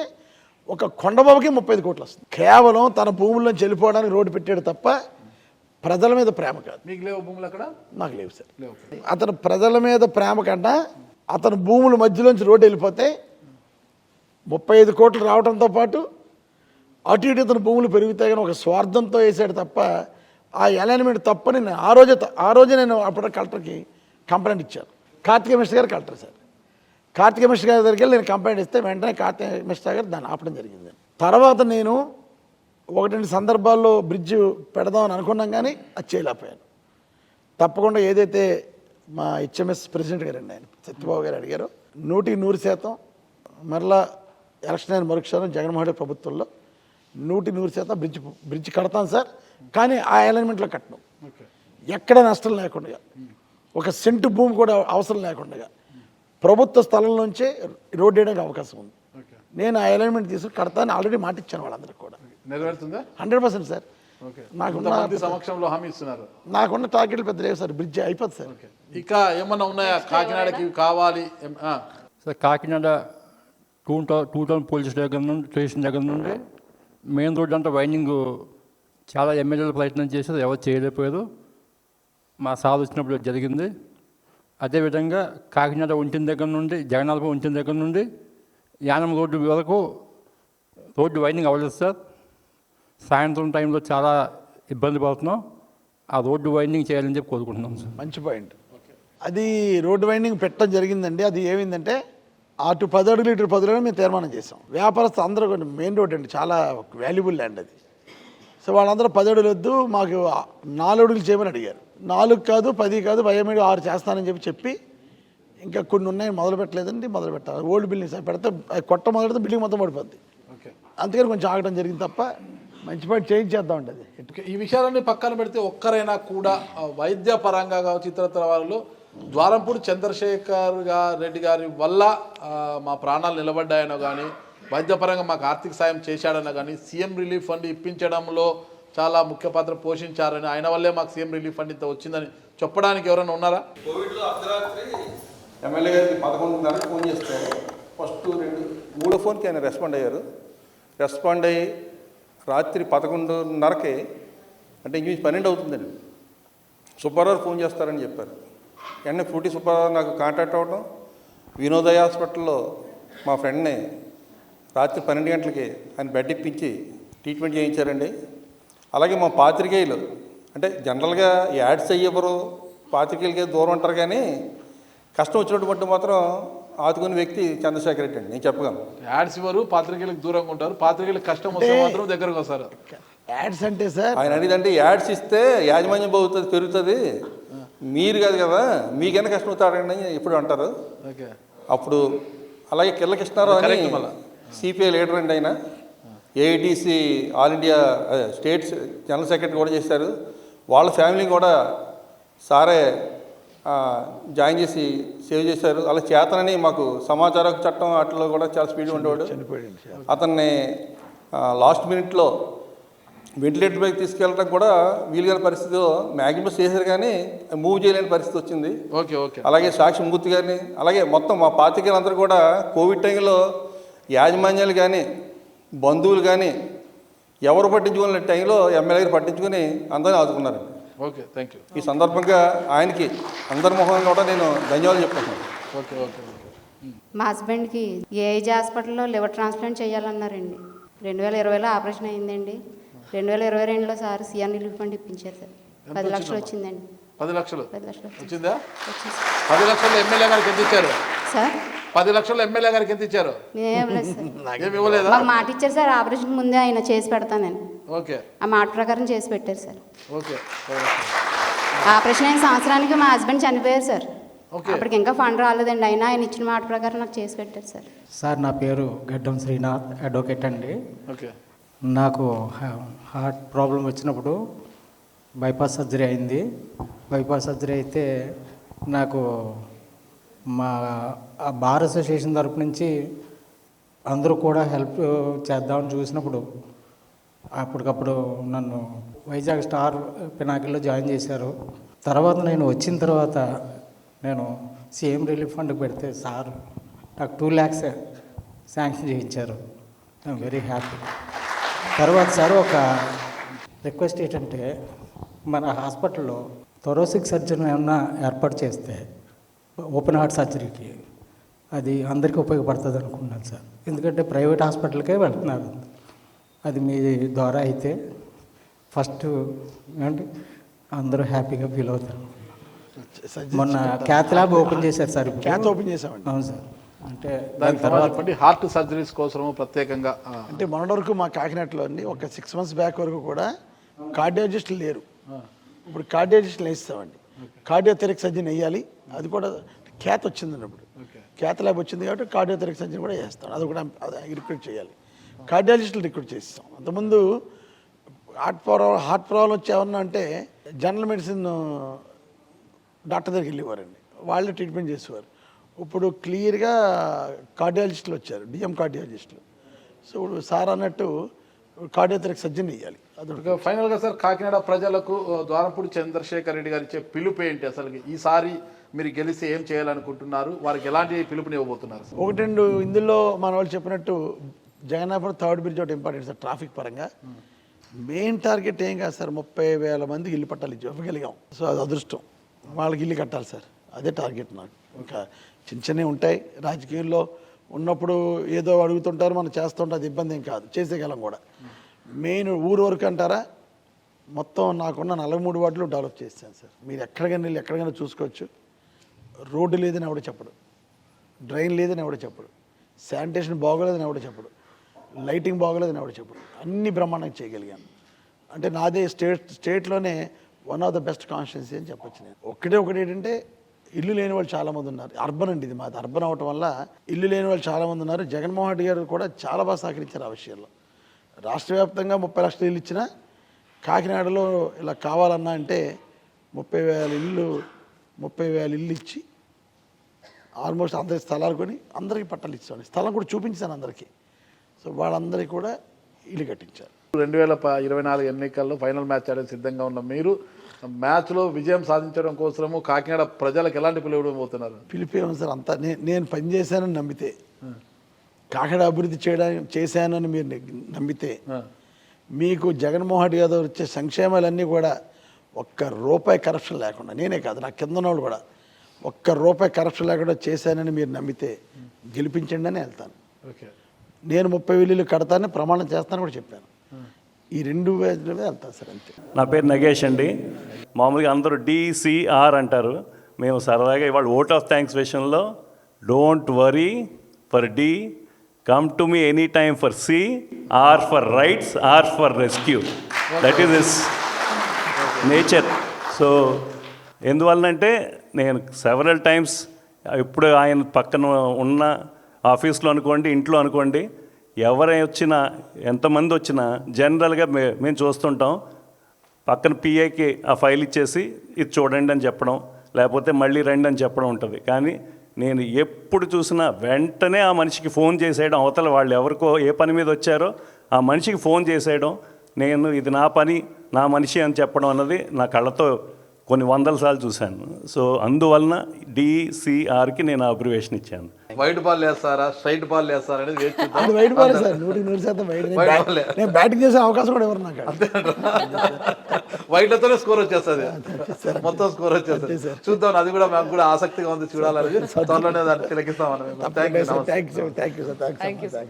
ఒక కొండబాబుకి 35 కోట్లు వస్తుంది. కేవలం తన భూముల్లోంచి వెళ్ళిపోవడానికి రోడ్డు పెట్టాడు తప్ప ప్రజల మీద ప్రేమ కాదు. మీకు లేవు భూములు అక్కడ? నాకు లేవు సార్. అతను ప్రజల మీద ప్రేమ కన్నా అతను భూముల మధ్యలోంచి రోడ్డు వెళ్ళిపోతే 35 కోట్లు రావడంతో పాటు అటు ఇటు ఇతను భూములు పెరుగుతాయి కానీ ఒక స్వార్థంతో వేసాడు తప్ప ఆ అలైన్మెంట్ తప్పని నేను ఆ రోజే నేను అప్పుడు కలెక్టర్కి కంప్లైంట్ ఇచ్చాను. కార్తికేయ మిశ్ర గారు కలెక్టర్ సార్. కార్తిక మిశ్ర గారి దగ్గరికి వెళ్ళి నేను కంప్లైంట్ ఇస్తే వెంటనే కార్తిక మిశ్ర గారు దాన్ని ఆపడం జరిగింది. తర్వాత నేను 1-2 సందర్భాల్లో బ్రిడ్జ్ పెడదామని అనుకున్నాం కానీ అది చేయలేకపోయాను. తప్పకుండా ఏదైతే మా హెచ్ఎంఎస్ ప్రెసిడెంట్ గారు అండి ఆయన సత్యబాబు గారు అడిగారో 100% మరలా ఎలక్షన్ అయిన మరుక్షణం జగన్మోహన్ రెడ్డి ప్రభుత్వంలో 100% బ్రిడ్జ్ కడతాను సార్. కానీ ఆ ఎలిమెంట్లో కట్టను, ఎక్కడ నష్టం లేకుండా, ఒక సెంటు భూమి కూడా అవసరం లేకుండా ప్రభుత్వ స్థలం నుంచే రోడ్డు వేయడానికి అవకాశం ఉంది. నేను ఆ ఎలిమెంట్ తీసుకుని కడతాను ఆల్రెడీ మాట ఇచ్చాను వాళ్ళందరికీ కూడా. నెరవేరుతుందా? 100% సార్. నాకున్న సమక్షంలో హామీ ఇస్తున్నారు. నాకున్న టార్గెట్లు పెద్ద లేవు సార్, బ్రిడ్జ్ అయిపోతుంది సార్. ఇక ఏమన్నా ఉన్నాయా కాకినాడకి కావాలి? సార్ కాకినాడ 2000 పోలీస్ స్టేషన్ దగ్గర నుండి మెయిన్ రోడ్ అంతా వైండింగ్ చాలా ఎమ్మెల్యేలు ప్రయత్నం చేశారు, ఎవరు చేయలేకపోయారు. మా సార్ వచ్చినప్పుడు జరిగింది. అదేవిధంగా కాకినాడ ఉంచిన దగ్గర నుండి జగన్నాథపురం ఉంచిన దగ్గర నుండి యానం రోడ్డు వరకు రోడ్డు వైండింగ్ అవ్వలేదు సార్. సాయంత్రం టైంలో చాలా ఇబ్బంది పడుతున్నాం. ఆ రోడ్డు వైండింగ్ చేయాలని చెప్పి కోరుకుంటున్నాం సార్. మంచి పాయింట్. అది రోడ్డు వైండింగ్ పెట్టడం జరిగిందండి. అది ఏమైందంటే అటు 10 అడుగులు ఇటు 10 అడుగులు మేము తీర్మానం చేసాం. వ్యాపారస్తులు అందరూ మెయిన్ రోడ్ అండి, చాలా వాల్యుబుల్ ల్యాండ్ అది. సో వాళ్ళందరూ 10 అడుగులు వద్దు మాకు 4 అడుగులు చేయమని అడిగారు. 4 కాదు 10 కాదు 6 చేస్తానని చెప్పి ఇంకా కొన్ని ఉన్నాయి మొదలు పెట్టలేదండి. మొదలు పెట్టాలి ఓల్డ్ బిల్డింగ్స్ పెడితే కొట్ట మొదలెడితే బిల్డింగ్ మొత్తం పడిపోద్ది. అందుకని కొంచెం ఆగడం జరిగింది తప్ప మంచి పాయింట్ చేంజ్ చేద్దామండి. అది ఈ విషయాలన్నీ పక్కన పెడితే ఒక్కరైనా కూడా వైద్య పరంగా కావచ్చు ఇతరత్ర వాళ్ళు ద్వారంపూడి చంద్రశేఖర్ రెడ్డి గారి వల్ల మా ప్రాణాలు నిలబడ్డాయనో కానీ వైద్యపరంగా మాకు ఆర్థిక సాయం చేశాడనో కానీ సీఎం రిలీఫ్ ఫండ్ ఇప్పించడంలో చాలా ముఖ్య పాత్ర పోషించారని, ఆయన వల్లే మాకు సీఎం రిలీఫ్ ఫండ్ ఇంత వచ్చిందని చెప్పడానికి ఎవరైనా ఉన్నారా? కోవిడ్లో అర్ధరాత్రి ఎమ్మెల్యే గారికి 11:30 ఫోన్ చేస్తే ఫస్ట్ 3 ఫోన్కి ఆయన రెస్పాండ్ అయ్యారు. రెస్పాండ్ అయ్యి రాత్రి 11:30కి అంటే ఇంచుమించు 12 అవుతుందండి సుబ్బారావు ఫోన్ చేస్తారని చెప్పారు. వెంటనే ఫ్రూటీ సుబ్బారావు నాకు కాంటాక్ట్ అవ్వడం, వినోదయ హాస్పిటల్లో మా ఫ్రెండ్ని రాత్రి 12 గంటలకి ఆయన బెడ్ ఇప్పించి ట్రీట్మెంట్ చేయించారండి. అలాగే మా పాత్రికేయులు అంటే జనరల్గా యాడ్స్ అయ్యేవారు పాత్రికేయులకి దూరం ఉంటారు, కానీ కష్టం వచ్చినటువంటి మాత్రం ఆదుకునే వ్యక్తి చంద్రశేఖర్ రెడ్డి అండి. నేను చెప్పగలను. యాడ్స్ ఇవ్వరు, పాత్రికేయులకు దూరంగా ఉంటారు, పాత్రికేయులకు కష్టం వస్తే మాత్రం దగ్గరకు వస్తారు. యాడ్స్ అంటే సార్ ఆయన అనేది అంటే యాడ్స్ ఇస్తే యాజమాన్యం బాగుతుంది పెరుగుతుంది, మీరు కాదు కదా మీకైనా కష్టం అవుతాడండి ఎప్పుడు అంటారు. అప్పుడు అలాగే కిల్ల కృష్ణారావు అని సిపిఐ లీడర్ అండి, ఆయన AITC all India states general secretary కూడా చేశారు. వాళ్ళ ఫ్యామిలీ కూడా సారే జాయిన్ చేసి సేవ్ చేశారు. అలా చేతనని మాకు సమాచార చట్టం వాటిలో కూడా చాలా స్పీడ్ ఉండేవాడు. అతన్ని లాస్ట్ మినిట్లో వెంటిలేటర్ పైకి తీసుకెళ్ళడం కూడా వీలుగల పరిస్థితిలో మ్యాక్సిమం చేశారు, కానీ మూవ్ చేయలేని పరిస్థితి వచ్చింది. అలాగే సాక్షి మూర్తి గారిని అలాగే మొత్తం మా పాత్రికేయులందరూ కూడా కోవిడ్ టైంలో యాజమాన్యాలు కానీ బంధువులు కానీ ఎవరు పట్టించుకునే టైంలో ఎమ్మెల్యే గారు పట్టించుకుని అందరినీ ఆదుకున్నారండి. Okay, thank you. ఈ సందర్భంగా ఆయనకి అందరి ముఖంగా కూడా నేను ధన్యవాదాలు చెప్తున్నాను. Okay okay okay. మా హస్బెండ్కి ఏఐజీ హాస్పిటల్లో లివర్ ట్రాన్స్ప్లాంట్ చేయాలన్నారండి. 2020లో ఆపరేషన్ అయిందండి. 2022లో సార్ సీఎం రిలీఫ్ ఫండ్ ఇప్పించారు సార్. 10 లక్షలు వచ్చిందండి. 10 లక్షలు 10 లక్షలు వచ్చిందా? 10 లక్షలు ఎమ్మెల్యే గారికి ఎంత ఇచ్చారు సార్? 10 లక్షలు ఎమ్మెల్యే గారికి ఎంత ఇచ్చారు? నేనేం లేదు సార్. ఏమి ఇవ్వలేదా? మాకు మాట ఇచ్చారు సార్, ఆపరేషన్ ముందే ఆయన చేసి పెడతానని. ఓకే, ఆ మాట ప్రకారం చేసి పెట్టారు సార్. ఓకే. ఆపరేషన్ అయిన సంవత్సరానికి మా హస్బెండ్ చనిపోయారు సార్. అప్పటికి ఇంకా ఫండ్ రాలేదండి, అయినా ఆయన ఇచ్చిన మాట ప్రకారం నాకు చేసి పెట్టారు సార్. సార్ నా పేరు గడ్డం శ్రీనాథ్, అడ్వకేట్ అండి. ఓకే. నాకు హార్ట్ ప్రాబ్లం వచ్చినప్పుడు బైపాస్ సర్జరీ అయింది. బైపాస్ సర్జరీ అయితే నాకు మా బార్ అసోసియేషన్ తరపు నుంచి అందరూ కూడా హెల్ప్ చేద్దామని చూసినప్పుడు అప్పటికప్పుడు నన్ను వైజాగ్ స్టార్ పినాకిల్లో జాయిన్ చేశారు. తర్వాత నేను వచ్చిన తర్వాత నేను సీఎం రిలీఫ్ ఫండ్ పెడితే సార్ నాకు 2 lakhs శాంక్షన్ చేయించారు. I'm very happy. తర్వాత సార్ ఒక రిక్వెస్ట్ ఏంటంటే మన హాస్పిటల్లో థొరాసిక్ సర్జరీ ఏమన్నా ఏర్పాటు చేస్తే ఓపెన్ హార్ట్ సర్జరీకి అది అందరికీ ఉపయోగపడుతుంది అనుకున్నాను సార్. ఎందుకంటే ప్రైవేట్ హాస్పిటల్కే వెళ్తున్నారు. అది మీ ద్వారా అయితే ఫస్ట్ అంటే అందరూ హ్యాపీగా ఫీల్ అవుతారు. మొన్న క్యాత్ ల్యాబ్ ఓపెన్ చేశారు సార్. క్యాత్ ఓపెన్ చేసామండి. అవును సార్. అంటే దానికి సంబంధించి హార్ట్ సర్జరీస్ కోసము ప్రత్యేకంగా అంటే మొన్నటి వరకు మా కాకినాడలో అండి ఒక 6 months బ్యాక్ వరకు కూడా కార్డియాలజిస్టులు లేరు. ఇప్పుడు కార్డియాలజిస్టులు వేస్తామండి. కార్డియోథెరిక్ సర్జన్ వేయాలి. అది కూడా ఖ్యాతి వచ్చిందండి. ఇప్పుడు ఖ్యాతి ల్యాబ్ వచ్చింది కాబట్టి కార్డియోథెరిక్ సర్జన్ కూడా చేస్తాం. అది కూడా రిక్రూట్ చేయాలి. కార్డియాలజిస్టులు రిక్రూట్ చేస్తాం. అంతకుముందు హార్ట్ ప్రాబ్లం వచ్చి ఏమన్నా అంటే జనరల్ మెడిసిన్ డాక్టర్ దగ్గరికి వెళ్ళేవారండి. వాళ్ళే ట్రీట్మెంట్ చేసేవారు. ఇప్పుడు క్లియర్గా కార్డియాలజిస్టులు వచ్చారు, డిఎం కార్డియాలజిస్టులు. సో ఇప్పుడు సార్ అన్నట్టు కార్డియోథెరిక్ సర్జన్ ఇవ్వాలి. అది ఫైనల్గా సార్ కాకినాడ ప్రజలకు ద్వారంపూడి చంద్రశేఖర్ రెడ్డి గారు ఇచ్చే పిలుపు ఏంటి? అసలు ఈసారి మీరు గెలిచి ఏం చేయాలనుకుంటున్నారు? వారికి ఎలాంటి పిలుపుని ఇవ్వబోతున్నారు? 1-2 ఇందులో మన వాళ్ళు చెప్పినట్టు జగన్నాపురం 3rd బ్రిడ్జ్ ఒకటి ఇంపార్టెంట్ సార్. ట్రాఫిక్ పరంగా మెయిన్ టార్గెట్ ఏం కాదు సార్, 30,000 మందికి ఇల్లు పట్టాలి ఇవ్వగలిగాం. సో అది అదృష్టం. వాళ్ళకి ఇల్లు కట్టాలి సార్, అదే టార్గెట్ నాకు. ఇంకా చిన్నవి ఉంటాయి రాజకీయాల్లో ఉన్నప్పుడు, ఏదో అడుగుతుంటారు, మనం చేస్తుంటే అది ఇబ్బంది ఏం కాదు, చేసేయగలం కూడా. మెయిన్ ఊరు వరకు అంటారా, మొత్తం నాకున్న 43 వార్డులు డెవలప్ చేశాను సార్. మీరు ఎక్కడికైనా చూసుకోవచ్చు. రోడ్డు లేదని ఎవడో చెప్పడు, డ్రైన్ లేదని ఎవడో చెప్పడు, శానిటేషన్ బాగోలేదని ఎవడో చెప్పడు, లైటింగ్ బాగోలేదని ఎవడో చెప్పడు. అన్ని బ్రహ్మాండంగా చేయగలిగాను. అంటే నాదే స్టేట్లోనే one of the best constituency అని చెప్పొచ్చు నేను. ఒకటి ఏంటంటే ఇల్లు లేని వాళ్ళు చాలామంది ఉన్నారు. అర్బన్ అండి ఇది, మాది అర్బన్ అవటం వల్ల ఇల్లు లేని వాళ్ళు చాలామంది ఉన్నారు. జగన్మోహన్ రెడ్డి గారు కూడా చాలా బాగా సహకరించారు ఆ విషయంలో. రాష్ట్ర వ్యాప్తంగా 30 లక్షల ఇల్లు ఇచ్చినా కాకినాడలో ఇలా కావాలన్నా అంటే 30,000 ఇల్లు ఇచ్చి ఆల్మోస్ట్ అందరికి స్థలాలు కొని అందరికీ పట్టాలు ఇచ్చాను. స్థలం కూడా చూపించాను అందరికీ. సో వాళ్ళందరికీ కూడా ఇల్లు కట్టించారు. 2024 ఎన్నికల్లో ఫైనల్ మ్యాచ్ ఆడడానికి సిద్ధంగా ఉన్న మీరు మ్యాచ్లో విజయం సాధించడం కోసము కాకినాడ ప్రజలకు ఎలాంటి పిలుపు ఇవ్వబోతున్నారు? పిలిపేమో సార్, అంతా నేను పనిచేశానని నమ్మితే, కాకినాడ అభివృద్ధి చేశానని మీరు నమ్మితే, మీకు జగన్మోహన్ రెడ్డి గారు వచ్చే సంక్షేమాలన్నీ కూడా ₹1 కరప్షన్ లేకుండా, నేనే కాదు నా కింద వాళ్ళు కూడా ₹1 కరప్షన్ లేకుండా చేశానని మీరు నమ్మితే గెలిపించండి అని వెళ్తాను. నేను 30,000 ఇల్లు కడతానని ప్రమాణం చేస్తానని కూడా చెప్పాను. ఈ 2 వేలలో వెళ్తాను సార్, అంతే. నా పేరు నగేష్ అండి. మామూలుగా అందరూ DCR అంటారు. మేము సరదాగా ఇవాళ ఓట్ ఆఫ్ థ్యాంక్స్ విషయంలో don't worry for D, come to me any time for C, R for rights, R for rescue. That is this nature. So ఎందువల్లనంటే నేను సెవరల్ టైమ్స్ ఇప్పుడు ఆయన పక్కన ఉన్న ఆఫీస్లో అనుకోండి, ఇంట్లో అనుకోండి, ఎవరైనా వచ్చినా, ఎంతమంది వచ్చినా జనరల్గా మేము చూస్తుంటాం, పక్కన PAకి ఆ ఫైల్ ఇచ్చేసి ఇది చూడండి అని చెప్పడం, లేకపోతే మళ్ళీ రండి అని చెప్పడం ఉంటుంది. కానీ నేను ఎప్పుడు చూసినా వెంటనే ఆ మనిషికి ఫోన్ చేసేయడం, అవతల వాళ్ళు ఎవరికో ఏ పని మీద వచ్చారో ఆ మనిషికి ఫోన్ చేసేయడం, నేను ఇది నా పని, నా మనిషి అని చెప్పడం అన్నది నా కళ్ళతో కొన్ని 100 సార్లు చూశాను. సో అందువలన DCRకి నేను అబ్రివేషన్ ఇచ్చాను. వైట్ బాల్ వేస్తారా, స్ట్రైట్ బాల్ వేస్తారా అనేది అది వైట్ బాల్ సార్, 100% వైట్. నేను బ్యాటింగ్ చేసే అవకాశం కూడా ఎవరు నాకు. వైట్లతోనే స్కోర్ వచ్చేస్తుంది, మొత్తం స్కోర్ వచ్చేస్తుంది. చూద్దాం, అది కూడా మాకు కూడా ఆసక్తిగా ఉంది చూడాలని. త్వరలోనే దాన్ని తిలకిస్తాం. Thank you sir.